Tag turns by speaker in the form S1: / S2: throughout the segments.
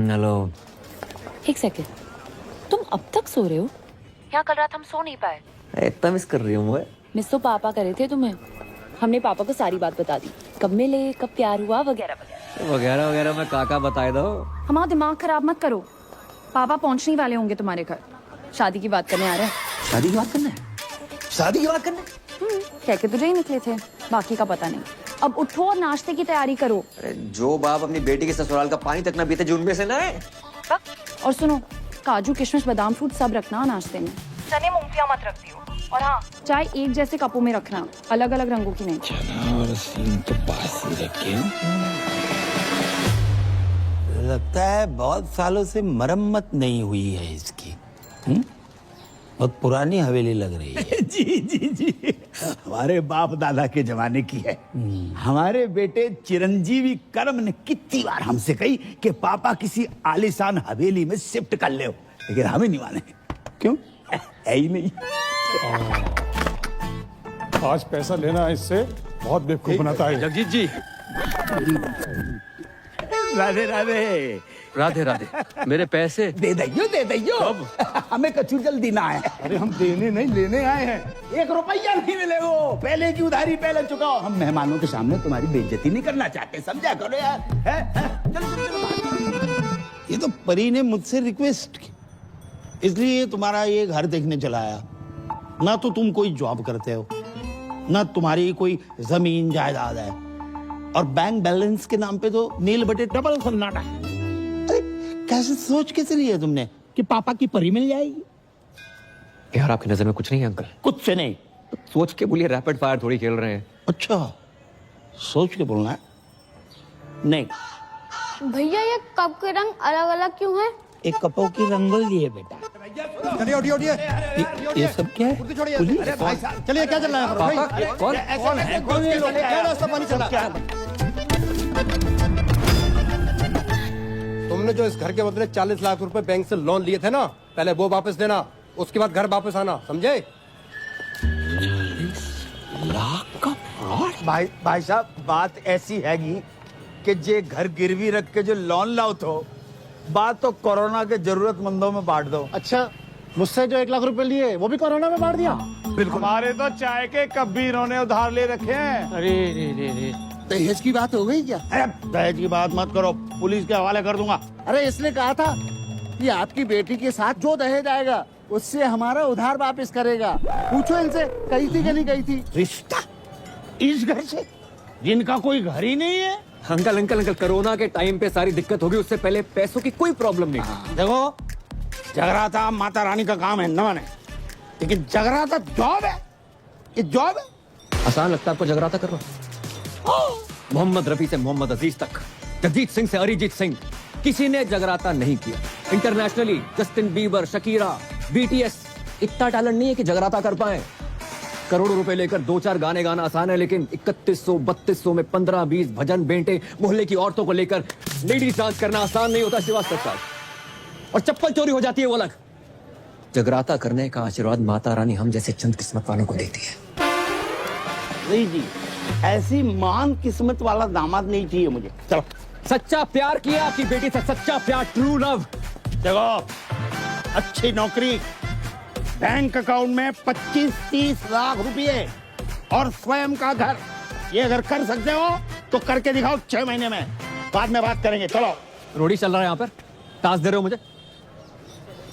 S1: Hello.
S2: एक second, तुम अब तक सो रहे हो? यहाँ कल रात हम सो नहीं पाए।
S1: इतना मिस कर रही हूँ मैं।
S2: मिस तो पापा करे थे तुम्हें। हमने पापा को सारी बात बता दी, कब मिले, कब प्यार हुआ, वगैरह वगैरह
S1: वगैरह वगैरह मैं काका बताए दो।
S2: हमारा दिमाग खराब मत करो। पापा पहुंचने वाले होंगे तुम्हारे घर, शादी की बात करने आ रहे हैं।
S1: शादी की बात करना है? शादी की बात करना है?
S2: कह के तुझे ही निकले थे, बाकी का पता नहीं। अब उठो और नाश्ते की तैयारी करो।
S1: अरे जो बाप अपनी बेटी के ससुराल का पानी तक ना पीते जो उनमें से ना है।
S2: और सुनो, काजू किशमिश बादाम फ्रूट सब रखना नाश्ते में। चने मूंगफलियां मत रख दियो। और हाँ, चाय एक जैसे कपों में रखना, अलग अलग रंगों की नहीं।
S3: चना और सीन तो पास ही रखे। लगता है बहुत सालों से मरम्मत नहीं हुई है इसकी। बहुत पुरानी हवेली लग रही है।
S4: जी जी जी, हमारे बाप दादा के जमाने की है। हमारे बेटे चिरंजीवी कर्म ने कितनी बार हमसे कही कि पापा किसी आलीशान हवेली में शिफ्ट कर ले, लेकिन हमें नहीं माने। क्यों? है ही नहीं।
S5: आज पैसा लेना इससे बहुत बेवकूफ बनाता है।
S6: जगजीत जी।
S4: राधे राधे।
S6: राधे राधे। मेरे पैसे
S4: दे दैयो। हमें कछु जल्दी ना है।
S5: अरे हम देने नहीं लेने आए हैं।
S4: 1 रुपया नहीं मिले वो, पहले की उधारी पहले चुकाओ। हम मेहमानों के सामने तुम्हारी बेइज्जती नहीं करना चाहते, समझा करो यार।
S3: ये तो परी ने मुझसे रिक्वेस्ट की, इसलिए तुम्हारा ये घर देखने चला आया। ना तो तुम कोई जॉब करते हो, ना तुम्हारी कोई जमीन जायदाद है, और बैंक बैलेंस के नाम पे तो नील बटे डबल सन्नाटा। अरे कैसे सोच के चली है तुमने कि पापा की परी मिल जाएगी?
S1: यार आपकी नजर में कुछ नहीं है अंकल?
S3: कुछ से नहीं।
S1: सोच के बोलिए, रैपिड फायर थोड़ी खेल रहे हैं।
S3: अच्छा, सोच के बोलना है। नहीं,
S7: भैया ये कप के रंग अलग अलग क्यों है?
S3: एक कपों की रंगोली है बेटा।
S5: चलिए उठिए।
S3: ये सब क्या है? पुलिस?
S5: चलिए, क्या चल रहा है?
S1: पापा कौन है?
S3: कौन ये लोग?
S5: क्या रास्ता पानी चला? तुमने जो इस घर के बदले 40 लाख रुपए बैंक से लोन लिए थे ना, पहले वो वापस देना, उसके बाद घर वापस आना, समझे?
S3: लाख का फ्रॉड?
S4: भाई साहब, बात ऐसी हैगी कि जे घर गिरवी रख के जो लोन लाओ तो बात तो कोरोना के जरूरतमंदों में बांट दो।
S5: अच्छा, मुझसे जो 1 लाख रुपए लिए वो भी कोरोना में बांट दिया?
S4: बिल्कुल। हमारे तो चाय के कप भी इन्होंने उधार ले रखे हैं।
S5: अरे रे।
S3: दहेज की बात हो गई क्या? अरे दहेज की बात मत करो, पुलिस के हवाले कर दूंगा।
S8: अरे इसने कहा था कि आपकी बेटी के साथ जो दहेज आएगा उससे हमारा उधार वापस करेगा। पूछो इनसे, कही थी कि नहीं कही थी?
S3: रिश्ता इस घर से, जिनका कोई घर ही नहीं है।
S1: अंकल कोरोना के टाइम पे सारी दिक्कत होगी, उससे पहले पैसों की कोई प्रॉब्लम नहीं थी।
S3: देखो, जगराता माता रानी का काम है न माने, लेकिन जगराता जॉब है। ये जॉब है।
S1: आसान लगता है आपको जगराता करना? मोहम्मद रफी से मोहम्मद अजीज तक, जगजीत सिंह से अरिजीत सिंह, किसी ने जगराता नहीं किया। Internationally Justin Bieber, Shakira, BTS, इतना टैलेंट नहीं है कि जगराता कर पाए। करोड़ों रुपए लेकर 2-4 गाने गाना आसान है, लेकिन 3100-3200 में 15-20 भजन बेंटे मोहल्ले की औरतों को लेकर लेडीज डांस करना आसान नहीं होता श्रीवास्तव साहब। और चप्पल चोरी हो जाती है वो अलग। जगराता करने का आशीर्वाद माता रानी हम जैसे चंद किस्मत वालों को देती है।
S3: नहीं जी, ऐसी महान किस्मत वाला दामाद नहीं चाहिए मुझे। चलो।
S1: सच्चा प्यार किया आपकी बेटी से, सच्चा प्यार, ट्रू लव।
S3: देखो, अच्छी नौकरी, बैंक अकाउंट में 25-30 लाख रुपए और स्वयं का घर, ये अगर कर सकते हो तो करके दिखाओ 6 महीने में, बाद में बात करेंगे। चलो।
S1: रोडी चल रहा है यहाँ पर, टास्क दे रहे हो मुझे?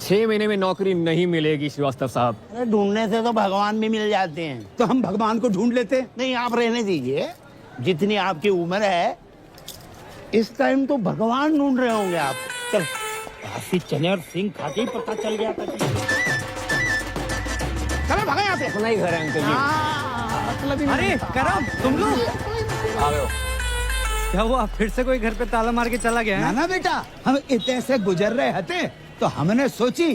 S1: 6 महीने में नौकरी नहीं मिलेगी श्रीवास्तव साहब।
S3: अरे ढूंढने से तो भगवान भी मिल जाते हैं।
S4: तो हम भगवान को ढूंढ लेते।
S3: नहीं, आप रहने दीजिए, जितनी आपकी उम्र है इस टाइम तो भगवान ढूंढ रहे होंगे आप। चल, काफी चने और सिंह खा के ही पता चल गया था। चलो भगा यहाँ से।
S1: अपना ही घर है अंकल जी।
S3: मतलब
S6: अरे करम, तुम लोग
S1: आ गए हो?
S6: क्या हुआ, फिर से कोई घर पे ताला मार के चला गया है?
S4: ना बेटा, हम इतने से गुजर रहे थे तो हमने सोची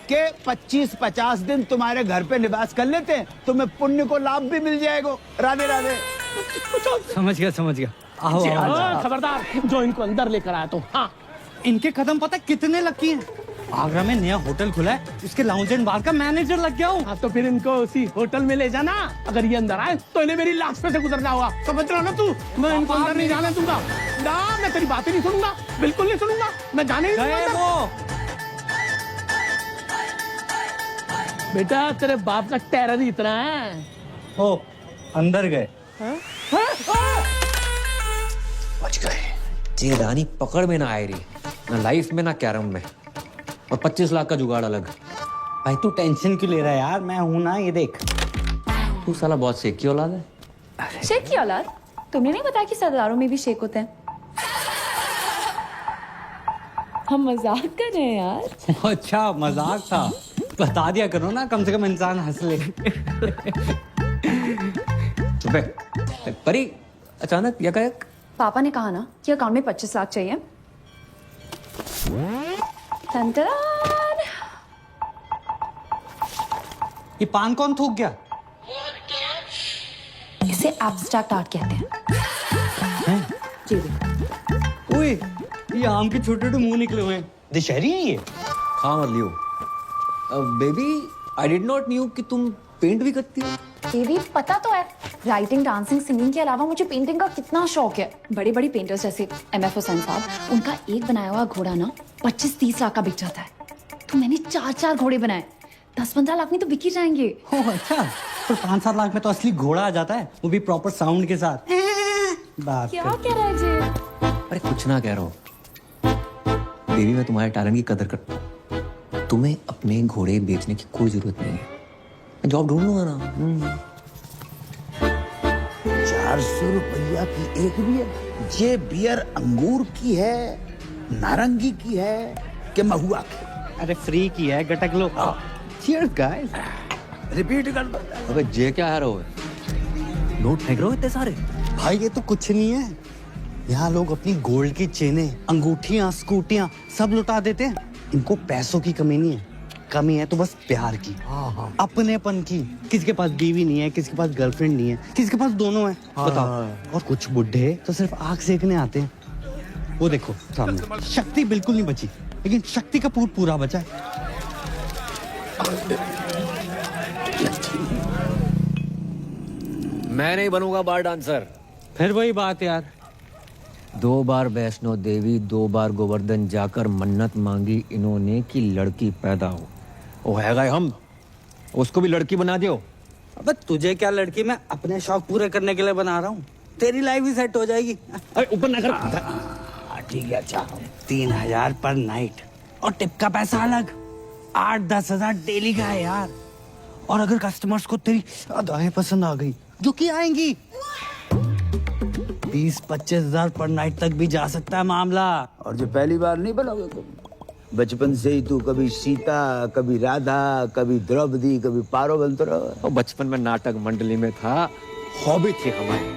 S4: कि 25-50 दिन तुम्हारे घर पे निवास कर लेते, तुम्हें पुण्य को लाभ भी मिल जाएगा। राधे राधे।
S6: समझ गया। आओ।
S8: खबरदार, जो इनको अंदर लेकर आया तो। हाँ,
S6: इनके कदम पता कितने लकी हैं? आगरा में नया होटल खुला है, इसके लाउंज एंड बार का मैनेजर लग गया हूँ।
S9: हाँ तो फिर इनको उसी होटल में ले जाना। अगर ये अंदर आए तो इन्हें मेरी लाश पे से गुजरना होगा। समझ रहा हो ना तू? मैं इनको अंदर नहीं जाने दूंगा। ना, मैं तेरी बातें नहीं सुनूंगा, बिल्कुल नहीं सुनूंगा। मैं जाने नहीं दूंगा अंदर। बेटा तेरे बाप का टेरर ही इतना है।
S6: ओ, अंदर गए।
S1: बच गए। ये रानी पकड़ में ना आए रही, ना लाइफ में ना कैरम में, और 25 लाख का जुगाड़ अलग।
S6: भाई तू टेंशन क्यों ले रहा है यार, मैं हूं ना, ये देख।
S1: तू साला बहुत शेख की औलाद है।
S2: शेख की औलाद? तुमने नहीं बताया कि सरदारों में भी शेख होते हैं? हम मजाक कर रहे हैं यार।
S6: अच्छा मजाक था, बता दिया करो ना, कम से कम इंसान हंस ले।
S1: चुप है। परी अचानक यकायक
S2: पापा ने कहा ना कि अकाउंट में 25 लाख चाहिए। टन-टन।
S6: ये पान कौन थूक गया?
S2: इसे एब्स्ट्रैक्ट आर्ट कहते हैं। जी
S6: ओए, ये आम के छोटे छोटे मुंह निकले हुए हैं, दशहरी है ये।
S1: खा मत लियो। Baby I did not knew कि तुम पेंट भी करती हो।
S2: देवी पता तो है, राइटिंग, डांसिंग, सिंगिंग के अलावा मुझे पेंटिंग का कितना शौक है। बड़े बड़े पेंटर्स जैसे MF हुसैन साहब, उनका एक बनाया हुआ घोड़ा ना 25-30 लाख का बिक जाता है। तो मैंने 4 घोड़े बनाए, 10-15 लाख में तो बिक ही जाएंगे।
S6: ओह अच्छा, तो 5-7 लाख में तो असली घोड़ा आ जाता है, वो भी प्रॉपर साउंड के साथ। बात
S2: क्या
S6: कर।
S2: कह रहा है जी?
S1: अरे कुछ ना कह रहा हूँ बेबी, मैं तुम्हारे टैलेंट की कदर करता हूँ। तुम्हें अपने घोड़े बेचने की कोई जरूरत नहीं है, मैं जॉब ढूंढ लूंगा ना।
S4: 400 रुपया की एक बियर। ये बियर अंगूर की है, नारंगी की है कि महुआ की?
S6: अरे फ्री की है, गटक लो। Cheers guys.
S4: रिपीट कर दो।
S1: अबे जे क्या है रहो, नोट फेंक रहे हो इतने सारे।
S6: भाई ये तो कुछ नहीं है, यहाँ लोग अपनी गोल्ड की चेनें, अंगूठियां, स्कूटियां सब लुटा देते हैं। इनको पैसों की कमी नहीं है, कमी है तो बस प्यार की, अपनेपन की। किसी के पास बीवी नहीं है, किसी के पास गर्लफ्रेंड नहीं है, किसी के पास दोनों है। बताओ। और कुछ बुड्ढे तो सिर्फ आग सेकने आते हैं। वो देखो सामने, शक्ति बिल्कुल नहीं बची, लेकिन शक्ति कपूर पूरा बचा है।
S1: मैं नहीं बनूंगा बार डांसर।
S6: फिर वही बात यार,
S1: 2 बार वैष्णो देवी, 2 बार गोवर्धन जाकर मन्नत मांगी इन्होंने कि लड़की पैदा हो। वो है गए हम, उसको भी लड़की बना दियो।
S6: अबे तुझे क्या लड़की, मैं अपने शौक पूरे करने के लिए बना रहा हूँ। तेरी लाइफ भी सेट हो जाएगी।
S1: अरे ऊपर ना कर।
S6: ठीक है, अच्छा 3000 पर नाइट, और टिप का पैसा अलग। 8-10 हजार डेली का है यार। और अगर कस्टमर्स को तेरी अदाएं पसंद आ गई, जो कि आएंगी, 20-25 हजार पर नाइट तक भी जा सकता है मामला।
S4: और जो पहली बार नहीं बनोगे तुम, बचपन से ही तू कभी सीता, कभी राधा, कभी द्रौपदी, कभी पारो बनते रहो।
S1: और बचपन में नाटक मंडली में था, हॉबी थी हमारी।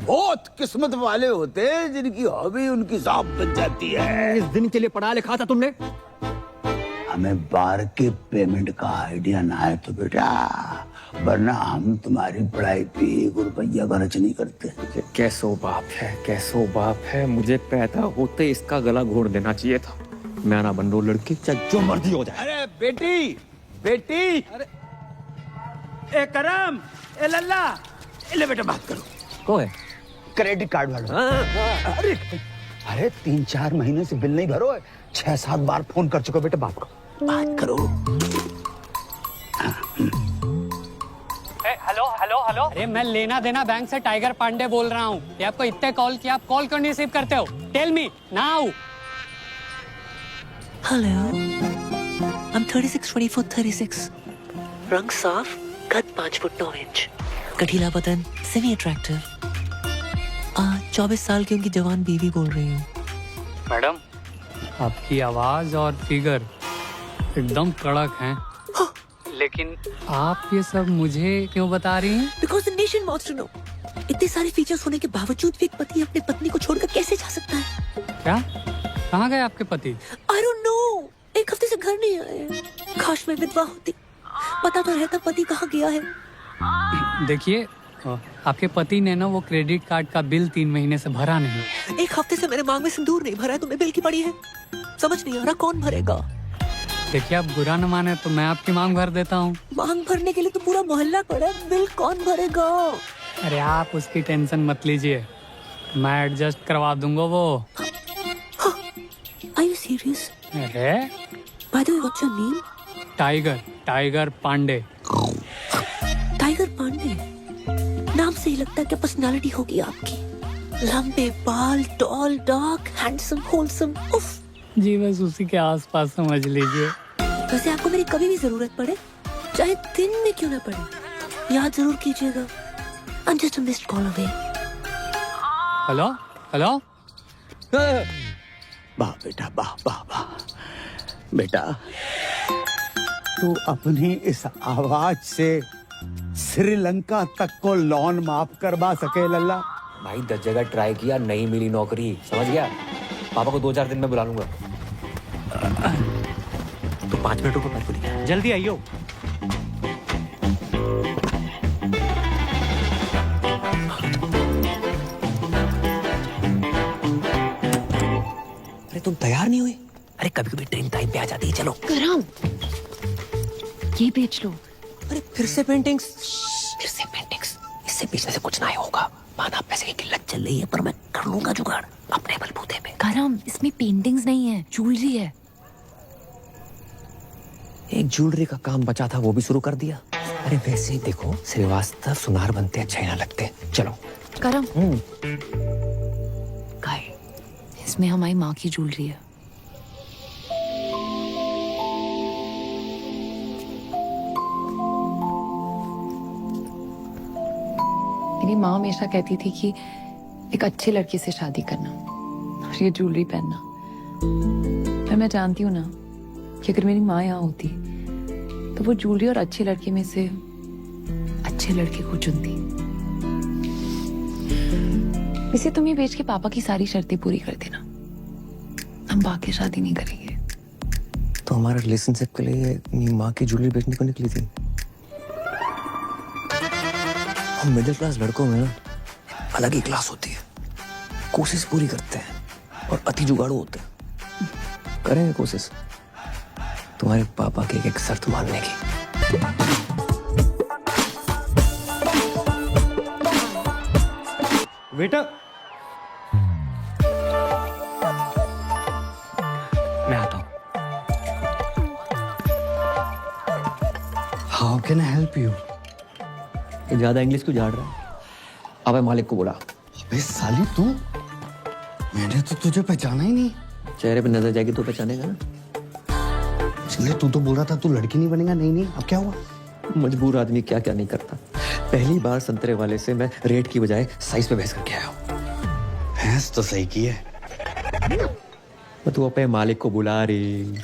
S4: बहुत किस्मत वाले होते हैं जिनकी हॉबी उनकी जॉब बन जाती है।
S1: इस दिन के लिए पढ़ा लिखा था तुमने?
S4: हमें बार के पेमेंट का आइडिया ना है तो बेटा, वरना हम तुम्हारी पढ़ाई पे 1 रुपया खर्च नहीं करते।
S1: कैसो बाप है, कैसो बाप है। मुझे पैदा होते इसका गला घोड़ देना चाहिए था। मैं ना बन रहा लड़की, चाहे जो मर्जी हो जाए।
S4: अरे बेटी, बेटी, अरे ए करम, ए लल्ला, ले बेटा बात करो।
S1: को है?
S4: क्रेडिट कार्ड वाला। अरे 3-4 महीने से बिल नहीं भरो, 6-7 बार फोन कर चुका बेटा, बात करो।
S6: हेलो हेलो हेलो, अरे मैं लेना देना बैंक से टाइगर पांडे बोल रहा हूँ। ये आपको इतने कॉल किया, आप कॉल क्यों नहीं रिसीव करते हो? Tell me now.
S10: Hello. I'm 36-24-36. रंग साफ, कद 5 फुट 9 इंच, गठीला बदन, सेमी अट्रैक्टिव। 24 साल की उनकी जवान बीवी बोल रही हूँ।
S6: मैडम, आपकी आवाज और फिगर एकदम कड़क हैं। लेकिन आप ये सब मुझे क्यों बता रही हैं?
S10: Because the nation wants to know. इतने सारे फीचर्स होने के बावजूद भी एक पति अपनी पत्नी को छोड़कर कैसे जा सकता है?
S6: क्या? कहाँ गए आपके पति?
S10: I don't know. 1 हफ्ते से घर नहीं आए। काश मैं विधवा होती, पता तो रहता पति कहाँ गया है।
S6: देखिए, आपके पति ने ना वो क्रेडिट कार्ड का बिल 3 महीने से भरा नहीं।
S10: 1 हफ्ते से मेरे मांग में सिंदूर नहीं भरा है, तुम्हें बिल की पड़ी है। समझ नहीं आ रहा कौन भरेगा।
S11: देखिए, आप बुरा न माने तो मैं आपकी मांग भर देता हूँ।
S10: मांग भरने के लिए तो पूरा मोहल्ला पड़ा है, बिल कौन भरेगा?
S11: अरे आप उसकी टेंशन मत लीजिए, मैं एडजस्ट करवा दूंगा वो।
S10: Are you serious?
S11: अरे
S10: By the way, what's your name?
S11: Tiger Pandey.
S10: Tiger Pandey नाम से ही लगता है कि पर्सनालिटी होगी आपकी। लंबे बाल, टॉल, डार्क, हैंडसम, होलसम। उफ।
S11: जी बस उसी के आसपास समझ लीजिए।
S10: वैसे आपको मेरी कभी भी जरूरत पड़े, चाहे दिन में क्यों ना पड़े, याद जरूर कीजिएगा। I'm just a missed call away.
S11: Hello hello.
S4: वाह बेटा, वाह वाह वाह। बेटा तू अपनी इस आवाज से श्रीलंका तक को लोन माफ करवा सके लल्ला।
S1: भाई 10 जगह ट्राई किया, नहीं मिली नौकरी, समझ गया? पापा को 2-4 दिन में बुला लूंगा।
S10: तो 5 मिनट रुको, मैं बोली
S6: जल्दी आइयो।
S10: अरे तुम तैयार नहीं हुई? अरे कभी कभी ट्रेन टाइम पे आ जाती है। चलो
S2: करम, ये बेच लो।
S10: अरे फिर से पेंटिंग्स? फिर से पेंटिंग्स? इससे बेचने से कुछ ना होगा। माना पैसे की किल्लत चल रही है, पर मैं कर लूंगा जुगाड़ अपने बलबूते पे।
S2: करम, इसमें पेंटिंग्स नहीं है, ज्वेलरी है।
S1: एक ज्वेलरी का काम बचा था, वो भी शुरू कर दिया। अरे वैसे ही देखो, श्रीवास्तव सुनार बनते अच्छे ना लगते। चलो
S2: करम, गाय, इसमें हमारी माँ की ज्वेलरी है। मेरी माँ हमेशा कहती थी कि एक अच्छे लड़के से शादी करना और ये ज्वेलरी पहनना। पर मैं जानती हूँ ना कि अगर मेरी माँ यहाँ होती तो वो ज्वेलरी और अच्छे लड़के में से अच्छे लड़के को चुनती। इसे तुम ये बेच के पापा की सारी शर्तें पूरी कर देना, हम बाकी शादी नहीं करेंगे।
S1: तो हमारे रिलेशनशिप के लिए अपनी माँ की ज्वेलरी बेचने को निकली थी। हम मिडिल क्लास लड़कों में ना अलग ही क्लास होती है, कोशिश पूरी करते हैं और अति जुगाड़ू होते हैं। करेंगे कोशिश तुम्हारे पापा की एक शर्त मानने की।
S6: बेटा मैं आता हूँ। How can I help you?
S1: ज्यादा इंग्लिश क्यों झाड़ रहा है? अबे मालिक को बुला।
S6: अबे साली तू, मैंने तो तुझे पहचाना ही नहीं।
S1: चेहरे पे नजर जाएगी तो पहचानेगा ना।
S6: इसलिए तू तो बोल रहा था तू लड़की नहीं बनेगा। नहीं, अब क्या हुआ?
S1: मजबूर आदमी क्या क्या नहीं करता। पहली बार संतरे वाले से मैं रेट की बजाय साइज पे बहस करके आया हूँ।
S6: भैंस तो सही की है।
S1: तू अपने मालिक को बुला रही।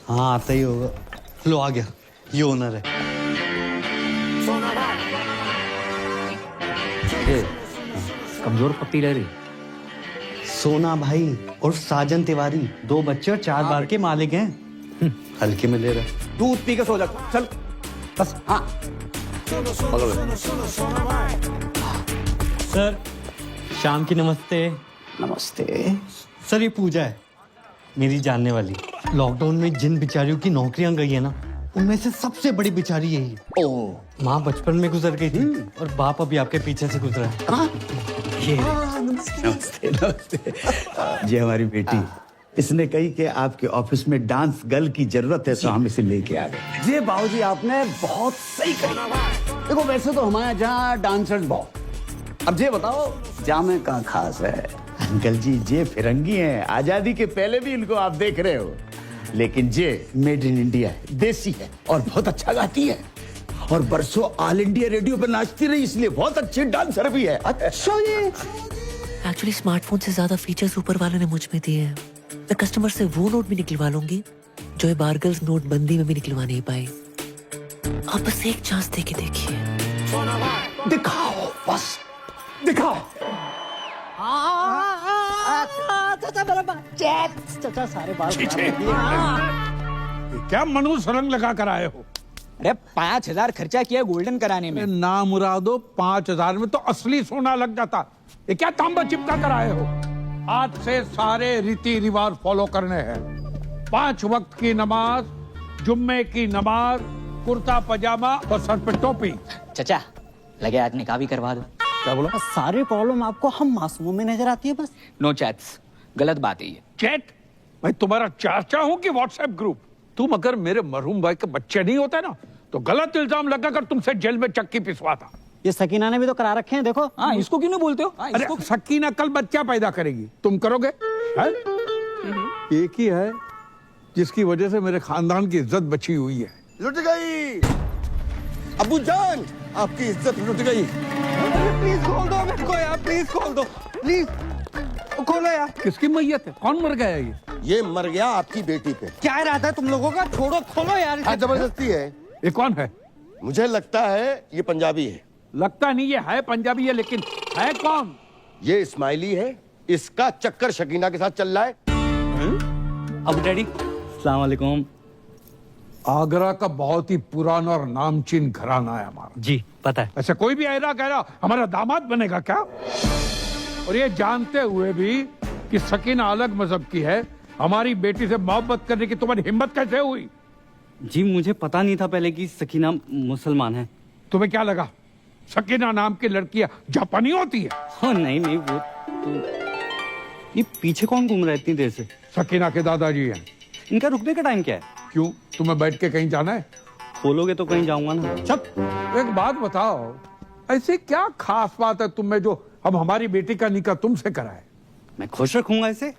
S6: हाँ आता ही होगा। लो आ गया, ये ओनर है।
S1: कमजोर पट्टी ले रही।
S6: सोना भाई और साजन तिवारी, 2 बच्चे और 4 बार के मालिक हैं। हल्के में ले रहा।
S4: दूध पी के सो जा, चल बस। हाँ
S6: सर शाम की नमस्ते।
S4: नमस्ते।
S6: सर ये पूजा है, मेरी जानने वाली। लॉकडाउन में जिन बिचारियों की नौकरियां गई है ना, उनमें से सबसे बड़ी बिचारी यही है।
S4: ओह,
S6: माँ बचपन में गुजर गई थी और बाप अभी आपके पीछे से गुजरा है। ये
S4: नमस्ते नमस्ते। ये हमारी बेटी, इसने कही कि आपके ऑफिस में डांस गर्ल की जरूरत है, तो हम इसे लेके आ गए। जी बाबूजी, आपने बहुत सही कही। देखो वैसे तो हमारे यहाँ डांसर्स बहुत, अब ये बताओ जामे का खास है। अंकल जी ये फिरंगी हैं, आजादी के पहले भी इनको आप देख रहे हो, लेकिन ये मेड इन इंडिया है, देसी है और बहुत अच्छा गाती है और बरसों ऑल इंडिया रेडियो पे नाचती रही, इसलिए बहुत अच्छी डांसर भी है। अच्छा ये
S10: एक्चुअली स्मार्टफोन से ज्यादा फीचर्स ऊपर वाले ने मुझ में दिए हैं। मैं कस्टमर से वो नोट भी निकलवा लूंगी जो ये बारगल्स नोटबंदी में भी निकलवा नहीं पाई। आप बस एक चांस दे के देखिए।
S4: दिखाओ, बस दिखाओ।
S8: क्या मनुष्य रंग लगा कर आए हो?
S12: अरे 5,000 खर्चा किया गोल्डन कराने में।
S8: ना मुरादो, 5,000 में तो असली सोना लग जाता। ये क्या तांबा चिपका कर आए हो? आज से सारे रीति रिवाज फॉलो करने हैं।
S9: 5 वक्त की नमाज, जुम्मे की नमाज, कुर्ता पजामा और सर पे टोपी।
S12: चचा लगे आज निकाह भी करवा दो।
S9: क्या बोला?
S6: सारी प्रॉब्लम आपको हम मासूमों में नजर आती है बस।
S12: नो चैट्स, गलत बात है ये।
S9: चैट? मैं तुम्हारा चाचा हूं कि व्हाट्सएप ग्रुप? तुम अगर मेरे मरहूम भाई के बच्चे नहीं होते ना तो गलत इल्जाम लगाकर तुमसे जेल में चक्की पिसवाता।
S6: ये सकीना ने भी तो करा रखे हैं, देखो।
S12: हाँ, इसको क्यों नहीं बोलते हो? हाँ,
S9: अरे
S12: इसको
S9: सकीना कल बच्चा पैदा करेगी, तुम करोगे? है? एक ही है जिसकी वजह से मेरे खानदान की इज्जत बची हुई है।
S5: लुट गई अबू जान, आपकी इज्जत लुट गई।
S6: प्लीज खोल दो मेरे को यार, प्लीज खोल दो, प्लीज खोलो यार।
S9: किसकी मैयत है? कौन मर गया है
S5: ये मर गया आपकी बेटी पे।
S6: क्या इरादा है तुम लोगों का? छोड़ो, खोलो यार।
S5: हाँ, जबरदस्ती है।
S9: ये कौन है?
S5: मुझे लगता है ये पंजाबी है।
S9: लगता नहीं ये है पंजाबी है, लेकिन है कौन?
S5: ये इस्माइली है। इसका चक्कर शकीना के साथ चल रहा है।
S6: अब डैडी, अस्सलाम वालेकुम।
S9: आगरा का बहुत ही पुराना और नामचीन घराना है हमारा।
S6: जी पता है।
S9: ऐसे कोई भी ऐरा कह रहा हमारा दामाद बनेगा क्या? और ये जानते हुए भी कि सकीना अलग मजहब की है, हमारी बेटी से मोहब्बत करने की तुम्हारी हिम्मत कैसे हुई?
S6: जी मुझे पता नहीं था पहले कि सकीना मुसलमान है।
S9: तुम्हें क्या लगा सकीना नाम की लड़कियां जापानी होती है?
S6: हाँ नहीं नहीं, वो तो ये पीछे कौन घूम रहा है इतनी देर से?
S9: सकीना के दादाजी हैं।
S6: इनका रुकने का टाइम क्या है?
S9: क्यों, तुम्हें बैठ के कहीं जाना है?
S6: खोलोगे तो कहीं जाऊंगा ना।
S9: चुप। एक बात बताओ, ऐसी क्या खास बात है तुम में जो हम हमारी बेटी का निकाह तुमसे कराए?
S6: मैं खुश रखूंगा इसे।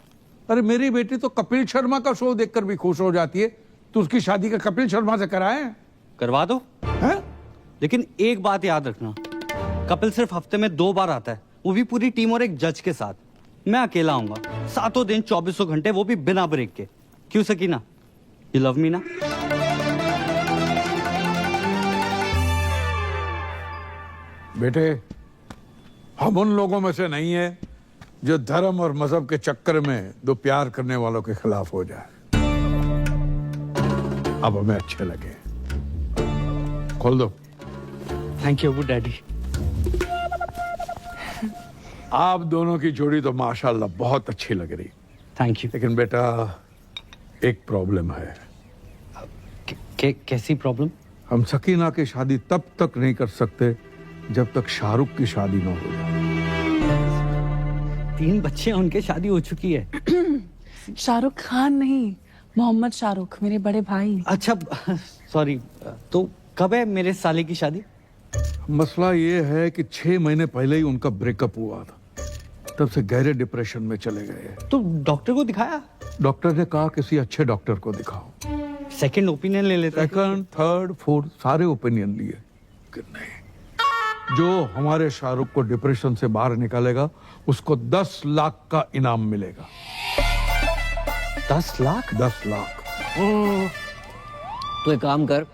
S9: अरे मेरी बेटी तो कपिल शर्मा का शो देखकर भी खुश हो जाती है, तो उसकी शादी का कपिल शर्मा से कराए?
S6: करवा दो।
S9: हैं?
S6: लेकिन एक बात याद रखना, कपिल सिर्फ हफ्ते में 2 बार आता है, वो भी पूरी टीम और एक जज के साथ। मैं अकेला आऊंगा, 7 दिन 24 घंटे, वो भी बिना ब्रेक के। क्यों सकीना, यू लव मी ना?
S9: बेटे, हम उन लोगों में से नहीं है जो धर्म और मजहब के चक्कर में दो प्यार करने वालों के खिलाफ हो जाए। अब हमें अच्छे लगे। खोल दो।
S6: Thank you Abu daddy.
S9: आप दोनों की जोड़ी तो माशाल्लाह बहुत अच्छी लग रही,
S6: थैंक यू।
S9: लेकिन बेटा एक प्रॉब्लम है।
S6: कैसी प्रॉब्लम?
S9: हम सकीना की शादी तब तक नहीं कर सकते जब तक शाहरुख की शादी न हो जाए।
S6: 3 बच्चे हैं, उनके शादी हो चुकी है।
S13: शाहरुख खान नहीं, मोहम्मद शाहरुख, मेरे बड़े भाई।
S6: अच्छा सॉरी, तो कब है मेरे साले की शादी?
S9: मसला ये है कि 6 महीने पहले ही उनका ब्रेकअप हुआ था, तब से गहरे डिप्रेशन में चले गए।
S6: तो डॉक्टर को दिखाया?
S9: डॉक्टर ने कहा किसी अच्छे डॉक्टर को दिखाओ।
S6: सेकंड ओपिनियन ले लेते।
S9: सेकंड, थर्ड, फोर्थ सारे ओपिनियन लिए कि नहीं, जो हमारे शाहरुख को डिप्रेशन से बाहर निकालेगा उसको 10 लाख का इनाम मिलेगा।
S6: 10 लाख?
S9: 10 लाख।
S1: तो एक काम कर,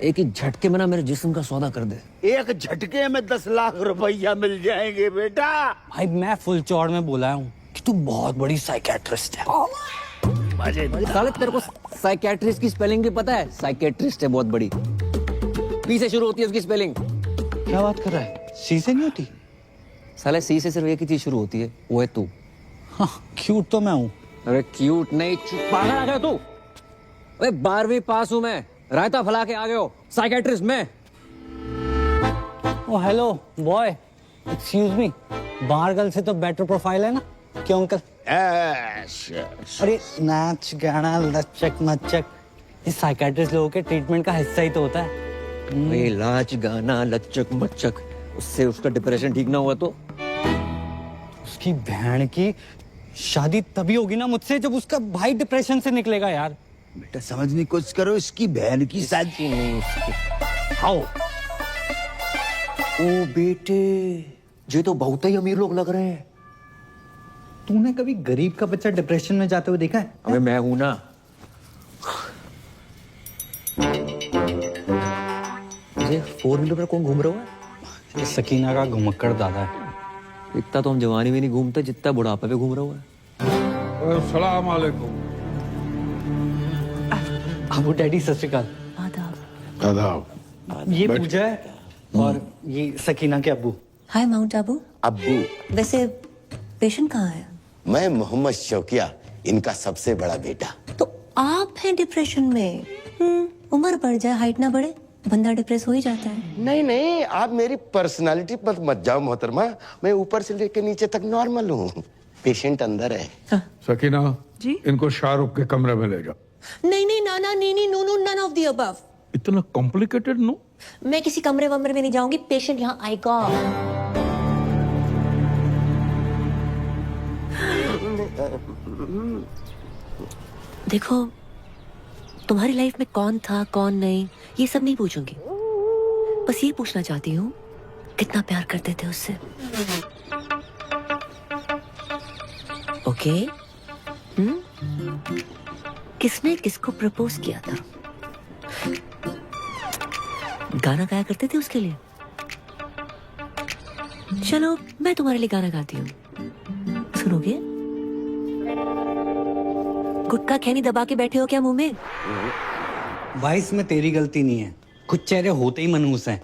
S1: एक ही झटके में ना मेरे जिस्म का सौदा कर दे।
S4: एक झटके में 10 लाख रुपया मिल जाएंगे बेटा।
S6: भाई मैं फुल चौड़ में बोला हूँ कि तू बहुत बड़ी साइकेट्रिस्ट है।
S1: साले तेरे को साइकेट्रिस्ट की स्पेलिंग भी पता है? साइकेट्रिस्ट है बहुत बड़ी, पी से शुरू होती है उसकी स्पेलिंग।
S6: क्या बात कर रहा है? सी से नहीं होती?
S1: साले सी से सिर्फ एक ही चीज शुरू होती है, वो है तू।
S6: हाँ, क्यूट तो मैं हूँ।
S1: अरे क्यूट नहीं, पागल आ गया तू। अरे 12वीं पास हूं मैं, रायता फैला के आ गए हो। साइकेट्रिस्ट मैं।
S6: ओ हेलो बॉय, एक्सक्यूज मी, बाहर गर्ल से तो बेटर प्रोफाइल है ना? क्यों अंकल? अरे नाच गाना लचक मचक, ये साइकेट्रिस्ट लोगों के ट्रीटमेंट का हिस्सा ही तो होता है।
S1: ये लाच गाना लचक मचक, उससे उसका डिप्रेशन ठीक ना हुआ तो?
S6: उसकी बहन की शादी तभी होगी ना मुझसे जब उसका भाई डिप्रेशन से निकलेगा यार।
S4: बेटा समझने की कोशिश करो, इसकी बहन की शादी
S1: नहीं उसकी।
S6: आओ।
S1: ओ बेटे, ये तो बहुत ही अमीर लोग लग रहे हैं।
S6: तूने कभी गरीब का बच्चा डिप्रेशन में जाते हुए देखा है?
S1: अबे मैं हूं ना। ये 4 व्हीलर पर कौन घूम रहा है?
S6: ये सकीना का घुमक्कड़ दादा है।
S1: इतना तो हम जवानी में नहीं घूमते जितना बुढ़ापे में घूम रहा है।
S9: अस्सलाम वालेकुम।
S6: अबू डैडी सत श्री अकाल।
S13: आदाब।
S9: आदाब।
S6: ये पूजा है और ये सकीना के अब्बू।
S10: हाय माउंट आबू।
S5: अब्बू,
S10: वैसे पेशेंट कहाँ है?
S5: मैं मोहम्मद शौकिया, इनका सबसे बड़ा बेटा।
S10: तो आप हैं डिप्रेशन में। उम्र बढ़ जाए हाइट ना बढ़े, बंदा डिप्रेस हो ही जाता है।
S14: नहीं नहीं, आप मेरी पर्सनालिटी पर मत जाओ मोहतरमा, मैं ऊपर से लेकर नीचे तक नॉर्मल हूँ, पेशेंट अंदर है।
S15: सकीना
S13: जी?
S15: इनको शाहरुख के कमरे में ले जाओ।
S10: नहीं नहीं नाना, नहीं नहीं, no no, none of the above.
S15: इतना कॉम्प्लिकेटेड नो।
S10: मैं किसी कमरे वमरे में नहीं जाऊंगी, पेशेंट यहाँ आएगा। देखो, तुम्हारी लाइफ में कौन था कौन नहीं ये सब नहीं पूछूंगी, बस ये पूछना चाहती हूँ कितना प्यार करते थे उससे। ओके? किसने किसको प्रपोज किया था? गाना गाया करते थे उसके लिए? चलो मैं तुम्हारे लिए गाना गाती हूँ, सुनोगे? गुटखा खैनी दबा के बैठे हो क्या मुंह में?
S6: भाई इसमें तेरी गलती नहीं है, कुछ चेहरे होते ही मनहूस हैं।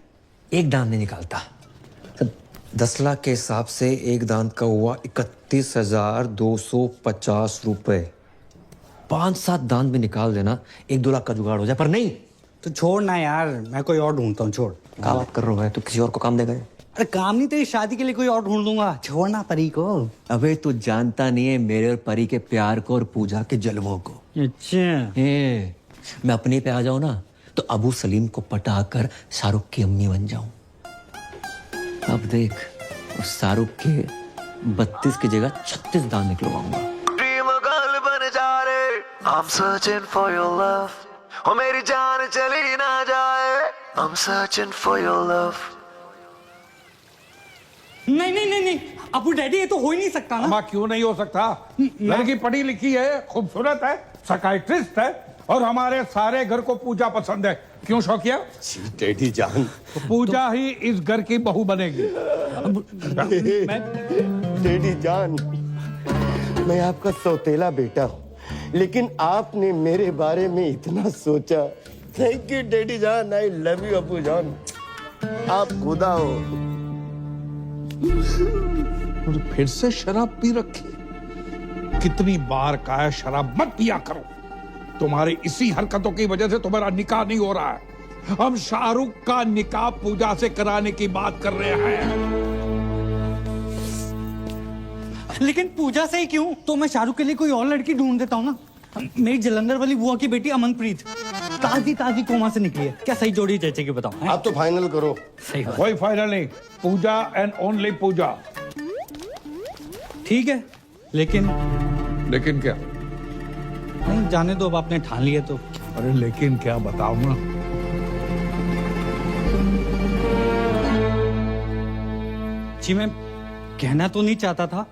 S1: एक दांत नहीं निकालता। 10 लाख के हिसाब से एक दांत का हुआ 31,250 रुपए। 5-7 दांत भी निकाल देना, 1-2 लाख का जुगाड़ हो जाए। पर नहीं,
S6: तो छोड़ ना यार, मैं कोई और ढूंढता हूँ। छोड़।
S1: क्या बात कर रहा है? तू किसी और को काम देगा?
S6: अरे काम नहीं, तेरी शादी के लिए कोई और ढूंढ दूंगा। छोड़ना परी को।
S1: अबे तू जानता नहीं है मेरे और परी के प्यार को और पूजा के जलवों को।
S6: अच्छा,
S1: मैं अपने पे आ जाऊं ना तो अबू सलीम को पटाकर शाहरुख की अम्मी बन जाऊं। अब देख, उस शाहरुख के 32 की जगह 36 दांत निकलवाऊंगा।
S16: ड्रीम गर्ल बन जा रे, I'm searching for your love, ओ मेरी जान चली ना जाए, I'm searching for your love।
S6: नहीं नहीं नहीं नहीं अबू डैडी, ये तो हो ही नहीं सकता ना।
S15: अम्मा क्यों नहीं हो सकता? लड़की पढ़ी लिखी है, खूबसूरत है, साइकियाट्रिस्ट है और हमारे सारे घर को पूजा पसंद है। क्यों शौकिया?
S14: डैडी जान,
S15: तो पूजा ही इस घर की बहू बनेगी।
S14: डैडी जान, मैं आपका सौतेला बेटा हूँ, लेकिन आपने मेरे बारे में इतना सोचा। थैंक यू डैडी जान, आई लव यू अबू जान, आप खुदा हो।
S15: और फिर से शराब पी रखी। कितनी बार कहा है शराब मत पिया करो। तुम्हारी इसी हरकतों की वजह से तुम्हारा निकाह नहीं हो रहा है। हम शाहरुख का निकाह पूजा से कराने की बात कर रहे हैं।
S6: लेकिन पूजा से ही क्यों? तो मैं शाहरुख के लिए कोई और लड़की ढूंढ देता हूँ ना। मेरी जलंधर वाली बुआ की बेटी अमनप्रीत ताजी ताजी कोमा से निकली है। क्या सही जोड़ी जैसे बताओ?
S14: आप तो फाइनल करो।
S6: सही बात।
S15: कोई फाइनल नहीं, पूजा एंड ओनली पूजा।
S6: ठीक है, लेकिन
S15: क्या?
S6: नहीं, जाने दो, अब आपने ठान लिया तो।
S15: अरे लेकिन क्या बताओ ना।
S6: जी मैं कहना तो नहीं चाहता था,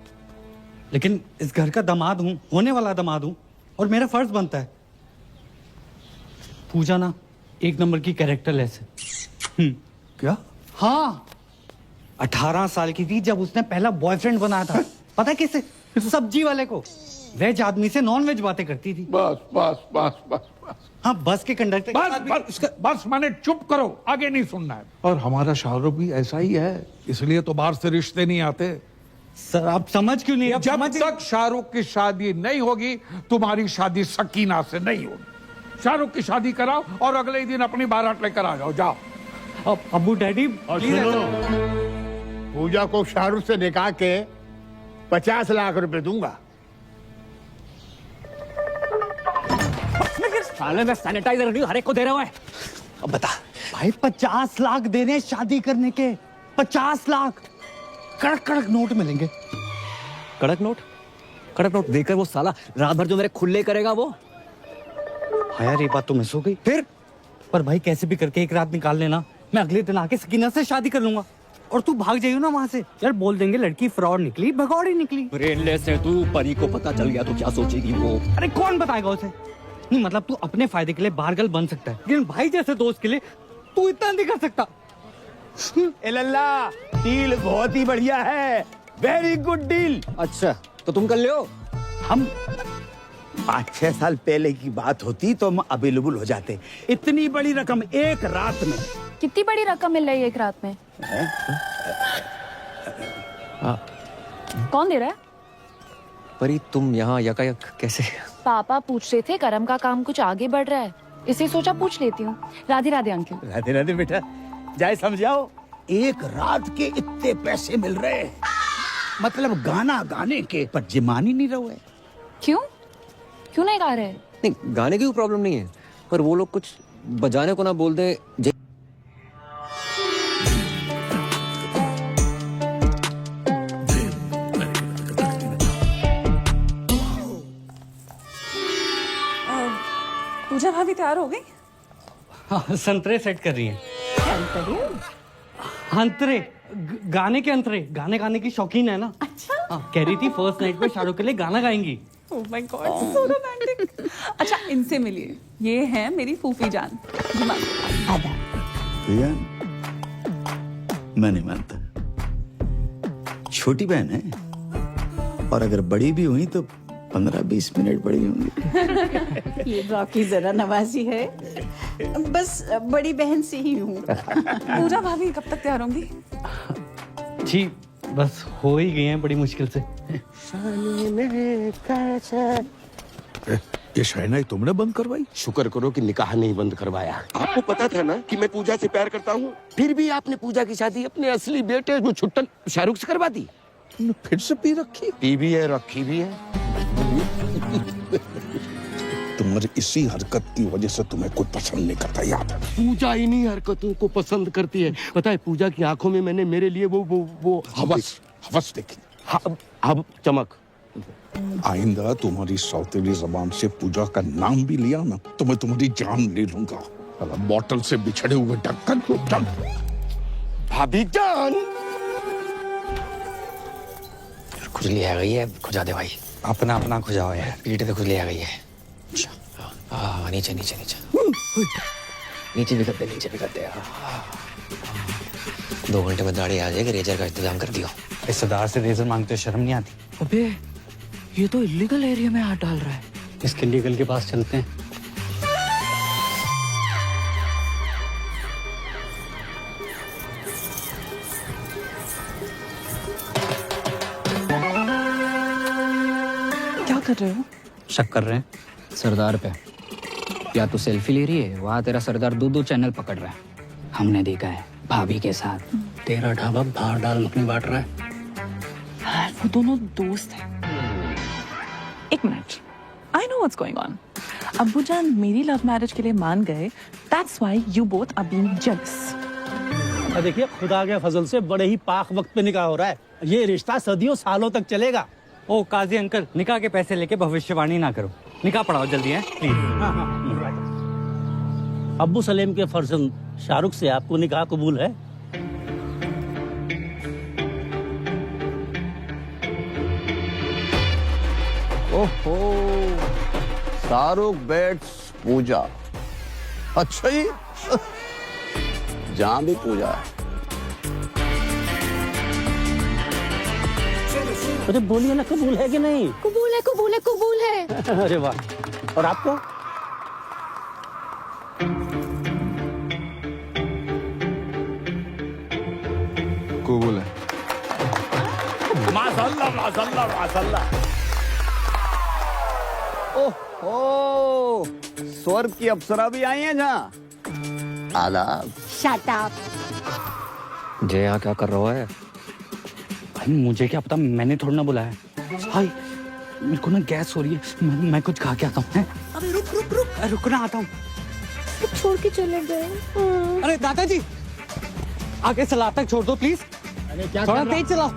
S6: लेकिन इस घर का दामाद हूं, होने वाला दामाद हूं, और मेरा फर्ज बनता है। पूजा ना 1 नंबर की कैरेक्टरलेस है।
S15: क्या?
S6: हाँ, 18 साल की थी जब उसने पहला बॉयफ्रेंड बनाया था। पता है किसे? सब्जी वाले को। वेज आदमी से नॉन वेज बातें करती थी।
S15: बस बस बस बस बस।
S6: हाँ, बस के कंडक्टर
S15: बस मैंने चुप करो, आगे नहीं सुनना है। और हमारा शाहरुख भी ऐसा ही है, इसलिए तो बाहर से रिश्ते नहीं आते।
S6: सर आप समझ क्यों नहीं?
S15: जब तक शाहरुख की शादी नहीं होगी, तुम्हारी शादी सकीना से नहीं होगी। शाहरुख की शादी कराओ और अगले ही दिन अपनी बारात लेकर आ जाओ। जाओ।
S6: अब अबू डैडी
S8: पूजा को शाहरुख से निकाह के 50 लाख रुपए दूंगा।
S12: साले मैं सैनिटाइजर नहीं हर एक को दे रहा है।
S6: अब बता भाई, 50 लाख देने शादी करने के। 50 लाख कड़क कड़क नोट मिलेंगे।
S1: कड़क नोट? कड़क नोट देकर वो साला रात भर जो मेरे खुले करेगा वो।
S6: हाँ यार, ये बात तो मिस हो गई। फिर पर भाई कैसे भी करके एक रात निकाल लेना, मैं अगले दिन आके सकीना से शादी कर लूंगा। और तू भाग जाइयो ना वहां से। यार बोल देंगे लड़की फ्रॉड निकली, भगौड़ी निकली।
S1: ब्रेनलेस है तू, परी को पता चल गया तो क्या सोचेगी वो?
S6: अरे कौन बताएगा उसे? नहीं मतलब तू अपने फायदे के लिए बारगल बन सकता है, लेकिन भाई जैसे दोस्त के लिए तू इतना नहीं कर सकता।
S4: ए लल्ला, डील बहुत ही बढ़िया है, वेरी गुड डील।
S1: अच्छा तो तुम कर लो।
S4: हम 5-6 साल पहले की बात होती तो हम अवेलेबल हो जाते। इतनी बड़ी रकम एक रात में।
S2: कितनी बड़ी रकम मिल रही है एक रात में? कौन दे रहा है?
S1: परी तुम यहाँ यकायक कैसे?
S2: पापा पूछ रहे थे करम का काम कुछ आगे बढ़ रहा है, इसे सोचा पूछ लेती हूँ। राधे राधे अंकल।
S4: राधे राधे बेटा, जाए समझाओ। एक रात के इतने पैसे मिल रहे हैं, मतलब गाना गाने के, पर जिमान ही नहीं रहो है।
S2: क्यों क्यों नहीं गा रहे?
S1: नहीं, गाने की कोई प्रॉब्लम नहीं है, पर वो लोग कुछ बजाने को ना बोल दे।
S13: पूजा भाभी तैयार हो गई?
S11: हाँ, संतरे सेट कर रही हैं। अंतरे, गाने के अंतरे, गाने गाने की शौकीन है ना। अच्छा। कह रही थी फर्स्ट नाइट पे शाहरुख के लिए गाना गाएंगी।
S13: Oh my God, so romantic. अच्छा, इनसे मिलिए, ये है मेरी फूफी जान।
S4: भैया, मैं नहीं मानता। छोटी बहन है, और अगर बड़ी भी हुई तो 15-20 मिनट बड़ी होंगी।
S13: ये बाकी जरा नवाजी है, बस बड़ी बहन से ही हूँ। पूजा भाभी कब तक तैयार होंगी?
S11: जी बस हो ही गई हैं बड़ी मुश्किल से।
S15: ये शहनाई तुमने बंद करवाई?
S14: शुक्र करो कि निकाह नहीं बंद करवाया। आपको पता था ना कि मैं पूजा से प्यार करता हूँ, फिर भी आपने पूजा की शादी अपने असली बेटे जो छुट्टन शाहरुख से करवा दी।
S15: फिर से पी रखी?
S14: पी भी है, रखी भी है।
S15: तुम्हारी इसी हरकत की वजह से तुम्हें कोई पसंद नहीं करता, याद है?
S14: पूजा इन्हीं हरकतों को पसंद करती है। पता है, पूजा की आंखों में मैंने मेरे लिए वो
S15: हवस देखी।
S14: अब चमक।
S15: आइंदा तुम्हारी सौतेली जबान से पूजा का नाम भी लिया ना तो मैं तुम्हारी जान ले लूंगा। बोतल से बिछड़े हुए ढक्कन को चल।
S14: भाभी जान,
S1: खुजली आ गई है, खुजा दे भाई।
S6: अपना अपना खुजाओ यार।
S1: पीठ पे खुजली आ गई है। हाँ, नीचे नीचे नीचे नीचे भी करते, नीचे भी करते। 2 घंटे में दाढ़ी आ जाएगी, रेजर का इंतजाम कर दियो।
S6: इस सरदार से रेजर मांगते शर्म नहीं आती?
S12: अबे ये तो इलीगल एरिया में हाथ डाल रहा है।
S11: इसके लीगल के पास चलते हैं।
S13: क्या कर रहे हो?
S12: शक कर रहे हैं सरदार पे। या तो सेल्फी ले रही है, वहाँ तेरा सरदार 2 चैनल पकड़ रहा है। हमने देखा है भाभी के साथ। तेरा ढाबा बाहर डाल मखनी बांट रहा है।
S13: यार, वो दोनों दोस्त हैं। एक minute, I know what's going on. अब्बू जान मेरी लव मैरिज के लिए मान गए, that's why you both are being jealous.
S3: देखिए, खुदा के फजल से बड़े ही पाक वक्त पे निकाह हो रहा है। ये रिश्ता सदियों सालों तक चलेगा।
S11: ओ काजी अंकल, निकाह के पैसे लेके भविष्यवाणी ना करो। निकाह पढ़ाओ जल्दी है प्लीज।
S3: अब्बू सलेम के फर्जंद शाहरुख से आपको निकाह कबूल है?
S4: ओहो, शाहरुख बेट्स पूजा। अच्छा ही जहाँ भी पूजा है।
S3: अरे बोलिए ना, कबूल है कि नहीं?
S7: कबूल है, कबूल है, कबूल है।
S3: अरे वाह। और आपको?
S15: कबूल है।
S4: माशाल्लाह माशाल्लाह माशाल्लाह। ओहो, स्वर्ग की अप्सरा भी आई हैं जहाँ। आदाब।
S7: Shut up.
S1: जय, यहाँ क्या कर रहा है?
S11: भाई मुझे क्या पता, मैंने थोड़ा ना बुलाया। भाई मेरे को ना गैस हो रही है, मैं कुछ खा के आता हूँ।
S13: अरे रुक रुक रुक,
S11: रुकना, आता हूँ।
S7: छोड़ के चले गए।
S11: अरे दादाजी, आगे सलाद तक छोड़ दो प्लीज। थोड़ा तेज चलाओ।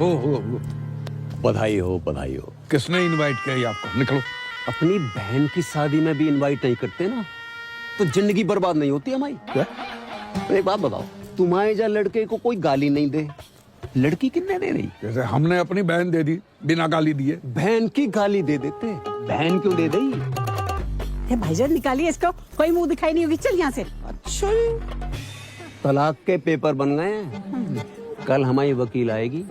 S15: ओहो,
S4: बधाई हो, बधाई हो।
S15: किसने इनवाइट किया आपको? निकलो।
S6: अपनी बहन की शादी में भी इनवाइट नहीं करते ना, तो जिंदगी बर्बाद नहीं होती हमारी। एक बात बताओ, तुम्हारे जा लड़के को कोई गाली नहीं दे, लड़की कितने दे रही?
S15: जैसे हमने अपनी बहन दे दी बिना गाली दिए।
S6: बहन की गाली दे देते, बहन क्यों दे दी?
S13: भाईजान निकालिए इसको, कोई मुंह दिखाई नहीं होगी। चल यहाँ से।
S6: अच्छा, तलाक के पेपर बन गए हैं। कल हमारी वकील आएगी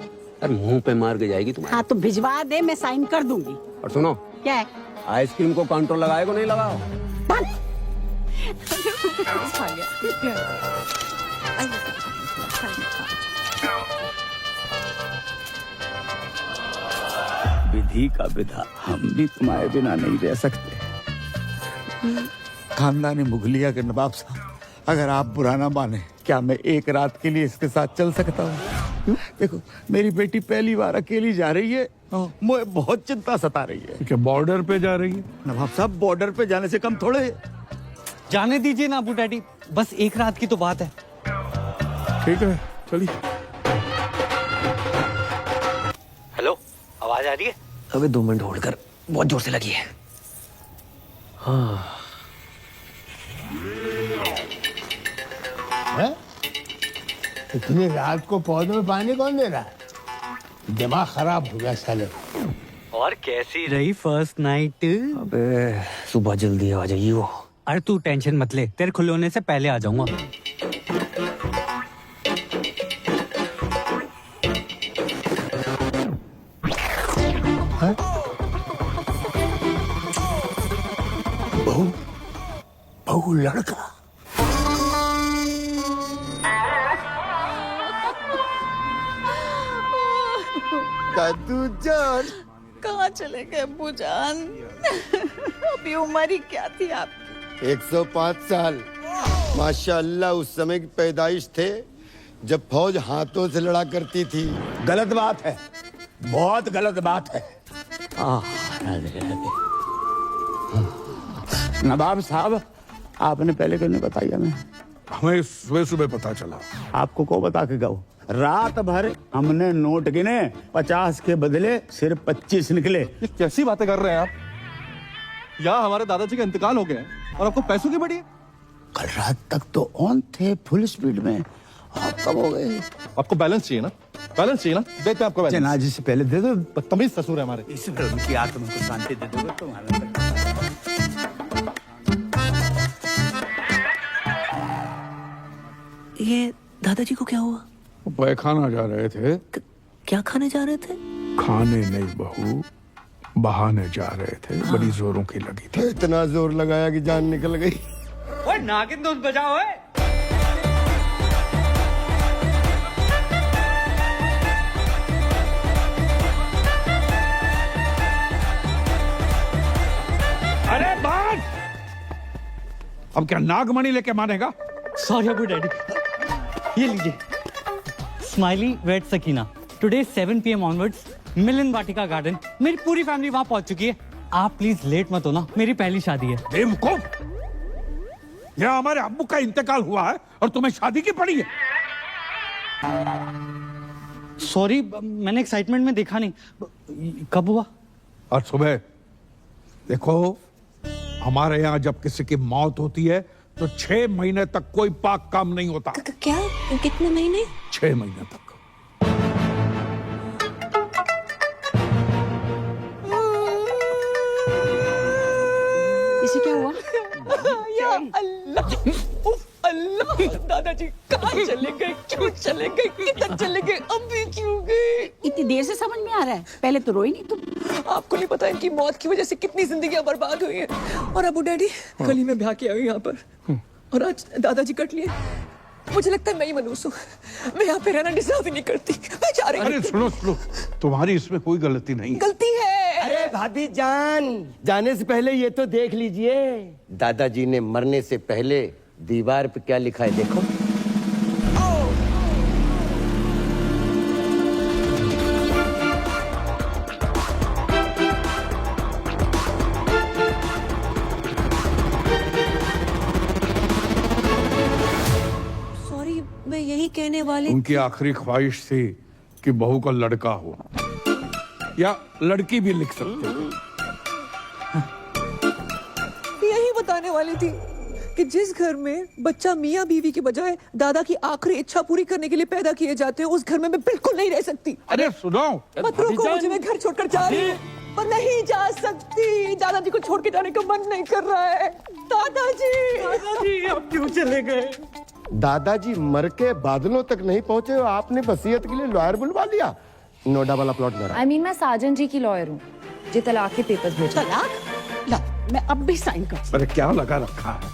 S6: और मुंह पे मार के जाएगी तुम्हारे।
S13: हाँ तो भिजवा दे, मैं साइन कर दूंगी।
S6: और सुनो,
S13: क्या है?
S6: आइसक्रीम को काउंटर लगाएगा नहीं लगाओ?
S4: विधि का विधा, हम भी तुम्हारे बिना नहीं रह सकते। खानदानी मुगलिया के नवाब साहब, अगर आप बुरा ना माने, क्या मैं एक रात के लिए इसके साथ चल सकता हूँ? देखो, मेरी बेटी पहली बार अकेली जा रही है, मुझे बहुत चिंता सता रही है।
S15: क्या बॉर्डर पे जा रही है?
S4: नवाब साहब, बॉर्डर पे जाने से कम थोड़े।
S11: जाने दीजिए ना अबू डैडी, बस एक रात की तो बात है।
S15: ठीक है, चलिए।
S11: हेलो, आवाज आ रही है?
S1: अबे 2 मिनट होल्ड कर, बहुत जोर से लगी है। हाँ।
S3: इतनी रात को पौधों में पानी कौन दे रहा है? दिमाग खराब हो गया साले।
S11: और कैसी रही फर्स्ट नाइट?
S1: अबे सुबह जल्दी आ जाइए वो।
S11: अरे तू टेंशन मत ले, तेरे खुले होने से पहले आ जाऊंगा।
S3: बहू लड़का।
S14: दादू जान,
S13: कहाँ चले गए अब्बू जान? अभी उम्र ही क्या थी आपकी?
S14: 105 साल। माशाअल्लाह, उस समय की पैदाइश थे जब फौज हाथों से लड़ा करती थी।
S4: गलत बात है, बहुत गलत बात है। नवाब साहब, आपने पहले क्यों नहीं बताई हमें?
S15: हमें सुबह सुबह पता चला।
S4: आपको को बता के गए? रात भर हमने नोट गिने, 50 के बदले सिर्फ 25 निकले।
S5: ये कैसी बातें कर रहे हैं आप? यहाँ हमारे दादाजी का इंतकाल हो गया है और आपको पैसों की बड़ी है।
S4: कल रात तक तो ऑन थे, फुल स्पीड में। आप कब हो गए?
S5: आपको बैलेंस चाहिए ना? बैलेंस चाहिए ना? देते हैं आपको बैलेंस।
S4: जनाजे से पहले दे दो।
S5: बदतमीज ससुर है हमारे।
S4: इसमें उनकी आत्मा को शांति दे दोगे तुम्हारा।
S10: ये दादाजी को क्या हुआ?
S15: पैखाना जा रहे थे।
S10: क्या खाने जा रहे थे?
S15: खाने नहीं बहू, बहाने जा रहे थे। बड़ी जोरों की लगी थी।
S14: इतना जोर लगाया कि जान निकल गई।
S11: ओए नागिन दोस्त बजाओ।
S15: अरे बात, अब क्या नागमणि लेके मानेगा?
S11: सॉरी अबू डैडी, ये लीजिए Smiley weds Sakina. Today 7 PM onwards Milan Vatika garden. मेरी पूरी फैमिली वहां पहुंच चुकी है। आप प्लीज लेट मत होना, मेरी पहली शादी है।
S15: बेवकूफ, यहाँ हमारे अब्बू का इंतकाल हुआ है और तुम्हें शादी की पड़ी है।
S11: सॉरी, मैंने एक्साइटमेंट में देखा नहीं। कब हुआ?
S15: और सुबह देखो, हमारे यहाँ जब किसी की मौत होती है तो 6 महीने तक कोई पाक काम नहीं होता।
S10: क्या? कितने महीने?
S15: 6 महीने तक।
S2: इसे क्या हुआ?
S13: या अल्लाह, उफ अल्लाह, दादाजी कहाँ चले गए? क्यों चले गए? किधर चले गए? अभी क्यों गए?
S2: इतनी देर से समझ में आ रहा है, पहले तो रोई नहीं तुम।
S13: आपको नहीं पता इनकी मौत की वजह से कितनी जिंदगियां बर्बाद हुई हैं। और अबू डैडी गली में ब्याह के आई यहाँ पर, और आज दादाजी कट लिए। मुझे लगता है मैं ही मनूस हूँ। मैं यहाँ पे रहना डिजर्व ही नहीं करती। मैं जा रही हूँ।
S15: अरे सुनो सुनो, तुम्हारी इसमें कोई गलती नहीं है।
S13: गलती है।
S14: अरे भाभी जान, जाने से पहले ये तो देख लीजिए, दादाजी ने मरने से पहले दीवार पे क्या लिखा है, देखो।
S10: सॉरी, मैं यही कहने वाली।
S15: उनकी आखिरी ख्वाहिश थी कि बहू का लड़का हो, या लड़की भी लिख सकते थे।
S13: यही बताने वाली थी कि जिस घर में बच्चा मियाँ बीवी के बजाय दादा की आखिरी इच्छा पूरी करने के लिए पैदा किए जाते हैं, उस घर में मैं बिल्कुल नहीं रह सकती।
S15: अरे सुनो,
S13: मत रोको मुझे, मैं घर छोड़कर जा रही हूँ। पर नहीं जा सकती, दादाजी को छोड़ के जाने का मन नहीं कर रहा है। दादाजी
S11: अब क्यों चले गए?
S14: दादाजी मर के बादलों तक नहीं पहुंचे, आपने वसीयत के लिए लॉयर बुलवा लिया। नोएडा वाला प्लॉट मेरा।
S2: I mean, मैं साजन जी की लॉयर हूँ, जो तलाक के पेपर्स भेजा।
S13: तलाक? ला, मैं अब भी साइन कर।
S15: अरे क्या लगा रखा है?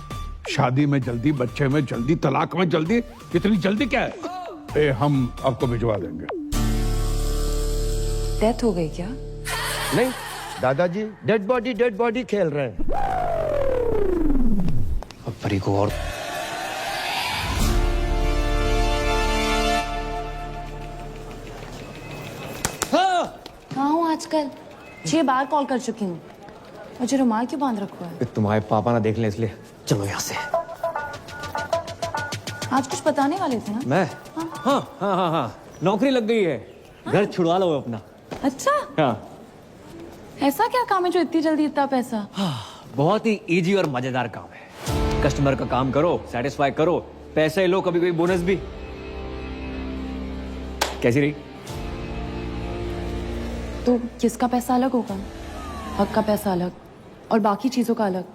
S15: शादी में जल्दी, बच्चे में जल्दी, तलाक में जल्दी। इतनी जल्दी क्या है? हम आपको भिजवा देंगे।
S2: डेथ हो गई क्या?
S14: नहीं दादाजी, डेड बॉडी खेल रहे हैं।
S12: अब परी को और
S2: कहाँ हूँ आजकल? 6 बार कॉल कर चुकी हूँ। मुझे रुमाल क्यों बांध रखा है?
S1: तुम्हारे पापा ना देख लें इसलिए। चलो यहाँ से।
S2: आज कुछ बताने वाले थे ना?
S1: मैं हाँ, नौकरी लग गई है। घर छुड़वा लो अपना।
S2: अच्छा,
S1: हाँ।
S2: ऐसा क्या काम है जो इतनी जल्दी इतना पैसा?
S1: बहुत ही इजी और मजेदार काम है। कस्टमर का काम करो, सेटिस्फाई करो, पैसे लो, कभी कभी बोनस भी। कैसी रही?
S2: तो किसका पैसा अलग होगा? हक का पैसा अलग और बाकी चीजों का अलग।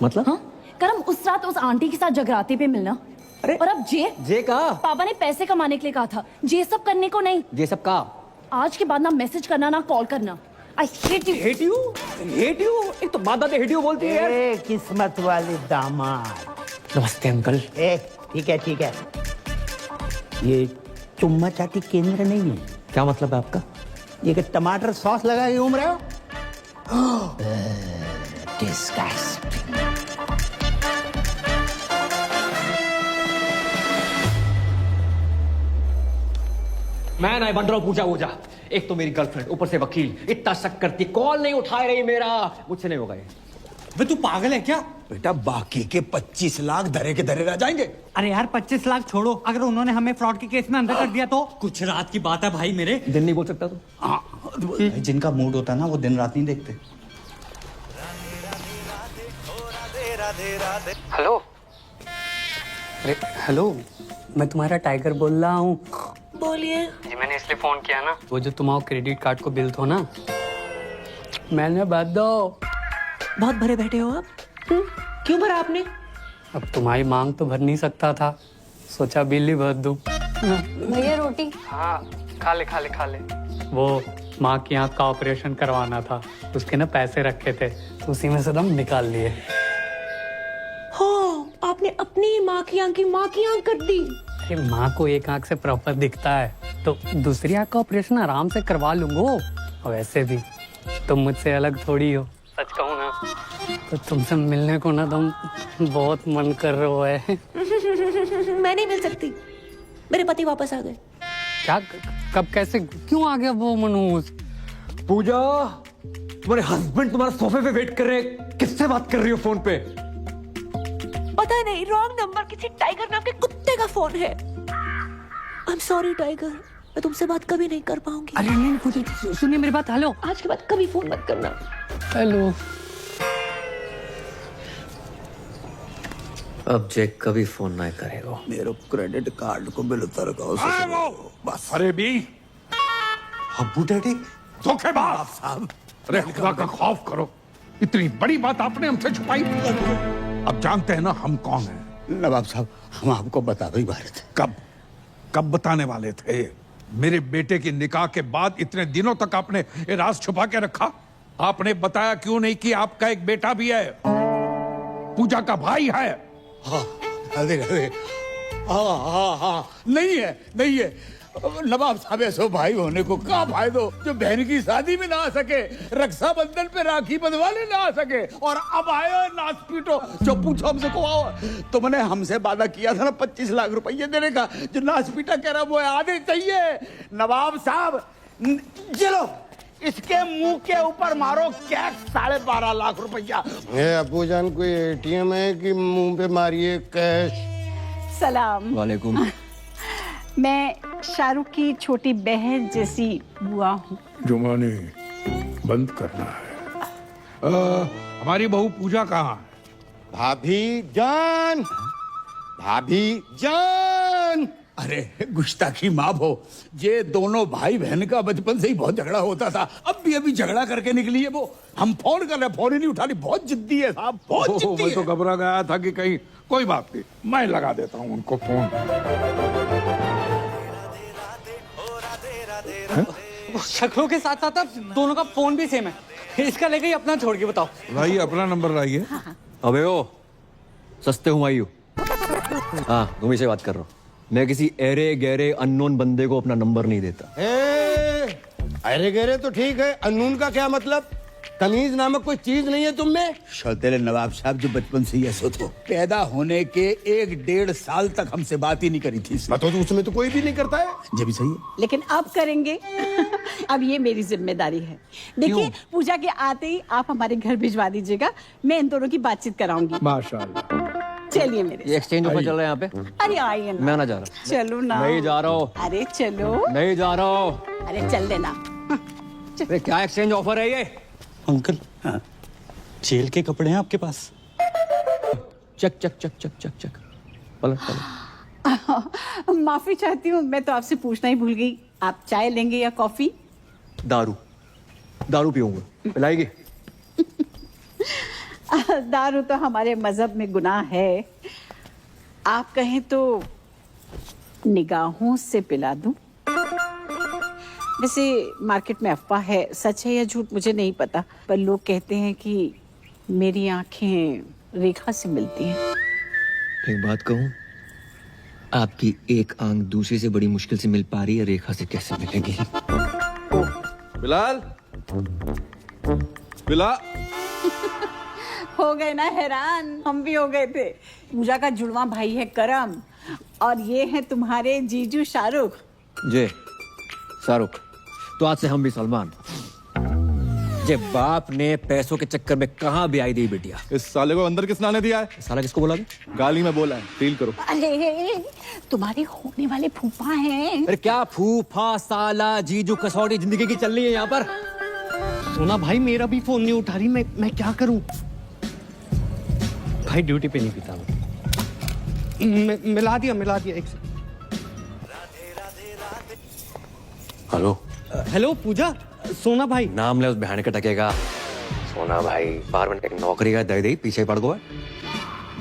S1: मतलब?
S2: हाँ? करम उस रात उस आंटी के साथ जगराते पे मिलना।
S1: अरे
S2: और अब जे
S1: का
S2: पापा ने पैसे कमाने के लिए कहा था, जे सब करने को नहीं।
S1: ये सब का
S2: आज के बाद ना मैसेज करना ना कॉल करना। I hate you.
S1: Hate you. एक तो बात बातें हेट यू बोलती है यार।
S3: किस्मत वाले दामाद।
S1: नमस्ते अंकल।
S3: ठीक है। ये चुम्मा चाटी केंद्र नहीं है।
S1: क्या मतलब है आपका?
S3: ये कि टमाटर सॉस लगा के घूम रहे हो? Disgusting.
S1: मैं नहीं बन रहा हूँ पूजा वूजा। एक तो मेरी गर्लफ्रेंड, ऊपर से वकील, इतना शक करती, कॉल नहीं उठा रही मेरा। मुझसे नहीं होगा ये।
S4: वे तू पागल है क्या? बेटा बाकी के 25 लाख धरे के धरे रह जाएंगे।
S11: अरे यार 25 लाख छोड़ो, अगर उन्होंने हमें फ्रॉड के केस में अंदर कर दिया तो? कुछ रात की बात है भाई मेरे।
S1: दिन नहीं बोल सकता तू?
S6: जिनका मूड होता है ना वो दिन रात नहीं देखते।
S12: हेलो। अरे हेलो, मैं तुम्हारा टाइगर बोल रहा हूँ।
S10: बोलिए।
S12: जी मैंने इसलिए फोन किया ना, वो जो तुम्हारा क्रेडिट कार्ड को बिल थो ना, मैंने भर दो।
S10: बहुत भरे बैठे हो आप? क्यों भरा आपने?
S12: अब तुम्हारी मांग तो भर नहीं सकता था, सोचा बिल ही भर दूं।
S2: भैया रोटी।
S12: हाँ खा ले। वो माँ की आँख का ऑपरेशन करवाना था, उसके ना पैसे रखे थे, तो उसी में से दम निकाल लिए।
S10: हो, आपने अपनी माँ की आँख कर दी।
S12: अरे माँ को एक आँख से प्रॉपर दिखता है, तो दूसरी आँख का ऑपरेशन आराम से करवा लूंगा। और वैसे भी तुम मुझसे अलग थोड़ी हो, सच कहूँ ना तो तुमसे मिलने को ना तुम बहुत मन कर रहे है।
S10: मैं नहीं मिल सकती, मेरे पति वापस आ गए।
S12: क्या? कब? कैसे? क्यों आ गया वो मनोज?
S1: पूजा, तुम्हारे हस्बैंड तुम्हारा सोफे पे वेट कर रहे हैं। किससे बात कर रही हो फोन पे?
S10: पता नहीं, रॉन्ग नंबर, किसी टाइगर नाम के कुत्ते का फोन है। आई एम सॉरी टाइगर, मैं तुमसे बात कभी नहीं कर पाऊंगी।
S12: अरे नहीं पूजा, सुनिए मेरी बात। हेलो,
S10: आज के बाद कभी फोन मत करना।
S12: हेलो।
S1: अब जैक कभी फोन ना करेगा।
S4: मेरे क्रेडिट कार्ड को बिल उतर का
S15: बस। अरे भी
S4: अब्बू डैडी
S15: धोखेबाज साहब। अरे खुदा का खौफ करो, इतनी बड़ी बात आपने हमसे छुपाई। अब जानते हैं ना हम कौन हैं।
S4: नवाब साहब, हम आपको बता ही वाले थे।
S15: कब बताने वाले थे? मेरे बेटे की निकाह के बाद इतने दिनों तक आपने ये राज छुपा के रखा। आपने बताया क्यों नहीं कि आपका एक बेटा भी है, पूजा का भाई है।
S4: हाँ, अरे हाँ, नहीं है। नवाब साहब ऐसो भाई होने को क्या फायदो जो बहन की शादी में ना आ सके, रक्षाबंधन पे राखी बंधवाने ना आ सके, और अब आयो नाच पीटो। जो पूछो हमसे को आओ, तुमने हमसे वादा किया था ना 25 लाख रुपये देने का, जो नाच पीटा कह रहा वो आधे चाहिए। नवाब साहब चलो इसके मुंह के ऊपर मारो कैश 12.5 लाख रुपया।
S14: अबू जान कोई एटीएम है कि मुंह पे मारिए कैश?
S17: सलाम।
S1: वालेकुम।
S17: मैं शाहरुख की छोटी बहन जैसी बुआ हूँ।
S15: जुमानी बंद करना है। हमारी बहू पूजा कहाँ है?
S14: भाभी जान।
S4: अरे गुस्ताखी माफ हो, ये दोनों भाई बहन का बचपन से ही बहुत झगड़ा होता था। अब भी अभी झगड़ा करके निकली है वो। हम फोन कर रहे, फोन ही नहीं उठा रही। बहुत जिद्दी है साहब, बहुत जिद्दी
S15: मैं
S4: है।
S15: तो घबरा गया था कि कहीं कोई बात नहीं, मैं लगा देता हूँ उनको फोन।
S11: शक्लों के साथ साथ अब दोनों का फोन भी सेम है। इसका लेके ही अपना छोड़ के बताओ।
S15: लाइए अपना नंबर लाइए।
S1: अबे ओ सस्ते हुमायूं। हाँ तुम्ही से बात कर रहा हूँ। मैं किसी एरे गहरे अननोन बंदे को अपना नंबर नहीं देता।
S14: अरे गहरे तो ठीक है, अनून का क्या मतलब? तमीज नामक कोई चीज नहीं है तुम में?
S4: शौतेले नवाब साहब जो बचपन से ही ऐसे थे, पैदा होने के 1-1.5 साल तक हमसे बात ही नहीं करी थी।
S14: तो उसमें तो कोई भी नहीं करता है।
S4: ये भी सही है।
S17: लेकिन अब करेंगे। अब ये मेरी जिम्मेदारी है। देखिए, पूजा के आते ही आप हमारे घर भिजवा दीजिएगा, मैं इन दोनों की बातचीत कराऊंगी।
S5: माशाल्लाह।
S17: चलिए मेरे
S1: ये एक्सचेंज ऑफर चल रहा है यहाँ पे।
S17: अरे आइए ना।
S1: मैं ना जा रहा।
S17: चलो ना।
S1: नहीं जा रहा हूँ।
S17: अरे चलो।
S1: नहीं जा रहा हूँ।
S17: अरे चल देना।
S1: अरे क्या एक्सचेंज ऑफर है ये?
S11: अंकल, हाँ, जेल के कपड़े हैं आपके पास?
S1: चक चक चक चक चक चक। पलट पलट।
S17: माफी चाहती हूँ, मैं तो आपसे पूछना ही भूल गई। आप चाय लेंगे या कॉफी?
S1: दारू। दारू पीऊंगा। पिलाएगी?
S17: दारू तो हमारे मजहब में गुनाह है। आप कहें तो निगाहों से पिला दूं। वैसे मार्केट में अफवाह है, सच है या झूठ मुझे नहीं पता, पर लोग कहते हैं कि मेरी आंखें रेखा से मिलती हैं।
S1: एक बात कहूँ, आपकी एक आंख दूसरे से बड़ी मुश्किल से मिल पा रही है, रेखा से कैसे मिलेगी?
S5: बिलाल, बिलाल।
S17: हो गए ना हैरान, हम भी हो गए थे। पूजा का जुड़वा भाई है करम, और ये है तुम्हारे जीजू शाहरुख।
S1: जे शाहरुख, तो आज से हम भी सलमान। जे बाप ने पैसों के चक्कर में कहाँ भी आई दी बिटिया।
S5: इस साले को अंदर किसने आने दिया है?
S1: साला किसको बोला?
S5: गाली में बोला है, फील करो।
S17: अरे तुम्हारे होने वाले फूफा हैं।
S1: अरे क्या फूफा, साला, जीजू, कसौटी जिंदगी की चल रही है यहाँ पर।
S6: सोना भाई मेरा भी फोन नहीं उठा रही, मैं क्या करूं?
S11: भाई ड्यूटी पे नहीं पीता मैं।
S6: मिला दिया एक से।
S1: हेलो।
S6: हेलो पूजा, सोना भाई।
S1: नाम ले उस बहन के टकेगा। सोना भाई बार एक नौकरी का दे पीछे पड़ गया।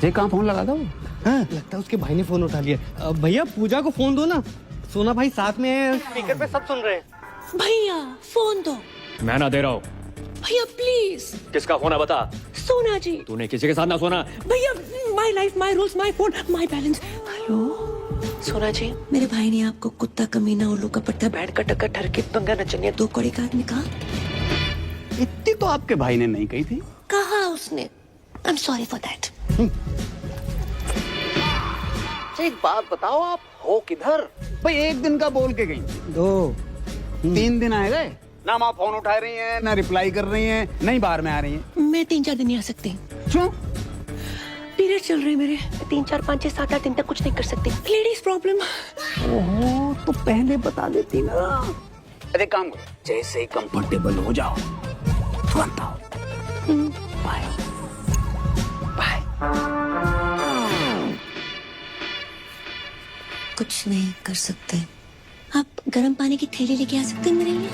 S1: जे कहाँ फोन लगा दो?
S6: हाँ, लगता है उसके भाई ने फोन उठा लिया। भैया पूजा को फोन दो ना, सोना भाई साथ में है, स्पीकर पे सब सुन रहे हैं।
S10: भैया फोन दो।
S1: मैं ना दे रहा हूँ।
S10: भैया प्लीज।
S1: किसका फोन है बता?
S10: सोना जी।
S1: तूने किसी के साथ ना सोना।
S10: भैया my life my rules my phone my balance. Hello सोना जी, मेरे भाई ने आपको कुत्ता, कमीना, उल्लू का पट्टा, बैठ का टक्कर, ठरके, पंगा, नचनिया, 2 कौड़ी का आदमी कहा?
S6: इतनी तो आपके भाई ने नहीं कही थी।
S10: कहा उसने। I am sorry for that.
S4: एक बात बताओ, आप हो किधर? भाई 1 दिन का बोल के गई, 2 3 दिन आए गए ना। आप फोन उठा रही हैं, ना रिप्लाई कर रही हैं, नहीं बाहर में आ रही हैं।
S10: मैं 3-4 दिन नहीं आ सकती।
S4: क्यों?
S10: पीरियड चल रहे हैं मेरे। 3, 4, 5, 6, 7, 8 दिन तक कुछ नहीं कर सकती। Ladies problem.
S4: ओहो, तो पहले बता देती ना। अरे काम करो, जैसे ही कंफर्टेबल हो जाओ तुरंत आओ। Bye bye.
S10: कुछ नहीं कर सकते। आप गर्म पानी की थैली लेके आ सकते हैं मेरे लिए?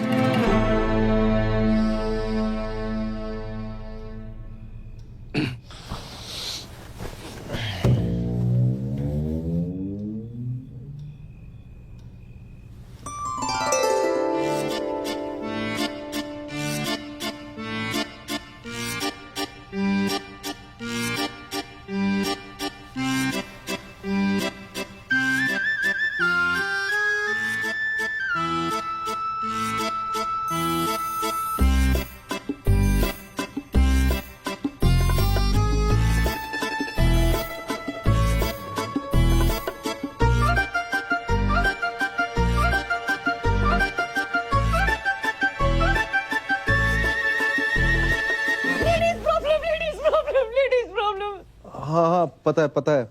S5: हाँ, पता है।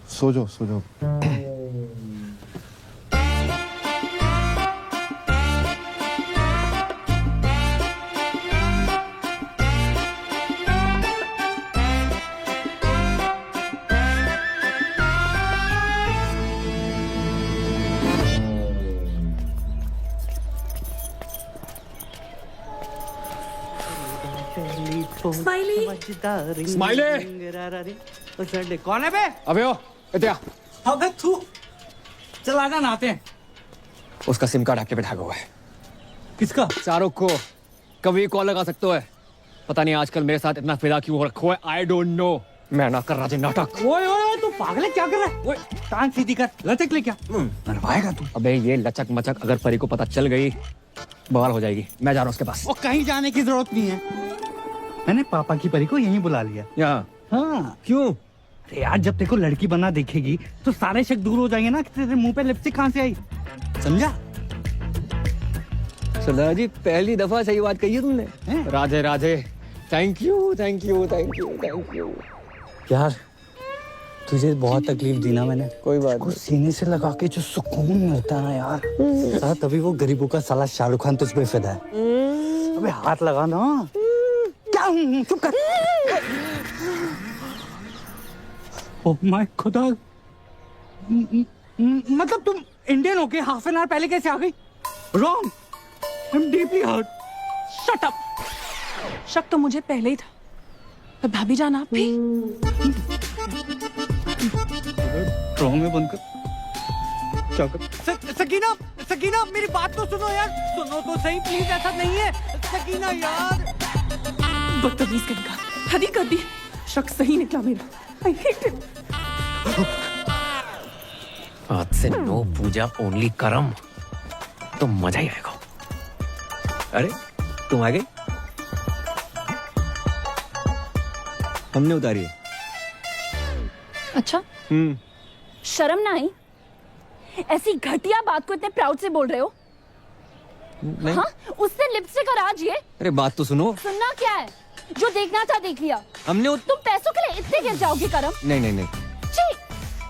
S5: सो जाओ।
S11: स्माइली कौन है बे?
S1: अबे ओ इत्या।
S11: अबे तू चल आजा नहाते हैं।
S1: उसका सिम कार्ड आके बैठा हुआ है।
S11: किसका?
S1: शाहरुख को कभी कॉल लगा सकते हो है। पता नहीं आजकल मेरे साथ इतना फिदा क्यों हो रखा है। I don't know. मैं ना कर राजे नाटक।
S11: ओए ओए ओए, तू पागल है, क्या कर रहा है? ओए टांग सीधी कर, लचक ले क्या मरवाएगा तू?
S1: अबे ये लचक मचक अगर परी को पता चल गई बवाल हो जाएगी। मैं जा रहा हूँ उसके पास।
S11: वो कहीं जाने की जरूरत नहीं है, मैंने पापा की परी को यहीं बुला लिया।
S1: यहाँ?
S11: हाँ।
S1: क्यों?
S11: अरे यार, जब तेरे को लड़की बना देखेगी तो सारे शक दूर हो जाएंगे ना कि तेरे मुंह पे लिपस्टिक कहाँ से आई, समझा?
S1: सरदार जी पहली दफा सही बात कही है तुमने। Radhe Radhe. Thank you thank you thank you thank you.
S11: यार तुझे बहुत तकलीफ दी ना मैंने।
S1: कोई बात
S11: नहीं। सीने से लगा के जो सुकून मिलता है ना यार, साला तभी वो गरीबों का साला शाहरुख खान तुझ पे फिदा है। अबे हाथ लगा ना। क्या चुप कर। ओह माय खुदा, मतलब तुम इंडियन होके हाफ एन आवर पहले कैसे आ गई? Wrong, I am deeply hurt.
S13: Shut up. शक तो मुझे पहले ही था, पर भाभी जान आप भी।
S11: ड्रॉ में बंद कर। क्या कर? सकीना सकीना मेरी बात तो सुनो यार, सुनो तो सही प्लीज, ऐसा नहीं है सकीना यार।
S13: बदतमीज करेगा, हद ही कर दी। शक सही निकला मेरा। I hate it.
S1: आज से नो पूजा ओनली करम, तो मजा ही आएगा। अरे तुम आ गई? हमने उतारी है।
S2: अच्छा, शर्म ना आई? ऐसी घटिया बात को इतने प्राउड से बोल रहे हो?
S1: नहीं।
S2: हाँ, उससे लिपस्टिक और आज ये।
S1: अरे बात तो सुनो।
S2: सुनना क्या है? जो देखना था देख लिया।
S1: हमने
S2: तुम पैसों के लिए इतने गिर जाओगे करम?
S1: नहीं नहीं नहीं।
S2: छी!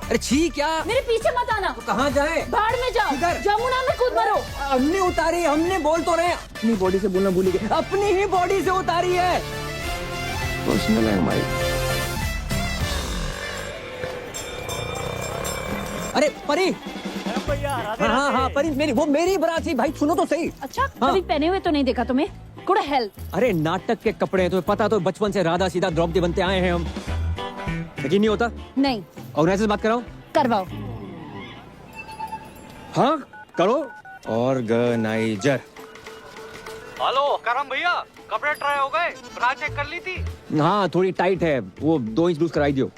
S1: अरे छी क्या?
S2: मेरे पीछे मत आना।
S1: तो कहाँ जाए?
S2: बाढ़ में जाओ, जमुना में कूद मरो।
S1: हमने उतारी, हमने बोल तो रहे। अपनी बॉडी से बोलना भूल गए। अपनी ही बॉडी से उतारी है। पर्सनल है हमारी। अरे परी। हाँ हाँ परी, वो मेरी बारात थी भाई, सुनो तो सही।
S2: अच्छा, कभी पहने हुए तो नहीं देखा तुम्हें? Good help.
S1: अरे नाटक के कपड़े हैं, तुम्हें पता तो बचपन से राधा सीधा द्रौपदी बनते आए हैं हम। यकीन नहीं होता?
S2: नहीं।
S1: ऑर्गेनाइजर से बात कराओ।
S2: करवाओ।
S1: हाँ करो। ऑर्गेनाइजर।
S11: हेलो करम भैया, कपड़े ट्राई हो गए? ब्रा चेक कर ली थी?
S1: हाँ थोड़ी टाइट है, वो 2 इंच लूज कराई दियो।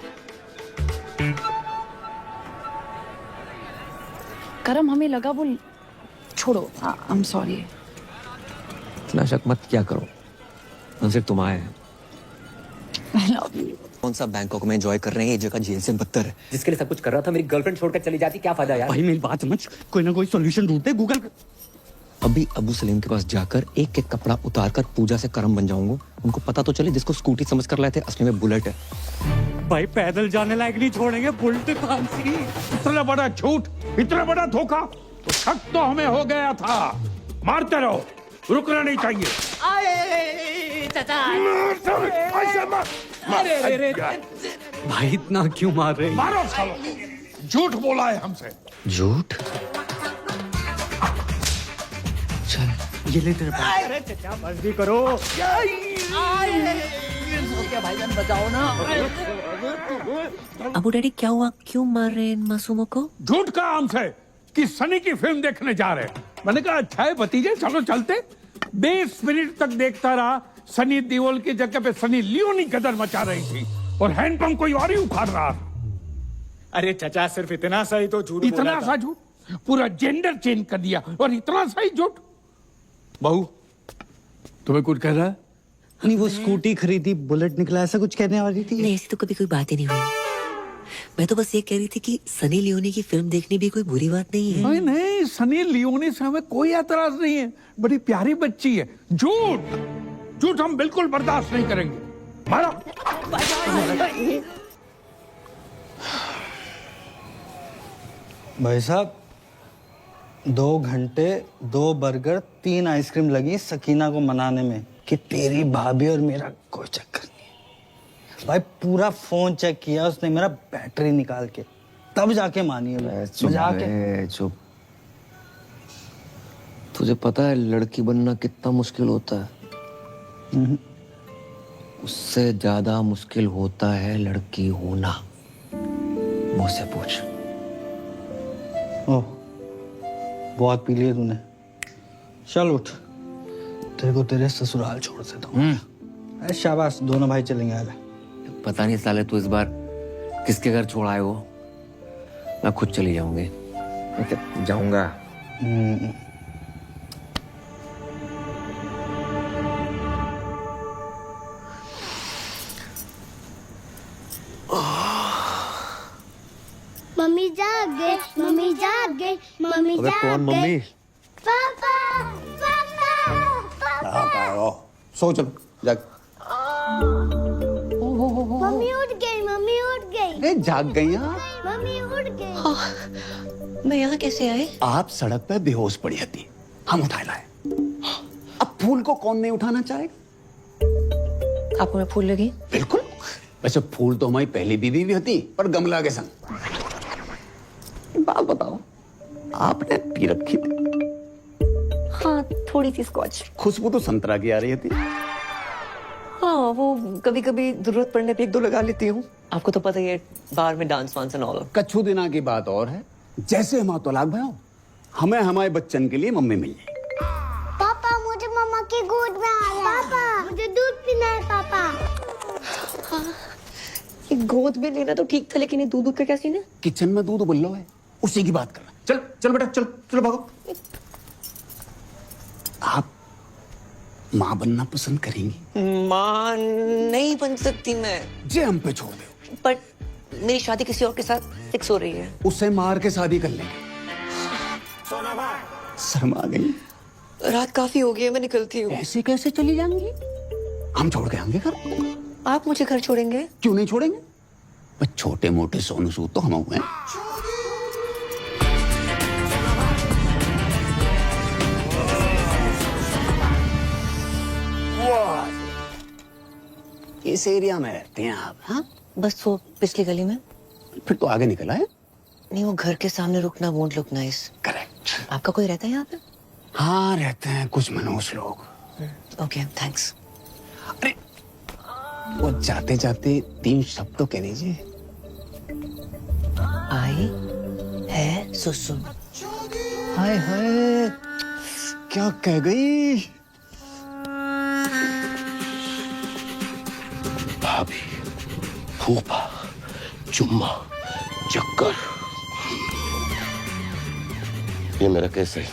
S2: करम हमें लगा वो, छोड़ो, आई एम सॉरी।
S1: इतना शक मत क्या करो, हम सिर्फ तुम आए हैं।
S2: I love you.
S10: कौन सा बैंकॉक में एंजॉय कर रहे हैं, ये जगह जेल से बदतर है। जिसके लिए सब कुछ कर रहा था, मेरी गर्लफ्रेंड छोड़कर चली जाती, क्या फायदा यार?
S11: भाई मेरी बात समझ, कोई ना कोई सॉल्यूशन ढूंढते, गूगल कर।
S1: अभी अबू सलीम के पास जाकर एक एक कपड़ा उतार कर पूजा से करम बन जाऊंगा। उनको पता तो चले जिसको स्कूटी समझ कर लाए थे असली में बुलेट है।
S11: भाई पैदल जाने लायक नहीं छोड़ेंगे, बुलेट कहां सी?
S15: इतना बड़ा झूठ, इतना बड़ा धोखा, तो शक तो हमें हो गया था। मारते रहो, रुकना नहीं चाहिए।
S11: भाई इतना क्यों मार रहे?
S15: मारो सालो, झूठ बोला है हमसे।
S1: झूठ?
S11: चल ये ले तेरे पास। अरे चचा मर्जी करो।
S10: भाईजान बचाओ ना। अबू डैडी क्या हुआ, क्यों मार रहे हैं इन मासूमों को?
S15: झूठ कहा हमसे कि सनी की फिल्म देखने जा रहे हैं। मैंने कहा अच्छा है भतीजे, चलो चलते। 20 मिनट तक देखता रहा, सनी देओल की जगह पे सनी लियोनी गदर मचा रही थी और हैंडपंप कोई और ही उखाड़ रहा था।
S6: अरे चचा सिर्फ इतना सा ही तो झूठ बोला
S15: इतना
S6: था।
S15: सा झूठ? पूरा जेंडर चेंज कर दिया और इतना सा ही झूठ। बहू तुम्हें कुछ कह रहा है?
S11: नहीं वो स्कूटी खरीदी, बुलेट निकला, ऐसा कुछ कहने वाली थी?
S10: नहीं ऐसी तो कभी कोई बात ही नहीं हुई। मैं तो बस ये कह रही थी कि सनी लियोनी की फिल्म देखनी भी कोई बुरी बात नहीं है।
S15: नहीं नहीं, सनी लियोनी से हमें कोई एतराज नहीं है, बड़ी प्यारी बच्ची है। झूठ झूठ हम बिल्कुल बर्दाश्त नहीं करेंगे। मारो।
S6: भाई साहब 2 घंटे 2 बर्गर 3 आइसक्रीम लगी सकीना को मनाने में कि तेरी भाभी और मेरा कोई चक्कर नहीं है। भाई पूरा फोन चेक किया उसने, मेरा बैटरी निकाल के, तब जाके मानी है।
S1: चुप। तुझे पता है लड़की बनना कितना मुश्किल होता है? उससे ज्यादा मुश्किल होता है लड़की होना। मुझसे पूछ।
S6: ओह बहुत पी लिया तूने, चल उठ, तेरे को तेरे ससुराल छोड़ देता हूँ। शाबाश, दोनों भाई चलेंगे।
S1: पता नहीं साले तू इस बार किसके घर छोड़ आए हो। मैं खुद चली जाऊंगी। जाऊंगा।
S7: मम्मी जाग गए, मम्मी जाग गए, मम्मी
S1: अबे
S7: जाग
S1: कौन मम्मी?
S7: पापा पापा पापा
S3: सो चलो जाग।
S7: मम्मी उठ गई, मम्मी उठ गई,
S6: अरे जाग गई आप?
S7: मम्मी उठ गई।
S10: मैं यहाँ कैसे आई?
S6: आप सड़क पे बेहोश पड़ी थी, हम उठा लाए। अब फूल को कौन नहीं उठाना चाहेगा?
S10: आपको मैं फूल लगी?
S6: बिल्कुल। वैसे फूल तो हमारी पहली बीवी भी होती, पर गमला के संग। बात बताओ, आपने पी रखी थी?
S10: हाँ, थोड़ी सी स्कॉच।
S6: खुशबू तो संतरा की आ रही थी।
S10: हाँ, वो कभी कभी जरूरत पड़ने पे 1-2 लगा लेती हूँ। आपको तो पता ही है, बाहर में डांस वांस एंड ऑल।
S6: कच्छू दिना की बात और है। जैसे हम तलाक भयो, हमें हमारे बच्चन के लिए मम्मी मिल जाए।
S7: पापा मुझे मम्मा की गोद में आना है। पापा मुझे दूध पीना है। पापा
S10: हाँ, ये गोद में लेना तो ठीक था, लेकिन ये दूध का क्या सीन है?
S6: किचन में दूध उबल है, उसी की बात करना। चल चल बेटा, चल चलो भागो। आप माँ बनना पसंद करेंगी?
S10: माँ नहीं बन सकती मैं।
S6: जे हम पे छोड़ दो।
S10: पर मेरी शादी किसी और के साथ फिक्स हो रही है।
S6: उससे मार के शादी कर लेंगे। शर्मा गई?
S10: रात काफी हो गई है, मैं निकलती हूँ।
S6: ऐसे कैसे चली जाएंगी? हम छोड़ के आएंगे घर।
S10: आप मुझे घर छोड़ेंगे?
S6: क्यों नहीं छोड़ेंगे? बस छोटे मोटे सोनू सूद तो हम हुए। इस एरिया में रहते हैं आप? हाँ,
S10: बस वो पिछली गली में।
S6: फिर तो आगे निकला है।
S10: नहीं, वो घर के सामने रुकना वोंट लुक नाइस।
S6: करेक्ट।
S10: आपका कोई रहता है यहाँ पे?
S6: हाँ, रहते हैं कुछ मनोज लोग।
S10: Okay, thanks.
S6: अरे वो जाते जाते 3 शब्द तो कह दीजिए।
S10: आई है सुसु।
S6: हाय हाय, क्या कह गई?
S14: भाभी, फूफा, चुम्मा, चक्कर। ये मेरा केस है।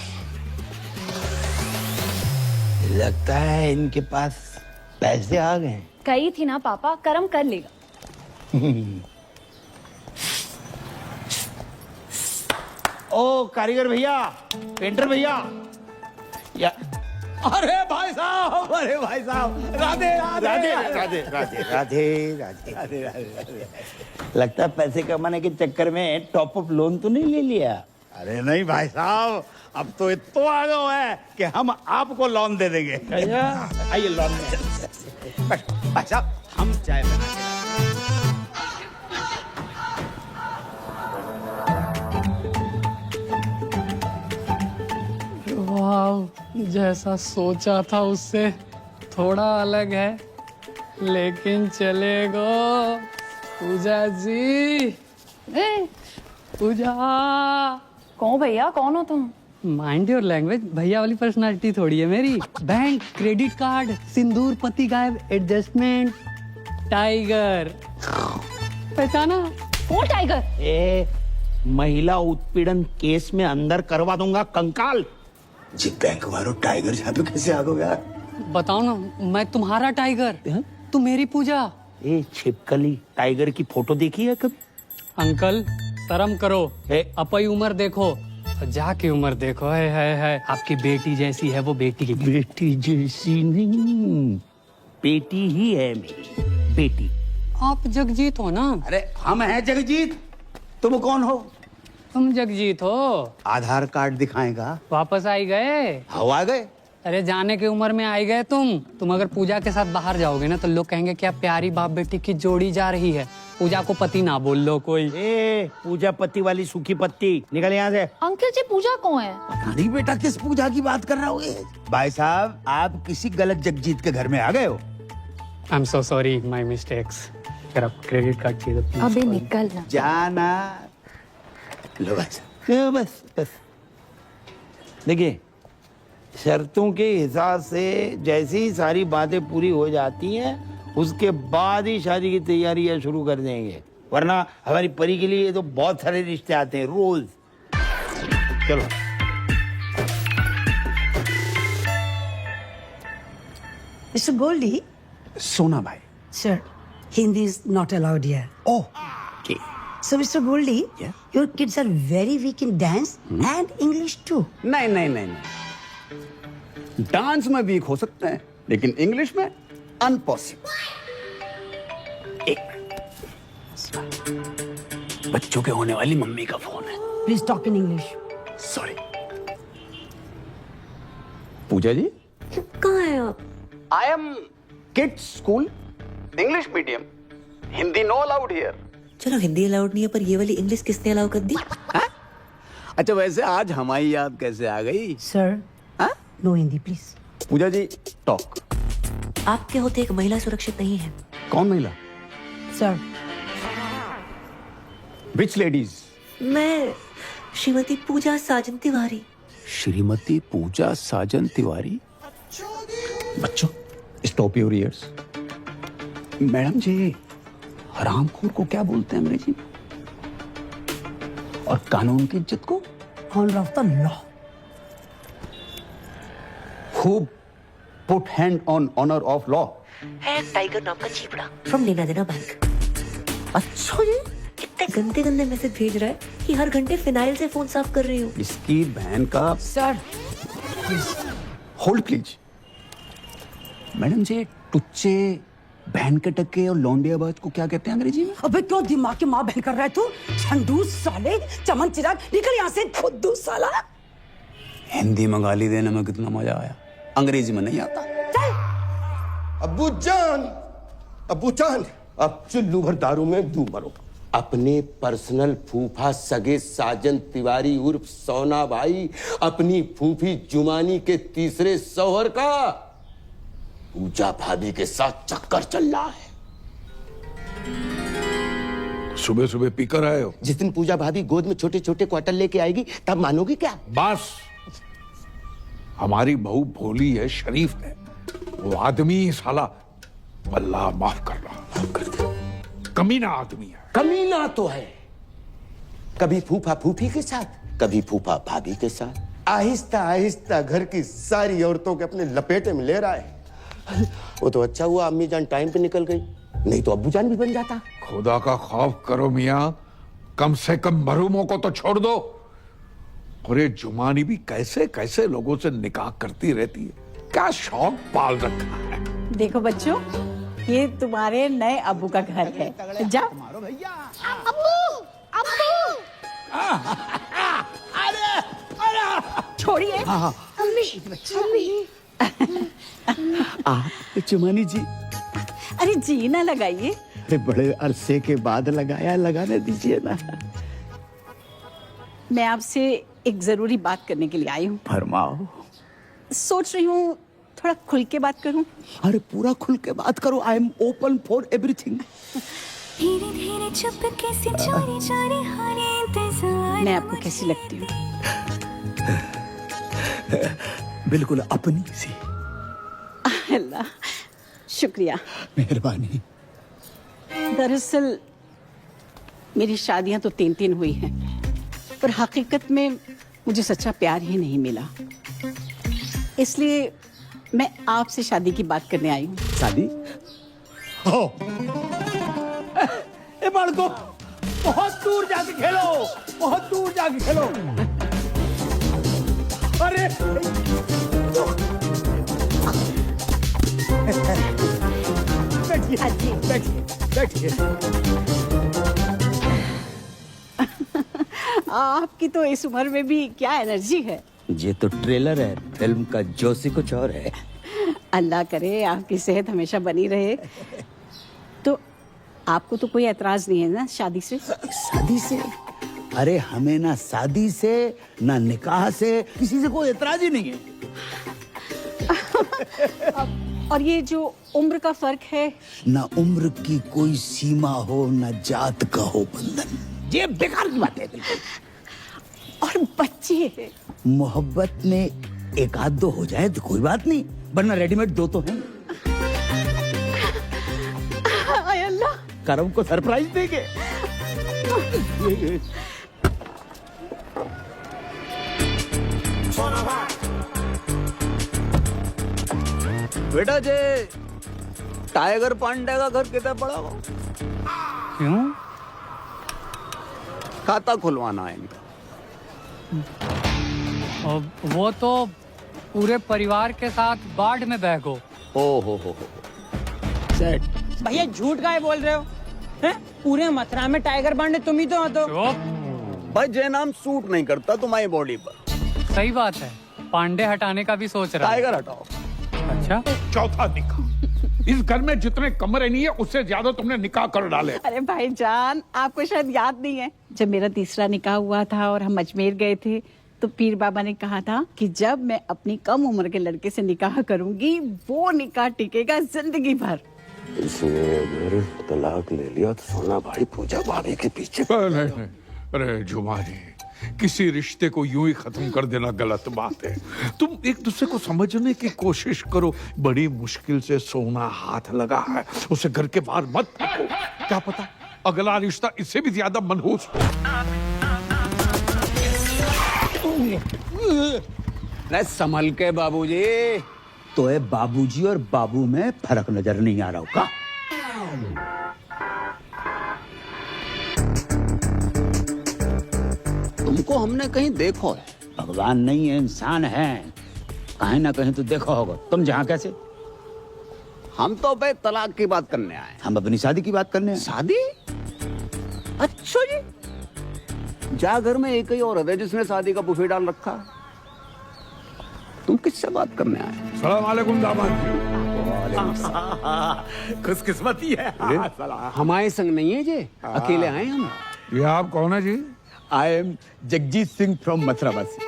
S3: लगता है इनके पास पैसे आ गए।
S2: कही थी ना पापा, कर्म कर लेगा।
S3: ओ कारीगर भैया, पेंटर भैया, या अरे भाई साहब, अरे भाई साहब, राधे राधे राधे राधे राधे राधे राधे राधे। लगता है पैसे कमाने के चक्कर में टॉप अप लोन तो नहीं ले लिया?
S4: अरे नहीं भाई साहब, अब तो इतना आ गया है कि हम आपको लोन दे देंगे।
S3: आइए लोन में।
S4: भाई साहब, हम चाय बना के
S12: वाह, जैसा सोचा था उससे थोड़ा अलग है, लेकिन चलेगा। पूजा जी, पूजा।
S2: कौन भैया, कौन हो तुम?
S12: माइंड योर लैंग्वेज, भैया वाली पर्सनालिटी थोड़ी है मेरी। बैंक, क्रेडिट कार्ड, सिंदूर, पति गायब, एडजस्टमेंट, टाइगर। पहचाना?
S2: कौन टाइगर?
S3: ए, महिला उत्पीड़न केस में अंदर करवा दूंगा कंकाल।
S6: जी बैंक वालों, टाइगर यहाँ पे कैसे आ गए यार?
S12: बताओ ना, मैं तुम्हारा टाइगर, तुम मेरी पूजा।
S3: ए छिपकली, टाइगर की फोटो देखी है कभी?
S12: अंकल शर्म करो, अपनी उम्र देखो, जाके उम्र देखो। है आपकी बेटी जैसी है वो बेटी की।
S3: बेटी जैसी नहीं, बेटी ही है मेरी बेटी।
S12: आप जगजीत हो ना?
S6: अरे हम हैं जगजीत, तुम कौन हो?
S12: तुम जगजीत हो?
S6: आधार कार्ड दिखाएगा।
S12: वापस आई गए?
S6: हवा गए।
S12: अरे जाने की उम्र में आई गए तुम अगर पूजा के साथ बाहर जाओगे ना तो लोग कहेंगे क्या प्यारी बाप बेटी की जोड़ी जा रही है। पूजा को पति ना बोल लो कोई।
S3: ए, पूजा पति वाली सूखी पत्ती, निकल यहाँ से।
S2: अंकल जी, पूजा कौन है?
S6: नहीं बेटा, किस पूजा की बात कर रहा हो? भाई साहब, आप किसी गलत जगजीत के घर में आ गए हो।
S12: I am so sorry, my mistakes. अगर आप क्रेडिट कार्ड चाहिए तो
S2: अबे निकल ना।
S6: जाना। लो भाई साहब,
S3: बस बस। देखिए, शर्तों के हिसाब से जैसे ही सारी बातें पूरी हो जाती हैं, उसके बाद ही शादी की तैयारियां शुरू कर देंगे, वरना हमारी परी के लिए तो बहुत सारे रिश्ते आते हैं रोज। चलो।
S18: Mr. Goldie,
S4: सोना भाई।
S18: sir, Hindi is not allowed here.
S4: Oh, okay.
S18: So, Mr. Goldie, your kids are very weak in dance and English too.
S4: नहीं नहीं नहीं नहीं, डांस में वीक हो सकते हैं लेकिन इंग्लिश में अनपॉसिबल। एक बच्चों के होने वाली मम्मी का फोन है।
S18: Please talk in English.
S4: Sorry. Pooja ji
S10: कहाँ हैं आप?
S4: I am kids school, English medium, Hindi no allowed here.
S10: चलो हिंदी अलाउड नहीं है, पर ये वाली इंग्लिश किसने अलाउ कर दी?
S4: अच्छा वैसे आज हमारी याद कैसे आ गई?
S18: Sir, no Hindi, please.
S4: Puja ji talk.
S10: आपके होते एक महिला सुरक्षित नहीं है।
S4: कौन महिला?
S18: Sir.
S4: विच लेडीज?
S10: मैं श्रीमती पूजा साजन तिवारी।
S4: श्रीमती पूजा साजन तिवारी। बच्चों स्टॉप योर ईयर्स। मैडम जी हरामखोर को क्या बोलते हैं अंग्रेजी में? और कानून की इज्जत को?
S18: Honor of the law.
S4: Who put hand on honor of law?
S10: है एक टाइगर नाम का चीपड़ा फ्रॉम लेना देना बैंक।
S4: अच्छा ये
S10: इतने गंदे गंदे मैसेज भेज रहा है कि हर घंटे फिनाइल से फोन साफ कर रही हूँ।
S4: इसकी बहन का।
S18: Sir,
S4: hold please. मैडम जी टुच्चे, बहन के टक्के और लौंडियाबाज को क्या कहते हैं अंग्रेजी में?
S18: अबे क्यों दिमाग की माँ बहन कर रहा है तू? झंडू साले, चमन चिराग, निकल यहाँ से खुद्दू साला।
S4: हिंदी में गाली देने में कितना मजा आया, अंग्रेजी में नहीं आता।
S14: अब्बू जान, अब चुल्लू भर दारू में डूब मरो। अपने पर्सनल फूफा सगे साजन तिवारी उर्फ सोना भाई, अपनी फूफी जुमानी के तीसरे शौहर का पूजा भाभी के साथ चक्कर चल रहा है।
S15: सुबह सुबह पीकर आए हो?
S14: जिस दिन पूजा भाभी गोद में छोटे छोटे क्वार्टर लेके आएगी तब मानोगे क्या?
S15: बस हमारी बहू भोली है, शरीफ है, वो आदमी साला अल्लाह माफ कर रहा, कमीना आदमी है।
S14: कमीना तो है, कभी फूफा फूफी के साथ, कभी फूफा भाभी के साथ, आहिस्ता आहिस्ता घर की सारी औरतों के अपने लपेटे में ले रहा है। वो तो अच्छा हुआ अम्मी जान टाइम पे निकल गई, नहीं तो अब्बू जान भी बन जाता।
S15: खुदा का खौफ करो मियां, कम से कम मरूमों को तो छोड़ दो। और ये जुमानी भी कैसे कैसे लोगों से निकाह करती रहती है, क्या शौक पाल रखा है।
S17: देखो बच्चों, ये तुम्हारे नए अब्बू का घर है। जाओ।
S7: अब्बू,
S17: छोड़िए।
S7: अम्मी,
S4: जुमानी जी।
S17: अरे जी ना लगाइए।
S4: अरे बड़े अरसे के बाद लगाया, लगाने दीजिए ना।
S17: मैं आपसे एक जरूरी बात करने के लिए आई हूँ।
S4: फरमाओ।
S17: सोच रही हूँ थोड़ा खुल के बात करूँ।
S4: अरे पूरा खुल के बात करो, I am open for everything.
S7: धीरे धीरे चुपके से चोरी चोरी हरे इंतजार।
S17: मैं आपको कैसी लगती हूँ?
S4: बिल्कुल अपनी सी।
S17: अल्लाह, शुक्रिया,
S4: मेहरबानी।
S17: दरअसल मेरी शादियां तो 3 हुई हैं, पर हकीकत में मुझे सच्चा प्यार ही नहीं मिला। इसलिए मैं आपसे शादी की बात करने आई हूँ।
S4: शादी?
S3: हो ए बालको, बहुत दूर जाके खेलो, बहुत दूर जाके खेलो। अरे बैठिए बैठिए बैठिए।
S17: आपकी तो इस उम्र में भी क्या एनर्जी है।
S4: ये तो ट्रेलर है फिल्म का, जोशी कुछ और है।
S17: अल्लाह करे आपकी सेहत हमेशा बनी रहे। तो आपको तो कोई एतराज नहीं है ना शादी से?
S4: शादी से? अरे हमें ना शादी से ना निकाह से किसी से कोई एतराज ही नहीं है।
S17: और ये जो उम्र का फर्क है?
S4: ना उम्र की कोई सीमा हो, ना जात का हो बंधन। ये बेकार की बात है बिल्कुल।
S17: और बच्चे?
S4: मोहब्बत में एक आध दो हो जाए तो कोई बात नहीं, वरना रेडीमेड दो तो हैं। करम को सरप्राइज देंगे। बेटा जे टाइगर पांडे का घर कितना बड़ा हो?
S12: क्यों?
S4: खाता खुलवाना है इनका।
S12: वो तो पूरे परिवार के साथ बाढ़ में बह गो।
S4: हो सेट।
S18: भैया झूठ काहे बोल रहे हो? हैं? पूरे मथुरा में टाइगर पांडे तुम ही तो हो तो।
S4: भाई जे नाम सूट नहीं करता तुम्हारी बॉडी पर।
S12: सही बात है, पांडे हटाने का भी सोच रहा है।
S4: टाइगर हटाओ।
S12: अच्छा,
S15: चौथा निकाह। इस घर में जितने कमरे नहीं है उससे ज्यादा तुमने निकाह कर डाले।
S17: अरे भाईजान, आपको शायद याद नहीं है, जब मेरा तीसरा निकाह हुआ था और हम अजमेर गए थे तो पीर बाबा ने कहा था कि जब मैं अपनी कम उम्र के लड़के से निकाह करूंगी वो निकाह टिकेगा जिंदगी भर।
S14: इसने अगर तलाक ले लिया तो सोना भाई पूजा भाभी के पीछे।
S15: नहीं। अरे जुमानी, किसी रिश्ते को यूं ही खत्म कर देना गलत बात है। तुम एक दूसरे को समझने की कोशिश करो। बड़ी मुश्किल से सोना हाथ लगा है, उसे घर के बाहर मत फेंको। क्या पता अगला रिश्ता इससे भी ज्यादा मनहूस हो।
S4: संभल के बाबूजी। तो है बाबूजी और बाबू में फर्क नजर नहीं आ रहा होगा। तुमको हमने कहीं देखो है? भगवान नहीं है, इंसान है। कहीं ना कहीं तो देखो होगा। तुम जहाँ कैसे? हम तो भाई तलाक की बात करने आए। हम अपनी शादी की बात करने आए। शादी? अच्छा जी। जा घर में एक ही औरत है जिसने शादी का बुफे डाल रखा। तुम किससे बात करने आए?
S15: सलाम अलैकुम दामाद जी।
S4: खुशकिस्मती है। हमारे संग नहीं है जे, अकेले आए हम।
S15: ये आप कौन है जी?
S4: I am Jagjit Singh from मथुरावासी।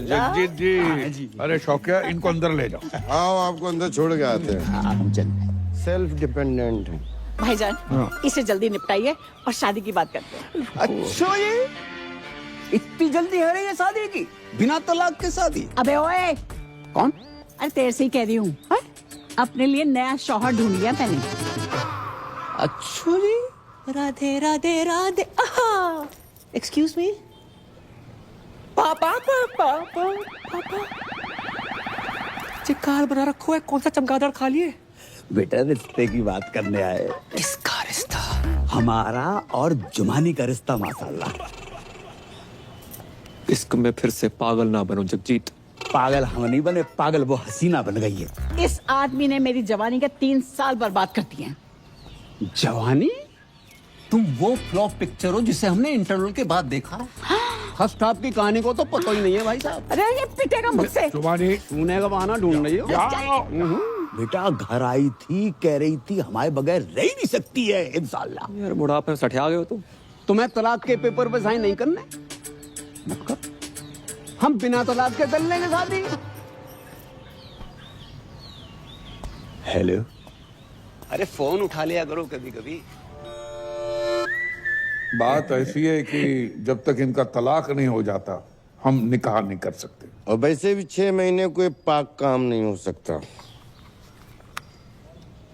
S15: जगजीत जी। अरे शौकिया, इनको अंदर ले जाओ।
S14: आओ, आपको अंदर छोड़ के आते हैं।
S4: हम चल।
S14: सेल्फ डिपेंडेंट है
S17: भाईजान, इसे जल्दी निपटाइए और शादी की बात करते हैं।
S4: अच्छा, ये इतनी जल्दी है ये शादी की? बिना तलाक के शादी?
S17: अबे ओए,
S4: कौन?
S17: अरे तेरे से ही कह रही हूँ, अपने लिए नया शौहर ढूंढ लिया मैंने।
S4: अच्छा जी।
S10: राधे राधे राधे। Excuse me.
S18: पापा पापा पापा
S10: चिक्कार बना रखो है, कौन सा चमगादड़ खा लिए?
S4: बेटा रिश्ते की बात करने आए।
S10: किसका रिश्ता?
S4: हमारा और जुमानी का रिश्ता माशाल्लाह।
S1: इश्क में फिर से पागल ना बनो जगजीत।
S4: पागल हम नहीं बने, पागल वो हसीना बन गई है।
S17: इस आदमी ने मेरी जवानी के 3 साल बर्बाद कर दिए हैं।
S4: जवानी? तुम वो फ्लॉप पिक्चर हो जिसे हमने इंटरवल के बाद देखा। फर्स्ट हाफ की कहानी को तो पता ही नहीं है भाई साहब।
S17: अरे ये पिटेगा मुझसे।
S15: जुमानी,
S4: सोने का बहाना ढूंढ रही हो? बेटा घर आई थी, कह रही थी हमारे बगैर रह ही नहीं सकती है इंशाल्लाह।
S1: यार बुढ़ापे में सठिया गए हो तुम।
S4: तुम्हें तलाक के पेपर पे साइन नहीं करने? मतलब हम बिना तलाक के कर लेंगे शादी। हेलो। अरे फोन उठा लिया करो कभी कभी।
S15: बात ऐसी है कि जब तक इनका तलाक नहीं हो जाता हम निकाह नहीं कर सकते।
S14: और वैसे भी 6 महीने कोई पाक काम नहीं हो सकता।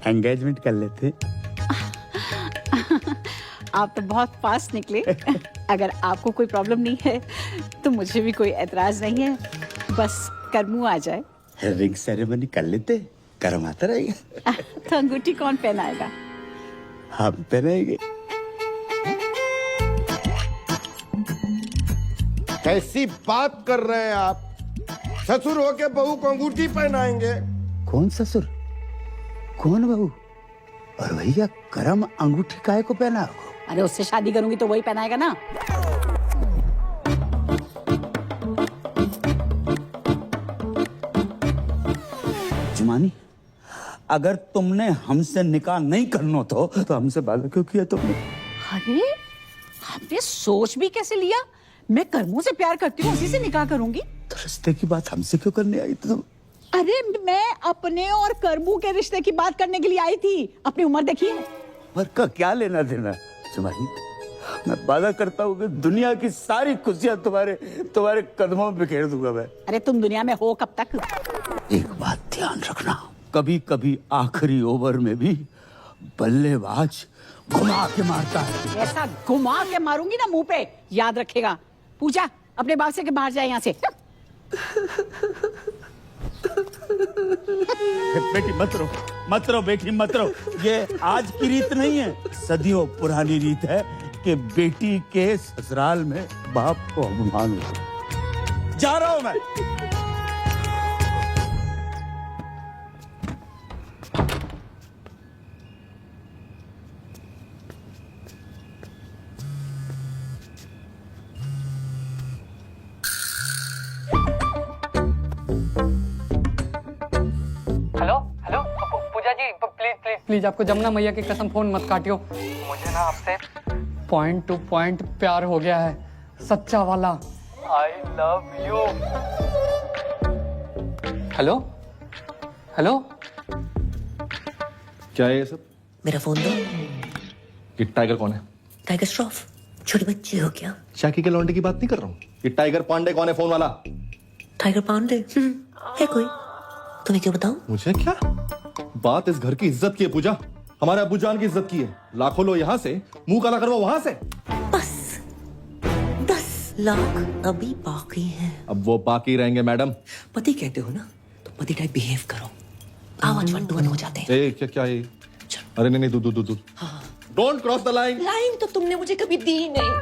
S4: एंगेजमेंट कर लेते।
S17: आप तो बहुत फास्ट निकले। अगर आपको कोई प्रॉब्लम नहीं है तो मुझे भी कोई एतराज नहीं है, बस करमू आ जाए।
S4: रिंग सेरेमनी कर लेते, कर्म आता रहेगा।
S17: तो अंगूठी कौन पहनाएगा?
S4: हम पहनाएंगे।
S14: कैसी बात कर रहे हैं आप? ससुर होके बहू को अंगूठी पहनाएंगे?
S4: कौन ससुर, कौन बहू? और भैया करम अंगूठी काहे को पहना?
S17: अरे उससे शादी करूंगी तो वही पहनाएगा ना।
S4: जुमानी, अगर तुमने हमसे निकाह नहीं करना तो हमसे वादा क्यों किया तुमने?
S17: अरे आपने सोच भी कैसे लिया? मैं करमू से प्यार करती हूँ, उसी से निकाह करूंगी।
S4: तो रिश्ते की बात हमसे क्यों करने आई तुम?
S17: अरे मैं अपने और करमू के रिश्ते की बात करने के लिए आई थी। अपनी उम्र देखिए।
S4: उम्र का क्या लेना देना? जुमानी, मैं वादा करता हूँ कि दुनिया की सारी खुशियां तुम्हारे कदमों में बिखेर दूंगा मैं।
S17: अरे तुम दुनिया में हो कब तक?
S4: एक बात ध्यान रखना, कभी कभी आखिरी ओवर में भी बल्लेबाज घुमा के मारता है।
S17: ऐसा घुमा के मारूंगी ना मुंह पे, याद रखेगा। पूजा अपने बाग से के बाहर जाए यहाँ से।
S4: बेटी मत रो बेटी मत रो। ये आज की रीत नहीं है, सदियों पुरानी रीत है कि बेटी के ससुराल में बाप को अपमान हो। जा रहा हूं मैं।
S12: Hello hello Puja ji, please please please, आपको जमुना मैया की कसम फोन मत काटियो। मुझे ना आपसे पॉइंट टू पॉइंट प्यार हो गया है, सच्चा वाला। I love you. Hello hello,
S19: क्या है ये सब?
S10: मेरा फोन दो।
S19: ये टाइगर कौन है?
S10: टाइगर श्रॉफ, छोटे बच्चे हो क्या?
S19: शाकी के लौंडे की बात नहीं कर रहा हूँ। ये टाइगर पांडे कौन है फोन वाला?
S10: टाइगर पांडे है कोई? तुम्हें क्यों बताऊं?
S19: मुझे क्या? बात इस घर की इज्जत की है पूजा, हमारे अब्बू जान की इज्जत की है। लाखों लो यहाँ से, मुंह काला करवा वहां से।
S10: बस 10 लाख अभी बाकी हैं।
S19: अब वो बाकी रहेंगे मैडम।
S10: पति कहते हो ना, तो पति टाइप बिहेव करो। आवाज 1 to 1 हो जाते हैं।
S19: ए, क्या ये? अरे नहीं दूर। Don't cross the line.
S10: Line तो तुमने मुझे कभी दी नहीं।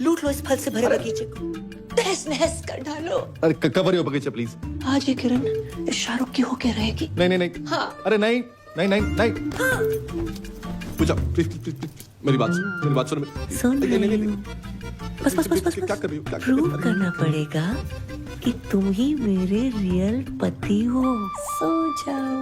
S10: लूट लो इस फल से भरे बगीचे को, तहस नहस कर डालो।
S19: अरे कवर हो बगीचा प्लीज।
S10: आज ये किरण इस शाहरुख की होके रहेगी।
S19: नहीं।
S10: हाँ।
S19: अरे नहीं।
S10: हाँ।
S19: पूजा प्लीज मेरी बात सुन।
S10: नहीं। बस
S19: क्या कर रही हो?
S10: प्रूव करना पड़ेगा कि तुम ही मेरे रियल पति हो। सो जाओ।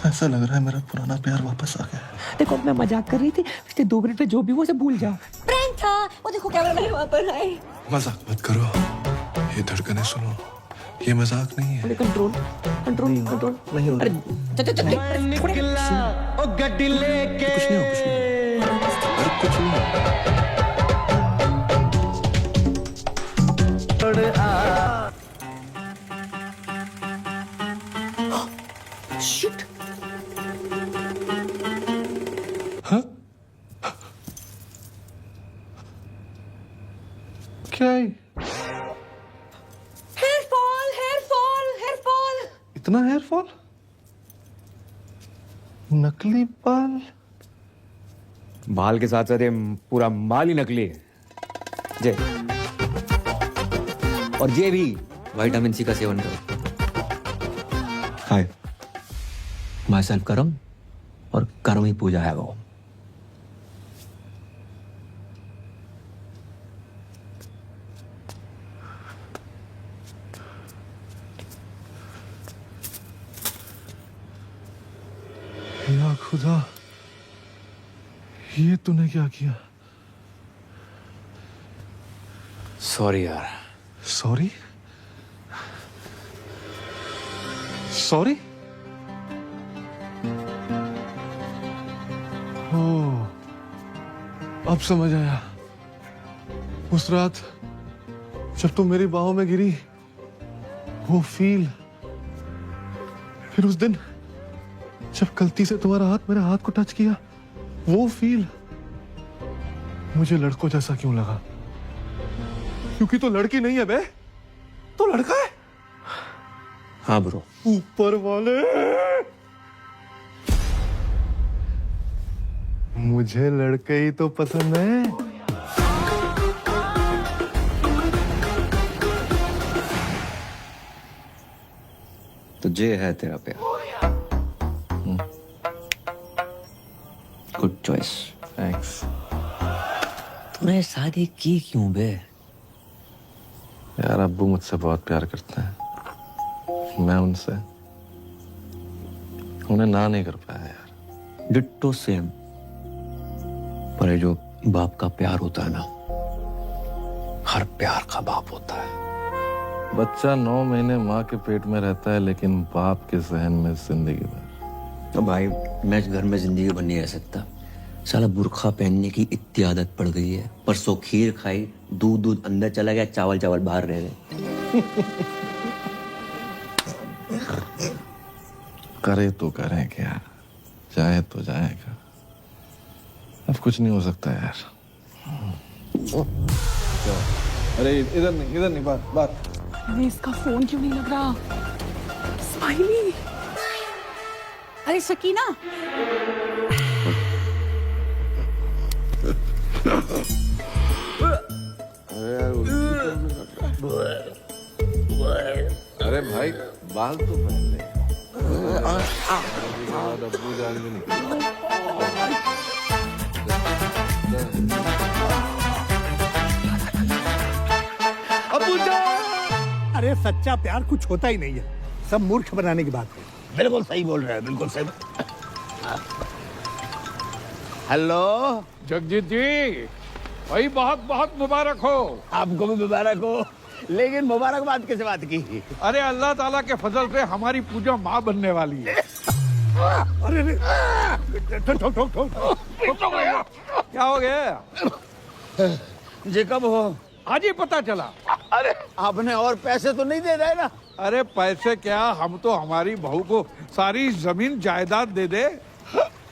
S19: ऐसा लग रहा है मेरा पुराना प्यार वापस आ गया।
S10: देखो मैं मजाक कर रही थी, पिछले 2 मिनट में जो भी वो सब भूल जाओ। प्रैंक था वो, देखो कैमरा मैन वहां पर है।
S19: मजाक मत करो, ये धड़कने सुनो, ये मजाक नहीं है।
S10: कंट्रोल
S19: नहीं
S10: अरे
S19: गड्डी लेके कुछ नहीं
S10: शिट।
S19: क्या है?
S10: Hair fall.
S19: इतना हेयर फॉल? नकली बाल?
S1: बाल के साथ साथ ये पूरा माल ही नकली है। जय, और ये भी विटामिन सी का सेवन करो। हाय, माई सेल्फ करम, और कर्म ही पूजा है वो।
S19: या खुदा, ये तूने क्या किया?
S1: सॉरी यार।
S19: सॉरी? ओह, अब समझ आया। उस रात जब तुम मेरी बाहों में गिरी, वो फील, फिर उस दिन जब गलती से तुम्हारा हाथ मेरे हाथ को टच किया, वो फील, मुझे लड़कों जैसा क्यों लगा? क्योंकि तो लड़की नहीं है बे, तो लड़का है।
S1: हाँ ब्रो।
S19: ऊपर वाले, मुझे लड़के ही तो पसंद है।
S1: तो ये है तेरा प्यार। Good choice.
S19: थैंक्स।
S1: तूने शादी की क्यों बे?
S19: यार अब्बू मुझसे बहुत प्यार करते हैं, मैं उनसे, उन्हें ना नहीं कर पाया यार।
S1: Ditto same. पर ये जो बाप का प्यार होता है ना, हर प्यार का बाप होता है।
S19: बच्चा 9 महीने माँ के पेट में रहता है, लेकिन बाप के सहन में जिंदगी भर।
S1: तो भाई मैं इस घर में जिंदगी भर नहीं रह सकता। साला बुर्खा पहनने की इतनी आदत पड़ गई है, परसों खीर खाई, दूध अंदर चला गया, चावल बाहर रह गए।
S19: करे तो करें क्या, जाए तो जाएगा, अब कुछ नहीं हो सकता यार। अरे इधर नहीं, बात।
S13: अरे इसका फोन क्यों नहीं लग रहा? स्माइली।
S17: अरे सकीना,
S19: अरे भाई बाल तो पहन ले। अब्बू जान भी नहीं।
S8: अब्बू जान! अरे सच्चा प्यार कुछ होता ही नहीं है, सब मूर्ख बनाने की बात है।
S4: बिल्कुल सही बोल रहे हैं, बिल्कुल सही। हेलो
S15: जगजीत जी, भाई बहुत बहुत मुबारक हो।
S4: आपको भी मुबारक हो, लेकिन मुबारकबाद किस बात की?
S15: अरे अल्लाह ताला के फजल से हमारी पूजा माँ बनने वाली है।
S8: अरे ठोक
S15: क्या हो गया
S4: जी? कब हो?
S15: आज ही पता चला।
S4: अरे आपने और पैसे तो नहीं दे रहे ना?
S15: अरे पैसे क्या, हम तो हमारी बहू को सारी जमीन जायदाद दे दे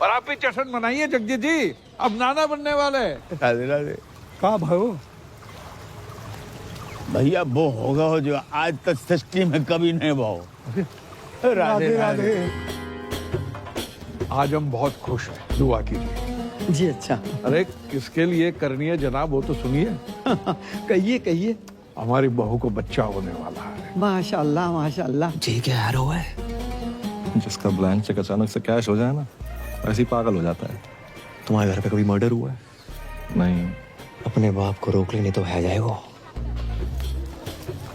S15: और आप ही जश्न मनाइए जगजीत जी, अब नाना बनने वाले।
S4: राधे राधे।
S8: कहाँ भाई?
S4: भैया वो होगा हो जो आज तक सृष्टि में कभी नहीं भाव।
S8: राधे राधे।
S15: आज हम बहुत खुश हैं, दुआ कीजिए।
S6: जी अच्छा।
S15: अरे किसके लिए करनी है जनाब, वो तो सुनिए।
S6: कहिए कहिए।
S15: हमारी बहू को बच्चा होने वाला है।
S6: माशाल्लाह माशाल्लाह।
S1: जी क्या यार हुआ है?
S19: जिसका ब्लैंक चेक अचानक से कैश हो जाए ना, ऐसे ही पागल हो जाता है।
S1: तुम्हारे घर पे कभी मर्डर हुआ है?
S19: नहीं।
S1: अपने बाप को रोक लेने तो है जाएगा।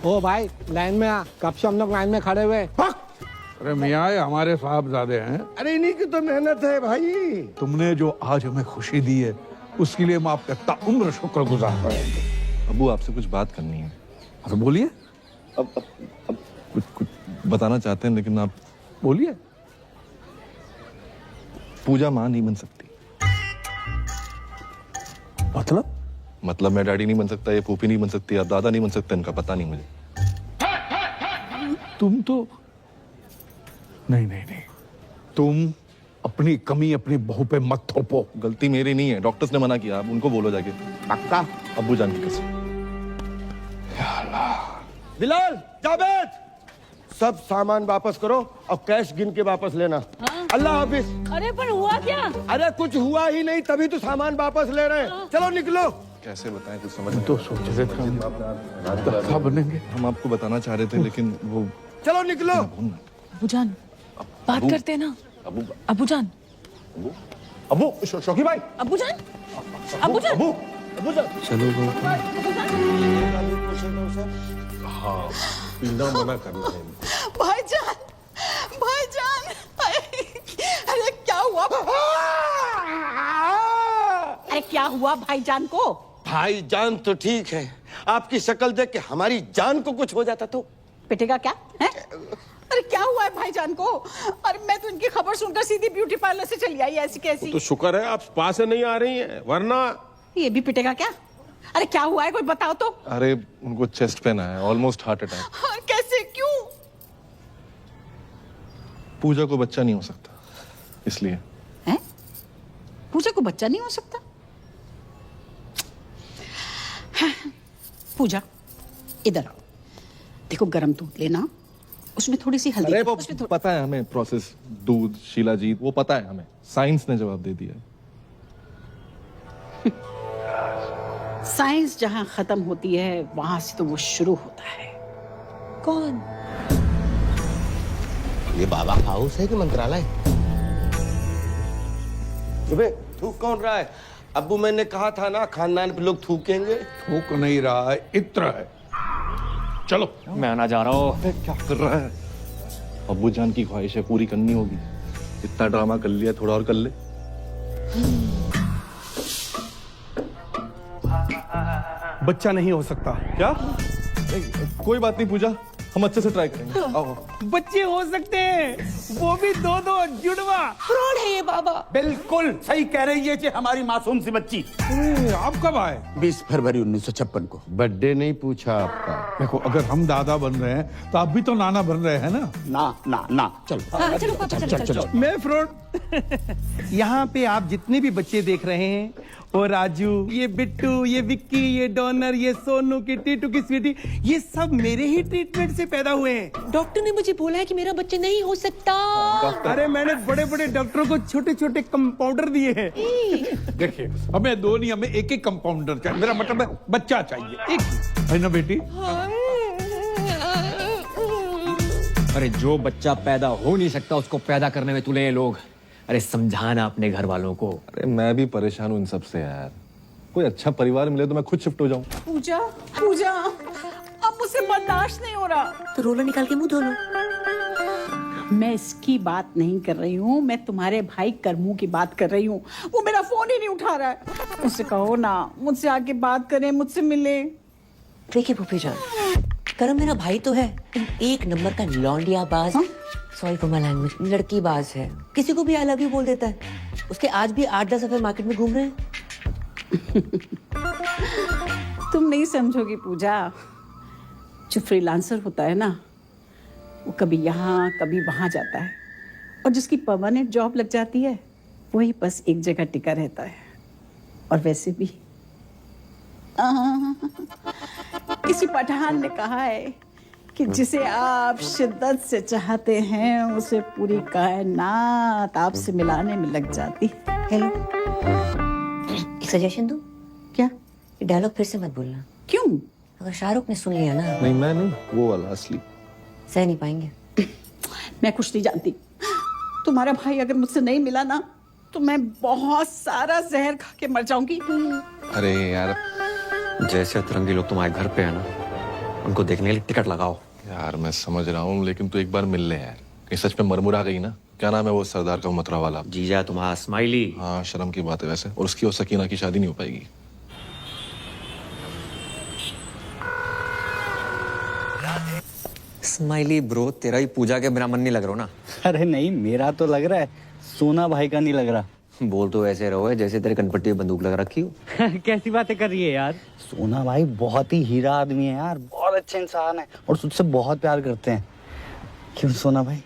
S9: ओ भाई लाइन में आ, कब से हम लोग लाइन में खड़े हुए।
S15: अरे मियाँ ये हमारे साहबजादे हैं।
S14: अरे इन्हीं की तो मेहनत है भाई।
S15: तुमने जो आज हमें खुशी दी है उसके लिए हम आपका ताउम्र शुक्रगुजार रहेंगे।
S19: अब्बू आपसे कुछ बात करनी है।
S15: तो बोलिए।
S19: अब कुछ बताना चाहते हैं, लेकिन आप
S15: बोलिए।
S19: पूजा माँ नहीं बन सकती। मतलब मैं डैडी नहीं बन सकता, ये फूफी नहीं बन सकती, या दादा नहीं बन सकते, इनका पता नहीं मुझे।
S15: तुम तो नहीं, तुम अपनी कमी अपनी बहू पे मत थोपो।
S19: गलती मेरी नहीं है, डॉक्टर्स ने मना किया, आप उनको बोलो जाके।
S14: पक्का?
S19: अब्बू जान की कसम।
S14: बिलाल, जावेद, सब सामान वापस करो और कैश गिन के वापस लेना। अल्लाह हाफिज।
S17: अरे पर हुआ क्या?
S14: अरे कुछ हुआ ही नहीं, तभी तो सामान वापस ले रहे हैं। चलो निकलो।
S19: कैसे बताएं, कुछ समझ
S15: तो सोच रहे थे बनेंगे।
S19: हम आपको बताना चाह रहे थे, लेकिन वो।
S14: चलो निकलो।
S13: अबूजान बात करते हैं ना। अबूजान।
S14: अबू शौकी भाई।
S13: अबूजान।
S1: चलो वो
S14: हाँ, पीना मना करना है।
S17: भाईजान, भाईजान, अरे क्या हुआ? अरे क्या हुआ भाईजान को?
S14: भाईजान तो ठीक है, आपकी शक्ल देख के हमारी जान को कुछ हो जाता तो
S17: पिटेगा क्या है? अरे क्या हुआ है भाईजान को? अरे मैं तो इनकी खबर सुनकर सीधी ब्यूटी पार्लर से चली आई, ऐसी कैसी?
S14: तो शुक्र है आप स्पा से नहीं आ रही हैं, वरना
S17: ये भी पिटेगा क्या? अरे क्या हुआ है, कोई बताओ तो।
S19: अरे उनको चेस्ट पेन आया, ऑलमोस्ट हार्ट अटैक।
S17: कैसे, क्यों?
S19: पूजा को बच्चा नहीं हो सकता, इसलिए।
S17: हैं? पूजा को बच्चा नहीं हो सकता? पूजा इधर आओ, देखो गरम दूध लेना, उसमें थोड़ी सी हल्दी।
S19: अरे वो पता है हमें प्रोसेस, दूध, शिलाजीत, वो पता है हमें, साइंस ने जवाब दे दिया।
S17: साइंस जहां खत्म होती है वहां से तो वो शुरू होता है। कौन?
S14: ये बाबा हाउस है कि मंत्रालय? अबे थूक कौन रहा है? अब्बू मैंने कहा था ना, खानदान पे लोग थूकेंगे।
S15: थूक नहीं रहा है, इत्र है। चलो
S1: मैं आना जा रहा हूँ।
S19: क्या कर रहा है? अब्बू जान की ख्वाहिश है, पूरी करनी होगी। इतना ड्रामा कर लिया, थोड़ा और कर ले।
S6: बच्चा नहीं हो सकता।
S19: क्या? कोई बात नहीं पूजा, हम अच्छे से ट्राई करेंगे। आओ।
S9: बच्चे हो सकते हैं, वो भी 2-2 जुड़वा।
S18: फ्रॉड है ये बाबा।
S4: बिल्कुल सही कह रही है जी हमारी मासूम सी बच्ची।
S15: आप कब आए?
S4: 20 फरवरी 1956 को।
S14: बर्थडे नहीं पूछा आपका।
S15: देखो अगर हम दादा बन रहे हैं तो आप भी तो नाना बन रहे हैं ना।
S4: ना चलो।
S18: हाँ, चलो पापा, चलो।
S9: मैं फ्रॉड। यहाँ पे आप जितने भी बच्चे देख रहे हैं, वो राजू, ये बिट्टू, ये विक्की, ये डॉनर, ये सोनू की टीटू की स्वीटी, ये सब मेरे ही ट्रीटमेंट से पैदा हुए हैं।
S18: डॉक्टर ने मुझे बोला है कि मेरा बच्चा नहीं हो सकता।
S9: अरे मैंने बड़े बड़े डॉक्टरों को छोटे छोटे कंपाउंडर दिए हैं।
S15: देखिए हमें दो नहीं, हमें एक कंपाउंडर चाहिए। मेरा मतलब है बच्चा चाहिए एक, है ना बेटी?
S1: अरे जो बच्चा पैदा हो नहीं सकता उसको पैदा करने में तुले ये लोग। अरे समझाना अपने घर वालों को।
S19: अरे मैं भी परेशान हूँ इन सब से यार। कोई अच्छा परिवार मिले तो मैं खुद शिफ्ट हो जाऊँ।
S17: पूजा पूजा अब मुझसे बर्दाश्त नहीं हो रहा।
S10: तो रोला निकाल के मुंह धो लो।
S17: मैं इसकी बात नहीं कर रही हूँ, मैं तुम्हारे भाई करमू की बात कर रही हूँ। वो मेरा फोन ही नहीं उठा रहा है। उससे कहो ना मुझसे आके बात करे, मुझसे मिले।
S10: देखिए फूफी जान, करम मेरा भाई तो है, एक नंबर का लौंडिया बाज। सॉरी फॉर माय लैंग्वेज, लड़की बाज है। किसी को भी आई लव यू बोल देता है। उसके आज भी 8-10 अफेयर मार्केट में घूम रहे हैं।
S17: तुम नहीं समझोगी पूजा। जो फ्रीलांसर होता है ना, वो कभी यहाँ कभी वहां जाता है, और जिसकी परमानेंट जॉब लग जाती है वही बस एक जगह टिका रहता है। और वैसे भी किसी पठान ने कहा है कि जिसे आप शिद्दत से चाहते हैं उसे पूरी कायनात आपसे मिलाने में लग जाती।
S10: हेलो, एक सजेशन दूं?
S17: क्या?
S10: ये डायलॉग फिर से मत बोलना।
S17: क्यों?
S10: अगर शाहरुख ने सुन लिया ना।
S19: नहीं मैं नहीं, वो वाला असली।
S10: सह नहीं पाएंगे।
S17: मैं कुछ नहीं जानती। तुम्हारा भाई अगर मुझसे नहीं मिला ना तो मैं बहुत सारा जहर खा के मर जाऊंगी।
S1: अरे यार, जैसे अतरंगी लोग तुम्हारे घर पे है ना, उनको देखने के लिए टिकट लगाओ।
S19: यार मैं समझ रहा हूँ, लेकिन तू एक बार मिल ले यार। कहीं सच में मरमुरा गई ना। क्या नाम है वो सरदार का मथुरा वाला?
S1: जीजा तुम्हारा स्माइली।
S19: हाँ शर्म की बात है वैसे। और उसकी और सकीना की शादी नहीं हो पाएगी।
S1: स्माइली ब्रो, तेरा ही पूजा के बिना मन नहीं लग रहा ना।
S11: अरे नहीं, मेरा तो लग रहा है, सोना भाई का नहीं लग रहा।
S1: बोल तो ऐसे रहो जैसे तेरे कनपट्टी में बंदूक लगा रखी हो।
S11: कैसी बातें कर रही है यार।
S6: सोना भाई बहुत ही हीरा आदमी है यार, बहुत अच्छे इंसान है और तुझसे बहुत प्यार करते हैं। क्यों सोना भाई?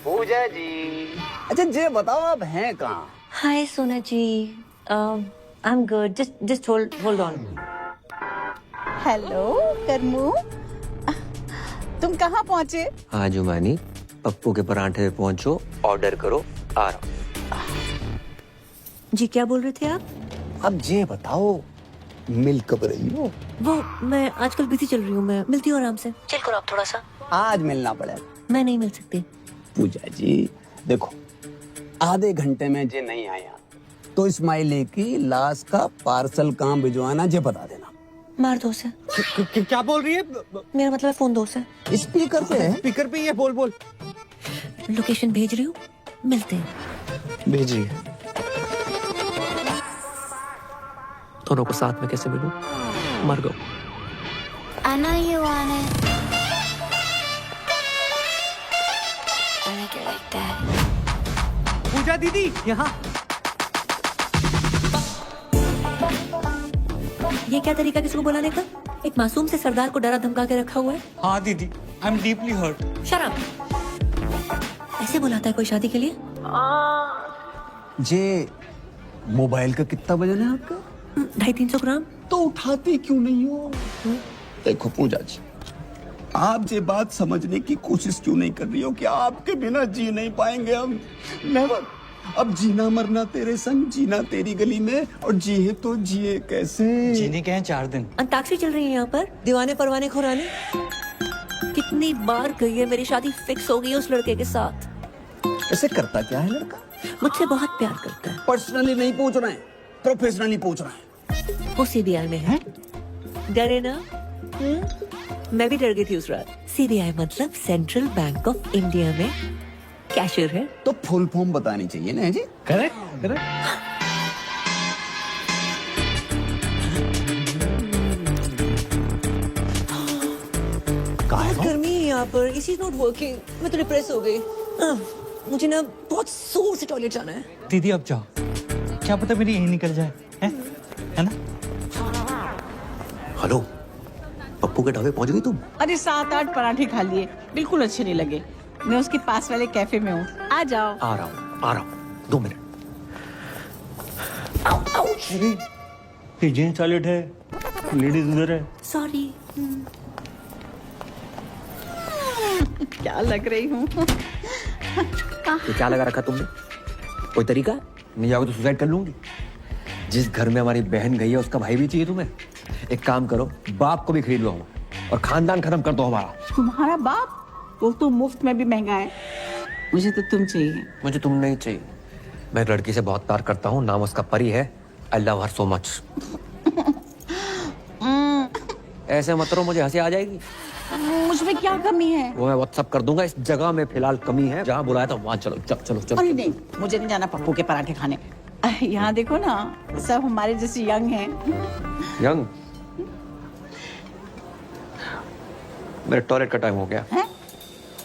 S4: पूजा जी, अच्छा ये बताओ आप हैं कहाँ?
S10: Hi Sona ji, I am good, just hold on.
S17: Hello Karmu, तुम कहाँ पहुँचे?
S1: हाँ जुमानी, पप्पू के परांठे पे पहुंचो, ऑर्डर करो, आ रहा हूं।
S10: जी क्या बोल रहे थे आप?
S4: अब ये बताओ मिल कब रही हो?
S10: वो मैं आजकल बिजी चल रही हूँ, मैं मिलती हूँ आराम से। चिल करो आप थोड़ा सा।
S4: आज मिलना पड़ेगा।
S10: मैं नहीं मिल सकती।
S4: पूजा जी देखो, आधे घंटे में जे नहीं आया तो स्माइली की लाश का पार्सल कहाँ भिजवाना जे बता देना।
S10: मार दो से।
S11: क्या बोल रही है?
S10: मेरा मतलब फोन दो से।
S4: स्पीकर पे है।
S11: स्पीकर पे ही है, बोल।
S10: लोकेशन भेज रही हूँ, मिलते हैं।
S11: भेजिए।
S10: दोनों को साथ में कैसे मिलूं? मर गो।
S7: I know you want it. I like it like that.
S11: पूजा दीदी यहाँ।
S10: ये क्या तरीका किसी को बुलाने का? एक मासूम से सरदार को डरा धमका के रखा हुआ है।
S11: हाँ दीदी, आई एम डीपली हर्ट।
S10: शराब ऐसे बुलाता है कोई शादी के लिए?
S4: जे मोबाइल का कितना वजन है आपका?
S10: 250-300 ग्राम।
S4: तो उठाती क्यों नहीं हो? देखो पूजा जी, आप ये बात समझने की कोशिश क्यों नहीं कर रही हो कि आपके बिना जी नहीं पाएंगे हम। नेवर। अब जीना मरना तेरे संग, जीना तेरी गली में, और जिए तो जिए कैसे?
S11: जीने के हैं 4 दिन।
S10: अंताक्षरी चल रही है यहाँ पर, दीवाने परवाने खुराने। कितनी बार गई है, मेरी शादी फिक्स हो गई है उस लड़के के साथ।
S4: ऐसे करता क्या है लड़का?
S10: मुझसे बहुत प्यार करता है।
S4: पर्सनली नहीं पूछ रहे हैं, प्रोफेशनली पूछ रहे हैं।
S10: वो सीबीआई में है। डरे ना? मैं भी डर गई थी उस रात। सीबीआई मतलब सेंट्रल बैंक ऑफ इंडिया में कैशियर है।
S4: तो फुल फॉर्म बतानी चाहिए ना जी।
S11: करेक्ट।
S10: यहाँ पर, इसी नॉट वर्किंग, मैं तो डिप्रेस हो गई। मुझे ना बहुत जोर से टॉयलेट जाना है।
S11: दीदी अब जाओ, क्या पता मेरी यही निकल जाए, है ना?
S10: हेलो, पप्पू के ढाबे पहुंच गई तुम?
S17: अरे 7-8 पराठे खा लिए, बिल्कुल अच्छे नहीं लगे। मैं उसके पास वाले कैफे में हूँ, आ जाओ।
S10: आ रहा हूँ 2 मिनट।
S11: ये जेंट्स टॉयलेट है, लेडीज उधर है।
S10: सॉरी।
S17: क्या लग रही हूँ?
S1: ये क्या लगा रखा तुमने? कोई तरीका? नहीं जाओगे तो सुसाइड कर लूंगी। जिस घर में हमारी बहन गई है उसका भाई भी चाहिए तुम्हें। एक काम करो, बाप को भी खरीद लो हमारा और खानदान खत्म कर दो हमारा।
S17: तुम्हारा बाप? वो तो मुफ्त में भी महंगा है। मुझे तो तुम चाहिए।
S1: मुझे तुम नहीं चाहिए। मैं लड़की से बहुत प्यार करता हूँ, नाम उसका परी है। I love her so much. ऐसे मत करो, मुझे हंसी आ जाएगी।
S17: मुझमें क्या कमी है?
S1: वो मैं व्हाट्सएप कर दूंगा। इस जगह में फिलहाल कमी है, जहाँ बुलाया था वहाँ चलो। चलो चलो।
S17: अरे नहीं, मुझे नहीं जाना पप्पू के पराठे खाने। यहाँ देखो ना, सब हमारे जैसे यंग हैं।
S1: यंग? मेरे टॉयलेट का टाइम हो गया।
S17: हैं?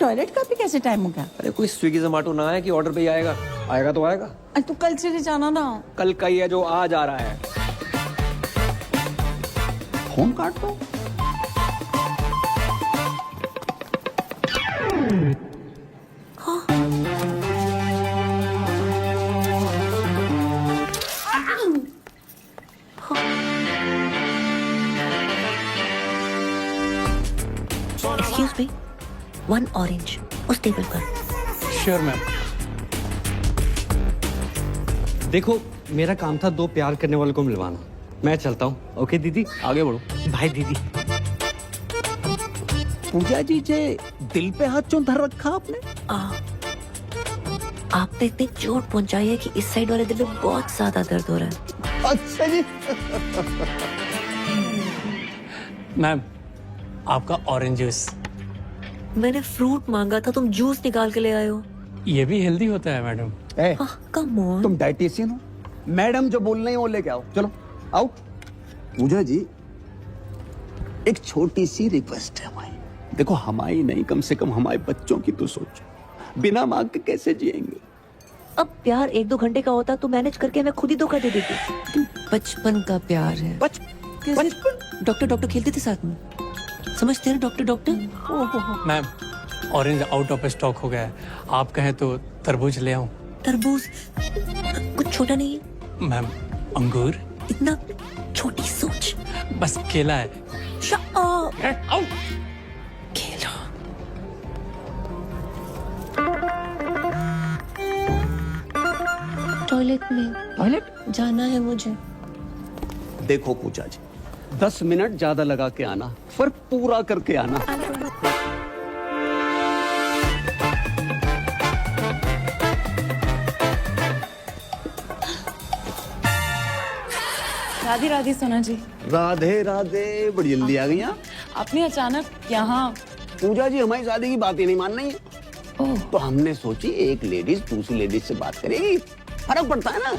S17: टॉयलेट का भी कैसे टाइम हो गया?
S1: अरे कोई स्विगी जोमेटो ना है कि ऑर्डर पे ही आएगा? आएगा तो आएगा।
S17: अरे तू कल चले जाना ना।
S1: कल का ही है जो आज आ रहा है।
S4: फोन काट दो।
S10: एक्सक्यूज मी, 1 ऑरेंज उस टेबल पर।
S11: Sure ma'am. देखो, मेरा काम था 2 प्यार करने वालों को मिलवाना। मैं चलता हूँ। ओके दीदी, आगे बढ़ो। बाय दीदी।
S4: पूजा जी जे दिल पे हाथ क्यों धर रखा आपने?
S10: आपने इतनी चोट पहुंचाई है कि इस साइड वाले दिल में बहुत ज्यादा दर्द हो रहा है।
S4: अच्छा जी।
S12: मैम, आपका ऑरेंज जूस।
S10: मैंने फ्रूट मांगा था, तुम जूस निकाल के ले आए हो।
S12: ये भी हेल्दी होता है मैडम।
S10: Come on.
S4: तुम डाइटिशियन हो? मैडम जो बोल रही है वो लेके आओ। चलो आओ। पूजा जी, एक छोटी सी रिक्वेस्ट है हमारी। देखो, हमारी नहीं, कम से कम हमारे बच्चों की तो सोचो। बिना मांग के कैसे जिएंगे?
S10: अब प्यार 1-2 घंटे का होता तो मैनेज करके मैं खुद ही धोखा दे देती। बचपन का प्यार है।
S4: बचपन?
S10: डॉक्टर खेलते थे साथ में, समझते हैं doctor.
S12: Ma'am, orange out of stock हो गया है। आप कहें तो तरबूज ले आऊं?
S10: तरबूज कुछ छोटा नहीं है।
S12: मैम, अंगूर?
S10: इतना छोटी सोच।
S12: बस केला है।
S10: केला। टॉयलेट में।
S4: टॉयलेट
S10: जाना है मुझे।
S4: देखो पूजा जी, 10 मिनट ज्यादा लगा के आना, फर्क पूरा करके आना।
S13: राधे राधे सोना जी।
S4: राधे राधे, बड़ी जल्दी आ गई आप।
S13: आपने अचानक यहाँ?
S4: पूजा जी, हमारी शादी की बात ही नहीं मान रही है। तो हमने सोची एक लेडीज दूसरी लेडीज से बात करेगी, फर्क पड़ता है ना।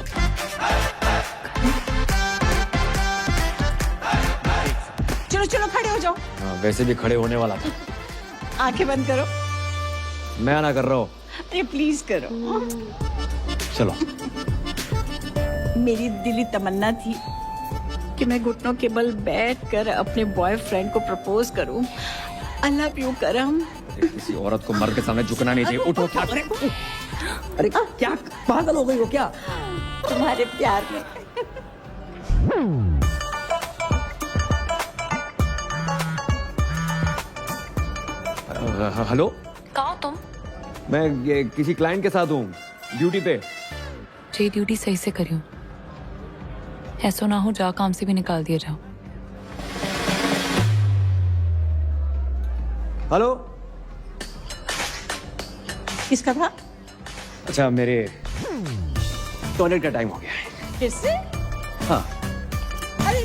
S17: चलो चलो, खड़े हो जाओ।
S1: वैसे भी खड़े होने वाला था।
S17: आंखें बंद करो।
S1: मैं ना कर रहा हूँ।
S17: अरे प्लीज करो।
S1: चलो।
S17: मेरी दिली तमन्ना थी कि मैं घुटनों के बल बैठकर अपने बॉयफ्रेंड को प्रपोज करूं। आई लव यू करम।
S1: किसी औरत को मर्द के सामने झुकना नहीं चाहिए। उठो। क्या करे?
S10: अरे क्या पागल हो गई हो क्या?
S17: तुम्हारे प्यार में।
S1: हेलो,
S13: कहाँ हो तुम?
S1: मैं ये किसी क्लाइंट के साथ हूँ, ड्यूटी पे।
S13: जी ड्यूटी सही से करियो, ऐसा ना हो जा काम से भी निकाल दिया जाओ।
S1: हेलो।
S17: किसका था?
S1: अच्छा, मेरे टॉयलेट का टाइम हो गया है।
S17: फिर से?
S1: हाँ।
S17: अरे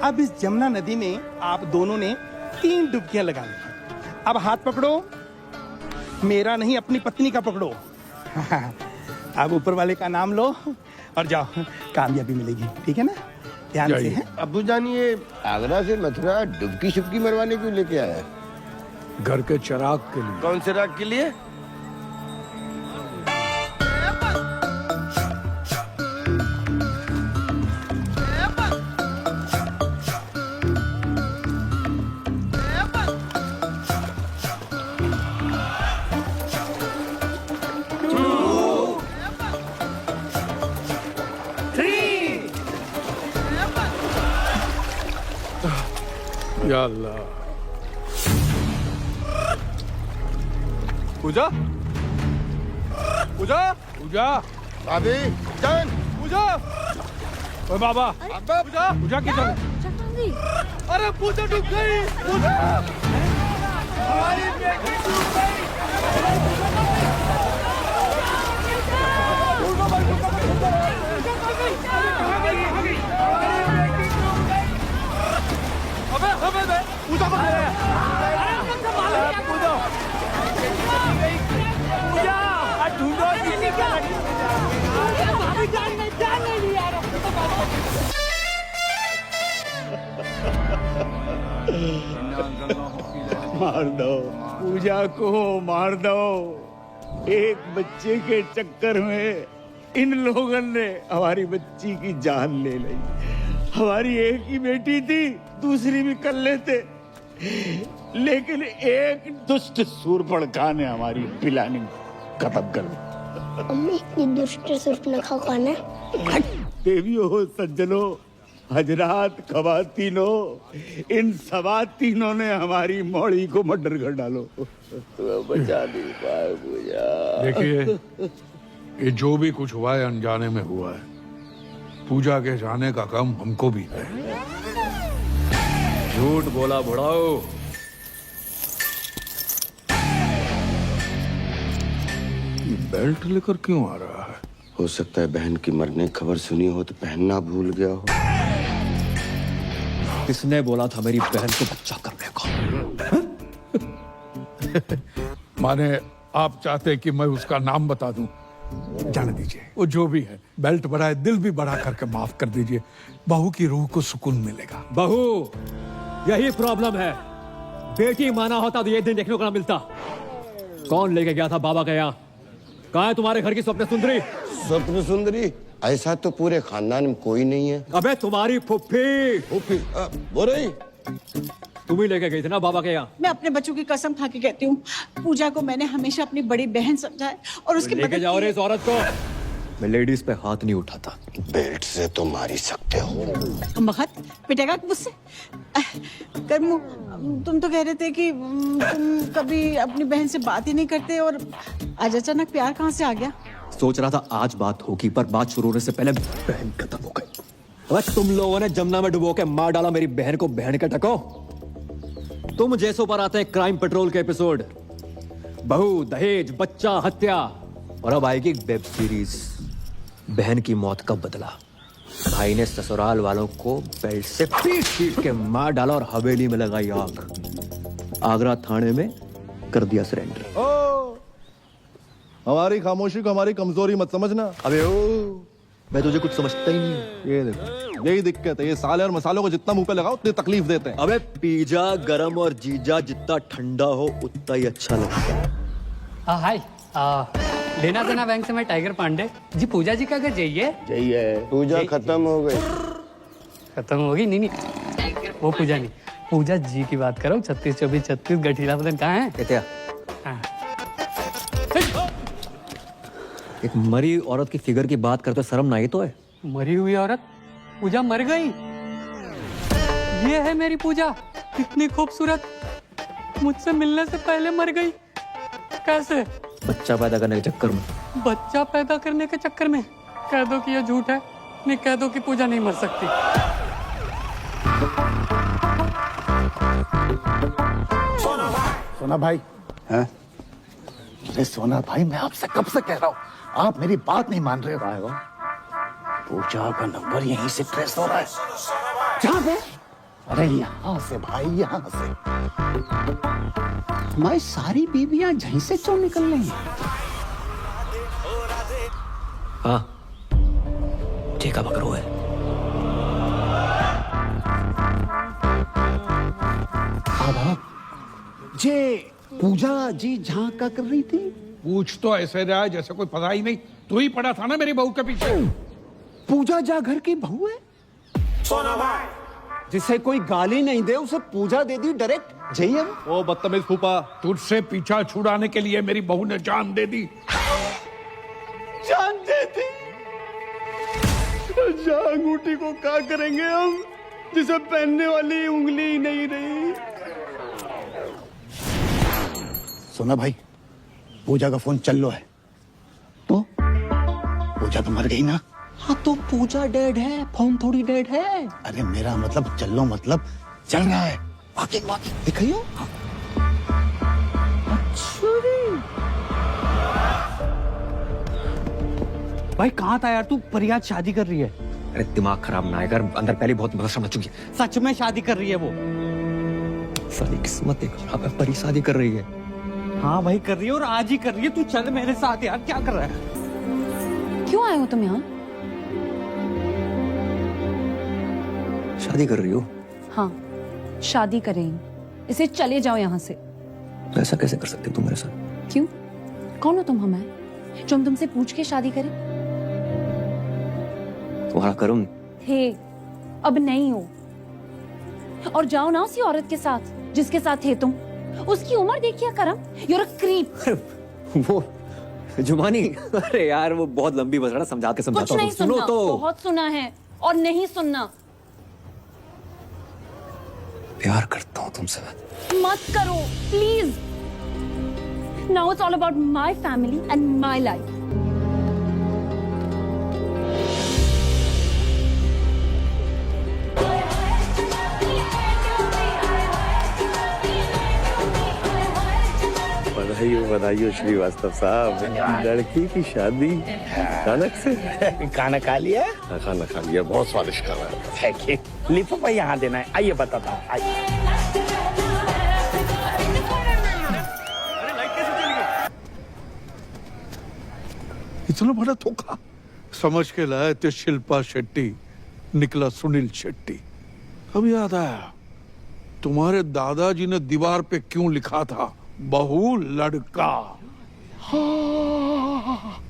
S9: अब इस जमुना नदी में आप दोनों ने 3 डुबकियां लगानी। अब हाथ पकड़ो, मेरा नहीं अपनी पत्नी का पकड़ो। अब ऊपर वाले का नाम लो
S4: और जाओ, कामयाबी मिलेगी, ठीक है ना? ध्यान से हैं?
S14: अब्बू जान, ये आगरा से मथुरा डुबकी शुबकी मरवाने क्यों लेके आया?
S15: घर के चिराग के लिए।
S14: कौन से राग के लिए?
S15: या अल्लाह।
S19: पूजा, पूजा,
S15: पूजा,
S14: भाभी जान,
S19: पूजा,
S15: ओए बाबा,
S19: पूजा,
S15: पूजा किधर?
S19: अरे पूजा डूब गई, पूजा, हमारी बेटी डूब गई। अबे पूजा को
S4: मार दो पूजा को, मार दो। एक बच्चे के चक्कर में इन लोगों ने हमारी बच्ची की जान ले ली। हमारी एक ही बेटी थी, दूसरी भी कर लेते, लेकिन एक दुष्ट सूर्पणखा ने हमारी प्लानिंग खत्म कर दी।
S7: अम्मी, ये दुष्ट सूर्पणखा कौन है?
S4: देवियों, सज्जनों, हजरात, खवातीनों, इन सवा तीनों ने हमारी मौड़ी को मर्डर कर डालो।
S14: बचा नहीं पाए पूजा।
S15: देखिए, ये जो भी कुछ हुआ है अनजाने में हुआ है। पूजा के जाने का काम हमको भी है।
S1: झूठ बोला बुढ़ाओ।
S15: ये बेल्ट लेकर क्यों आ रहा है?
S14: हो सकता है बहन की मरने की खबर सुनी हो तो पहनना भूल गया हो।
S1: किसने बोला था मेरी बहन को बच्चा करने को?
S15: माने आप चाहते कि मैं उसका नाम बता दूं? जाने दीजिए, वो जो भी है, बेल्ट बढ़ाए, दिल भी बढ़ा करके माफ कर दीजिए। बहू की रूह को सुकून मिलेगा।
S1: बहू, यही प्रॉब्लम है। बेटी माना होता तो ये दिन देखने को ना मिलता। कौन लेके गया था बाबा के यहाँ? कहाँ है तुम्हारे घर की स्वप्न सुंदरी?
S14: स्वप्न सुंदरी? ऐसा तो पूरे खानदान में कोई नहीं है।
S1: अबे तुम्हारी फुफ्फी।
S14: फुफ्फी बोल रही?
S1: तुम ही लेके गई थी ना बाबा के यहाँ?
S17: मैं अपने बच्चों की कसम खा के कहती हूँ, पूजा को मैंने हमेशा अपनी बड़ी बहन समझा है और उसकी
S1: लेके जाओ रे इस औरत को। मैं लेडीज पे हाथ नहीं उठाता।
S14: बेल्ट से तो मार ही सकते हो।
S17: मखत पिटेगा मुझसे। कर्मू, तुम तो कह रहे थे कि तुम कभी अपनी बहन से बात ही नहीं करते, और आज अचानक प्यार कहाँ से आ गया?
S1: सोच रहा था आज बात होगी, पर बात शुरू होने से पहले बहन खत्म हो गई। बस तुम लोगों ने जमुना में डुबो के मार डाला मेरी बहन को। बहन के टको तुम जैसों पर आते हैं क्राइम पेट्रोल के एपिसोड। बहू, दहेज, बच्चा, हत्या, और अब आएगी वेब सीरीज बहन की मौत का बदला। भाई ने ससुराल वालों को बेल्ट से पीट पीट के मार डाला और हवेली में लगाई आग। आगरा थाने में कर दिया सरेंडर।
S19: ओ, हमारी खामोशी को हमारी कमजोरी मत समझना।
S1: अबे ओ, मैं तुझे कुछ समझता ही नहीं हूँ।
S19: ये देखो, यही दिक्कत है। ये साले और मसालों को जितना मुंह पे लगाओ उतनी तकलीफ देते हैं।
S1: अबे पिज्जा गरम और जीजा जितना ठंडा हो उतना ही अच्छा लगता है।
S12: हाय, लेना देना बैंक से मैं टाइगर पांडे जी। पूजा जी का घर जाइए।
S14: जाइए। पूजा खत्म हो गई।
S12: खत्म होगी? नहीं, वो पूजा नहीं, पूजा जी की बात करो। 36 24 36 गठीला बदन कहाँ है?
S1: क्या? एक मरी औरत की फिगर की बात करते शर्म ना आई तो है?
S12: मरी हुई औरत? पूजा मर गई? ये है मेरी पूजा, कितनी खूबसूरत, मुझसे मिलने से पहले मर गई। कैसे?
S1: बच्चा पैदा करने के चक्कर में।
S12: बच्चा पैदा करने के चक्कर में? कह दो कि ये झूठ है, नहीं कह दो कि पूजा नहीं मर सकती।
S8: सोना भाई, हैं? अरे सोना भाई, मैं आपसे कब से कह रहा हूँ, आप मेरी बात नहीं मान रहे हो। पूजा का नंबर यहीं से ट्रेस हो रहा है। जहाँ पे? अरे यहाँ से भाई, यहाँ से। हमारी सारी बीवियां यहीं से क्यों निकल रही हैं?
S1: हाँ, का बकरो है।
S4: जे पूजा जी जहाँ का कर रही थी।
S15: पूछ तो ऐसे रहा है जैसे कोई पता ही नहीं। तू ही पड़ा था ना मेरी बहू के पीछे।
S4: पूजा जा घर की बहू है। जिसे कोई गाली नहीं दे उसे पूजा दे दी डायरेक्ट। जय
S15: ओ बदतमीज फूफा, तुझसे पीछा छुड़ाने के लिए मेरी बहू ने जान दे दी।
S4: जान दे दी। अंगूठी को क्या करेंगे हम, जिसे पहनने वाली उंगली ही नहीं रही।
S8: सुना भाई, पूजा का फोन चल लो है। तो पूजा तो मर गई ना।
S1: हाँ तो पूजा डेड है, फोन थोड़ी डेड है।
S8: अरे मेरा मतलब चल लो मतलब चल रहा है। बाकी दिखाइयो।
S11: भाई कहाँ था यार तू? परियाज शादी कर रही है।
S1: अरे दिमाग खराब ना आएगा, अंदर पहले बहुत मदद चुकी है।
S11: सच में शादी कर रही है वो?
S1: सारी किस्मत खराब है, परी शादी कर रही है।
S11: हाँ भाई कर रही है, और आज ही कर रही है। तू चल मेरे साथ यार, क्या कर रहा है?
S2: क्यों आए हो तुम यहाँ?
S1: शादी कर रही हो?
S2: हाँ शादी करें, इसे चले जाओ यहाँ से।
S1: ऐसा कैसे कर सकते तुम मेरे साथ?
S2: क्यों? कौन हो तुम हमें जो हम तुमसे पूछ के शादी करें?
S1: तुम्हारा कर्म
S2: थे, अब नहीं हो। और जाओ ना उसी औरत के साथ जिसके साथ थे तुम। उसकी उम्र देखिए करम, you're a creep।
S1: वो जुमानी, अरे यार वो बहुत लंबी बस रहा, समझा के समझाता
S2: कुछ नहीं
S1: हूँ। सुनो
S2: सुनना,
S1: तो।
S2: बहुत सुना है और नहीं सुनना।
S1: प्यार करता हूँ तुमसे।
S2: मत करो please. Now it's all about my family and my life.
S14: बधाई श्रीवास्तव साहब, लड़की की शादी अचानक से।
S4: खाना खा लिया?
S14: खाना खा लिया, बहुत स्वादिष्ट खाना है।
S4: लिफाफा यहाँ देना है। आइए बताता हूँ, आइए।
S15: इतना बड़ा धोखा समझ के लाए थे। शिल्पा शेट्टी, निकला सुनील शेट्टी। अब याद आया, तुम्हारे दादाजी ने दीवार पे क्यों लिखा था, बहू लड़का।
S14: हाँ,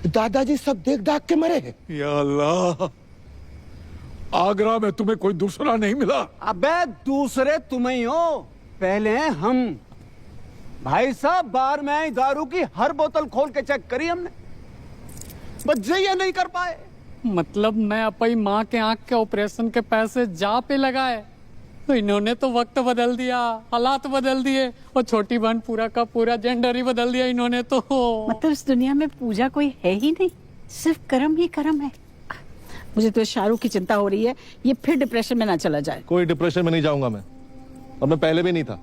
S14: दादाजी सब देख दाख के मरे।
S15: या अल्लाह, आगरा में तुम्हें कोई दूसरा नहीं मिला?
S4: अबे दूसरे तुम ही हो, पहले हम। भाई साहब बार में आई दारू की हर बोतल खोल के चेक करी हमने, बस ये नहीं कर पाए।
S12: मतलब मैं अपनी माँ के आंख के ऑपरेशन के पैसे जा पे लगाए, तो इन्होंने तो वक्त बदल दिया, हालात बदल दिए, और छोटी बहन पूरा का पूरा जेंडर ही बदल दिया इन्होंने तो।
S17: मतलब इस दुनिया में पूजा कोई है ही नहीं, सिर्फ कर्म ही कर्म है। मुझे तो शाहरुख की चिंता हो रही है, ये फिर डिप्रेशन में ना चला जाए।
S19: कोई डिप्रेशन में नहीं जाऊंगा मैं, और मैं पहले भी नहीं था।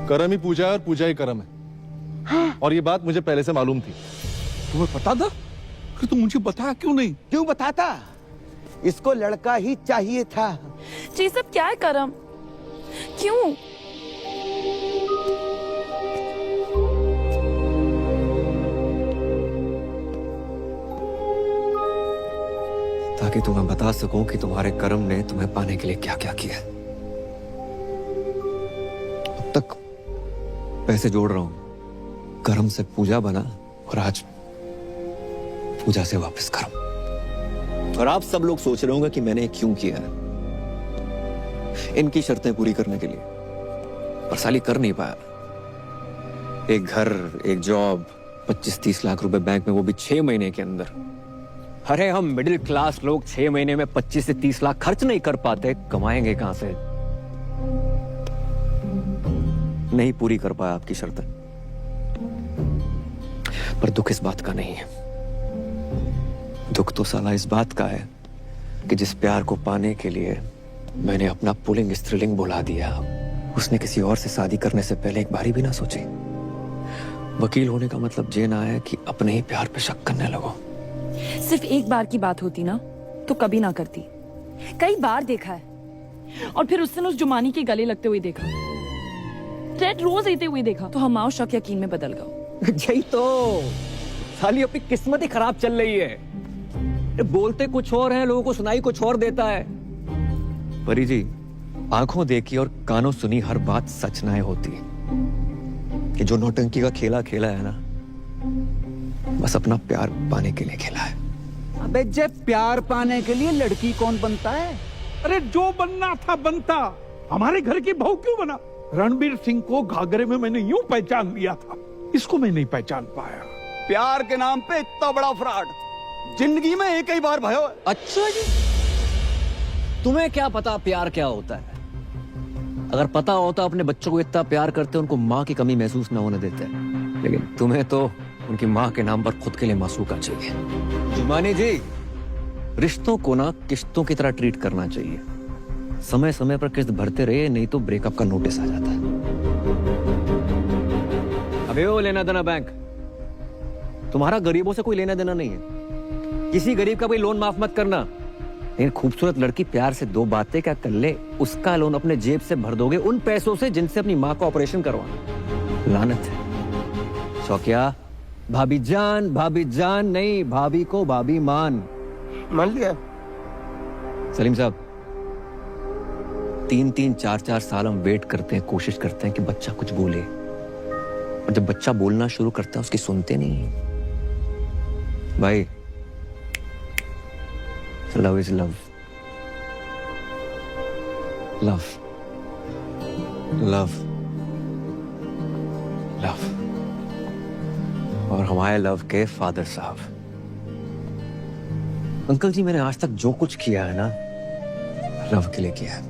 S19: कर्म ही पूजा है और पूजा ही कर्म है। और ये बात मुझे पहले से मालूम थी।
S15: तुम्हें पता था? कि तुम मुझे बताया क्यों नहीं?
S14: क्यों बताता? इसको लड़का ही चाहिए था।
S13: जी सब क्या है करम? क्यों?
S1: ताकि तुम्हें बता सकूं कि तुम्हारे कर्म ने तुम्हें पाने के लिए क्या क्या किया। अब तक पैसे जोड़ रहा हूं, कर्म से पूजा बना, और आज पूजा से वापस कर्म। और आप सब लोग सोच रहे होंगे कि मैंने क्यों किया है, इनकी शर्तें पूरी करने के लिए, पर साली कर नहीं पाया। एक घर, एक जॉब, 25-30 लाख रुपए बैंक में, वो भी 6 महीने के अंदर। अरे हम मिडिल क्लास लोग 6 महीने में 25 से 30 लाख खर्च नहीं कर पाते, कमाएंगे कहां से? नहीं पूरी कर पाया आपकी शर्तें, पर दुख इस बात का नहीं है। दुख तो साला इस बात का है कि जिस प्यार को पाने के लिए मैंने अपना पुल्लिंग स्त्रीलिंग बुला दिया, उसने किसी और से शादी करने से पहले एक बारी भी ना सोची। वकील होने का मतलब ये ना है कि अपने ही प्यार पे शक करने लगो।
S13: सिर्फ एक बार की बात होती ना तो कभी ना करती। कई बार देखा है, और फिर उस दिन उस जुमानी के गले लगते हुए देखा, रेड रोज लेते हुए देखा, तो हम आओ शक यकीन में बदल गए।
S1: यही तो साली अपनी किस्मत ही खराब चल रही है। बोलते कुछ और है, लोगों को सुनाई कुछ और देता है। परी जी, आंखों देखी और कानों सुनी हर बात सच ना होती कि जो नौटंकी का खेला खेला है ना, बस अपना प्यार पाने के लिए खेला है।
S4: अबे जब प्यार पाने के लिए लड़की कौन बनता है?
S15: अरे जो बनना था बनता, हमारे घर की बहू क्यों बना? रणबीर सिंह को घाघरे में मैंने यूं पहचान लिया था, इसको मैं नहीं पहचान पाया।
S4: प्यार के नाम पे इतना बड़ा फ्रॉड जिंदगी में एक ही बार भयो।
S1: अच्छा जी, तुम्हें क्या पता प्यार क्या होता है? अगर पता होता अपने बच्चों को इतना प्यार करते, उनको माँ की कमी महसूस न होने देते। लेकिन तुम्हें तो उनकी माँ के नाम पर खुद के लिए मासूका चाहिए। जुमानी जी, रिश्तों को ना किस्तों की तरह ट्रीट करना चाहिए। समय समय पर किस्त भरते रहे, नहीं तो ब्रेकअप का नोटिस आ जाता है। अबे ओ लेना देना बैंक, तुम्हारा गरीबों से कोई लेना देना नहीं है। किसी गरीब का कोई लोन माफ मत करना। लेकिन खूबसूरत लड़की प्यार से दो बातें क्या कर ले, उसका लोन अपने जेब से भर दोगे उन पैसों से जिनसे अपनी माँ का ऑपरेशन करवाना। लानत है। शौकिया, भाभी जान नहीं, भाभी को भाभी मान
S14: लिया।
S1: सलीम साहब, 3-3, 4-4 साल हम वेट करते हैं, कोशिश करते हैं कि बच्चा कुछ बोले, और जब बच्चा बोलना शुरू करता है उसकी सुनते नहीं। भाई, love is love, love love love. और हमारे लव के फादर साहब, अंकल जी, मैंने आज तक जो कुछ किया है ना, लव के लिए किया है।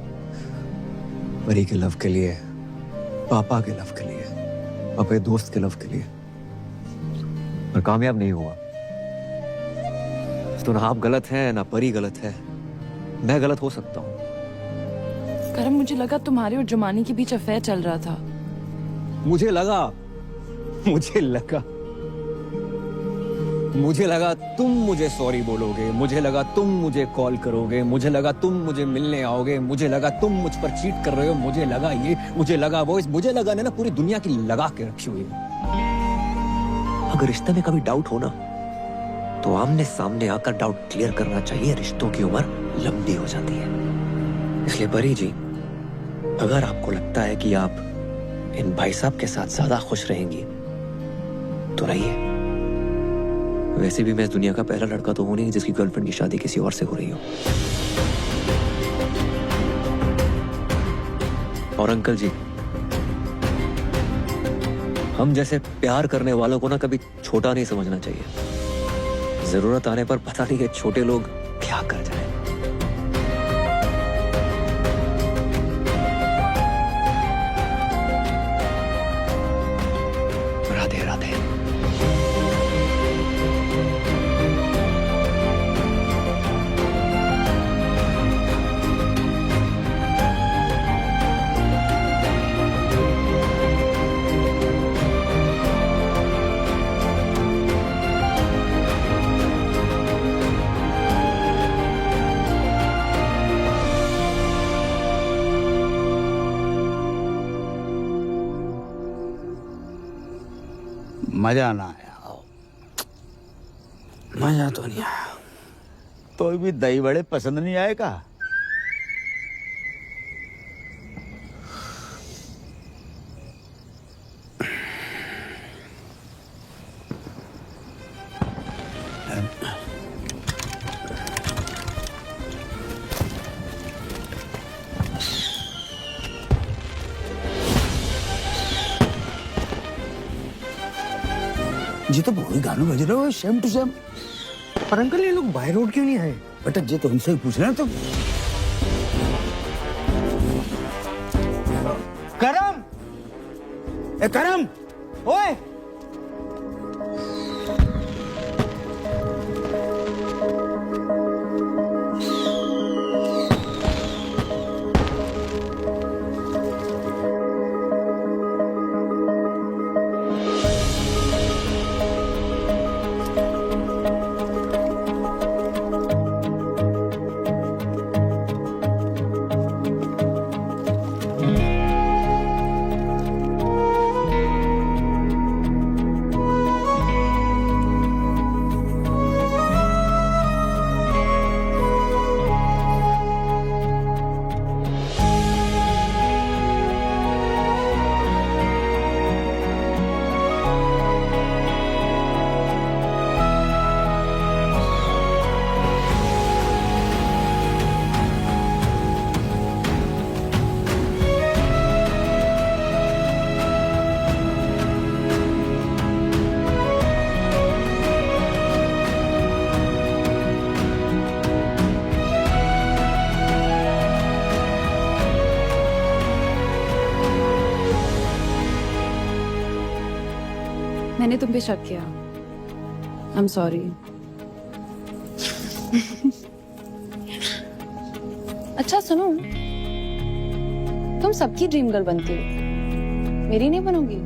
S1: परी के लव के लिए, पापा के लव के लिए, अपने दोस्त के लव के लिए, और कामयाब नहीं हुआ। तो ना आप गलत हैं ना परी गलत है, मैं गलत हो सकता हूं।
S20: करम, मुझे लगा तुम्हारे और जुमानी के बीच अफेयर चल रहा था।
S1: मुझे लगा तुम मुझे सॉरी बोलोगे, मुझे लगा तुम मुझे कॉल करोगे, मुझे लगा तुम मुझे मिलने आओगे, मुझे लगा तुम मुझ पर चीट कर रहे हो, मुझे लगा ये, मुझे लगा वो, मुझे लगा ना पूरी दुनिया की लगा के रखी हुई।
S10: अगर रिश्ते में कभी डाउट हो ना, तो आमने सामने आकर डाउट क्लियर करना चाहिए। रिश्तों की उम्र लंबी हो जाती है। इसलिए परी जी, अगर आपको लगता है कि आप इन भाई साहब के साथ ज्यादा खुश रहेंगी तो रहिए। वैसे भी मैं इस दुनिया का पहला लड़का तो हूं नहीं जिसकी गर्लफ्रेंड की शादी किसी और से हो रही हो। और अंकल जी, हम जैसे प्यार करने वालों को ना कभी छोटा नहीं समझना चाहिए। जरूरत आने पर पता नहीं ये छोटे लोग क्या कर जाए। राधे राधे।
S4: मजा ना आया।
S6: मजा तो नहीं आया।
S4: तो भी दही बड़े पसंद नहीं आए का?
S6: जी तो वही गाना बज रहा है, सेम टू सेम। पर अंकल, ये लोग बाय रोड क्यों नहीं आए? बेटा जी तो उनसे ही पूछ रहे हैं। तुम करम, ए करम, ओए
S2: मैंने तुम पे शक किया। I am sorry. अच्छा सुनो, तुम सबकी ड्रीम गर्ल बनती हो, मेरी नहीं बनोगी?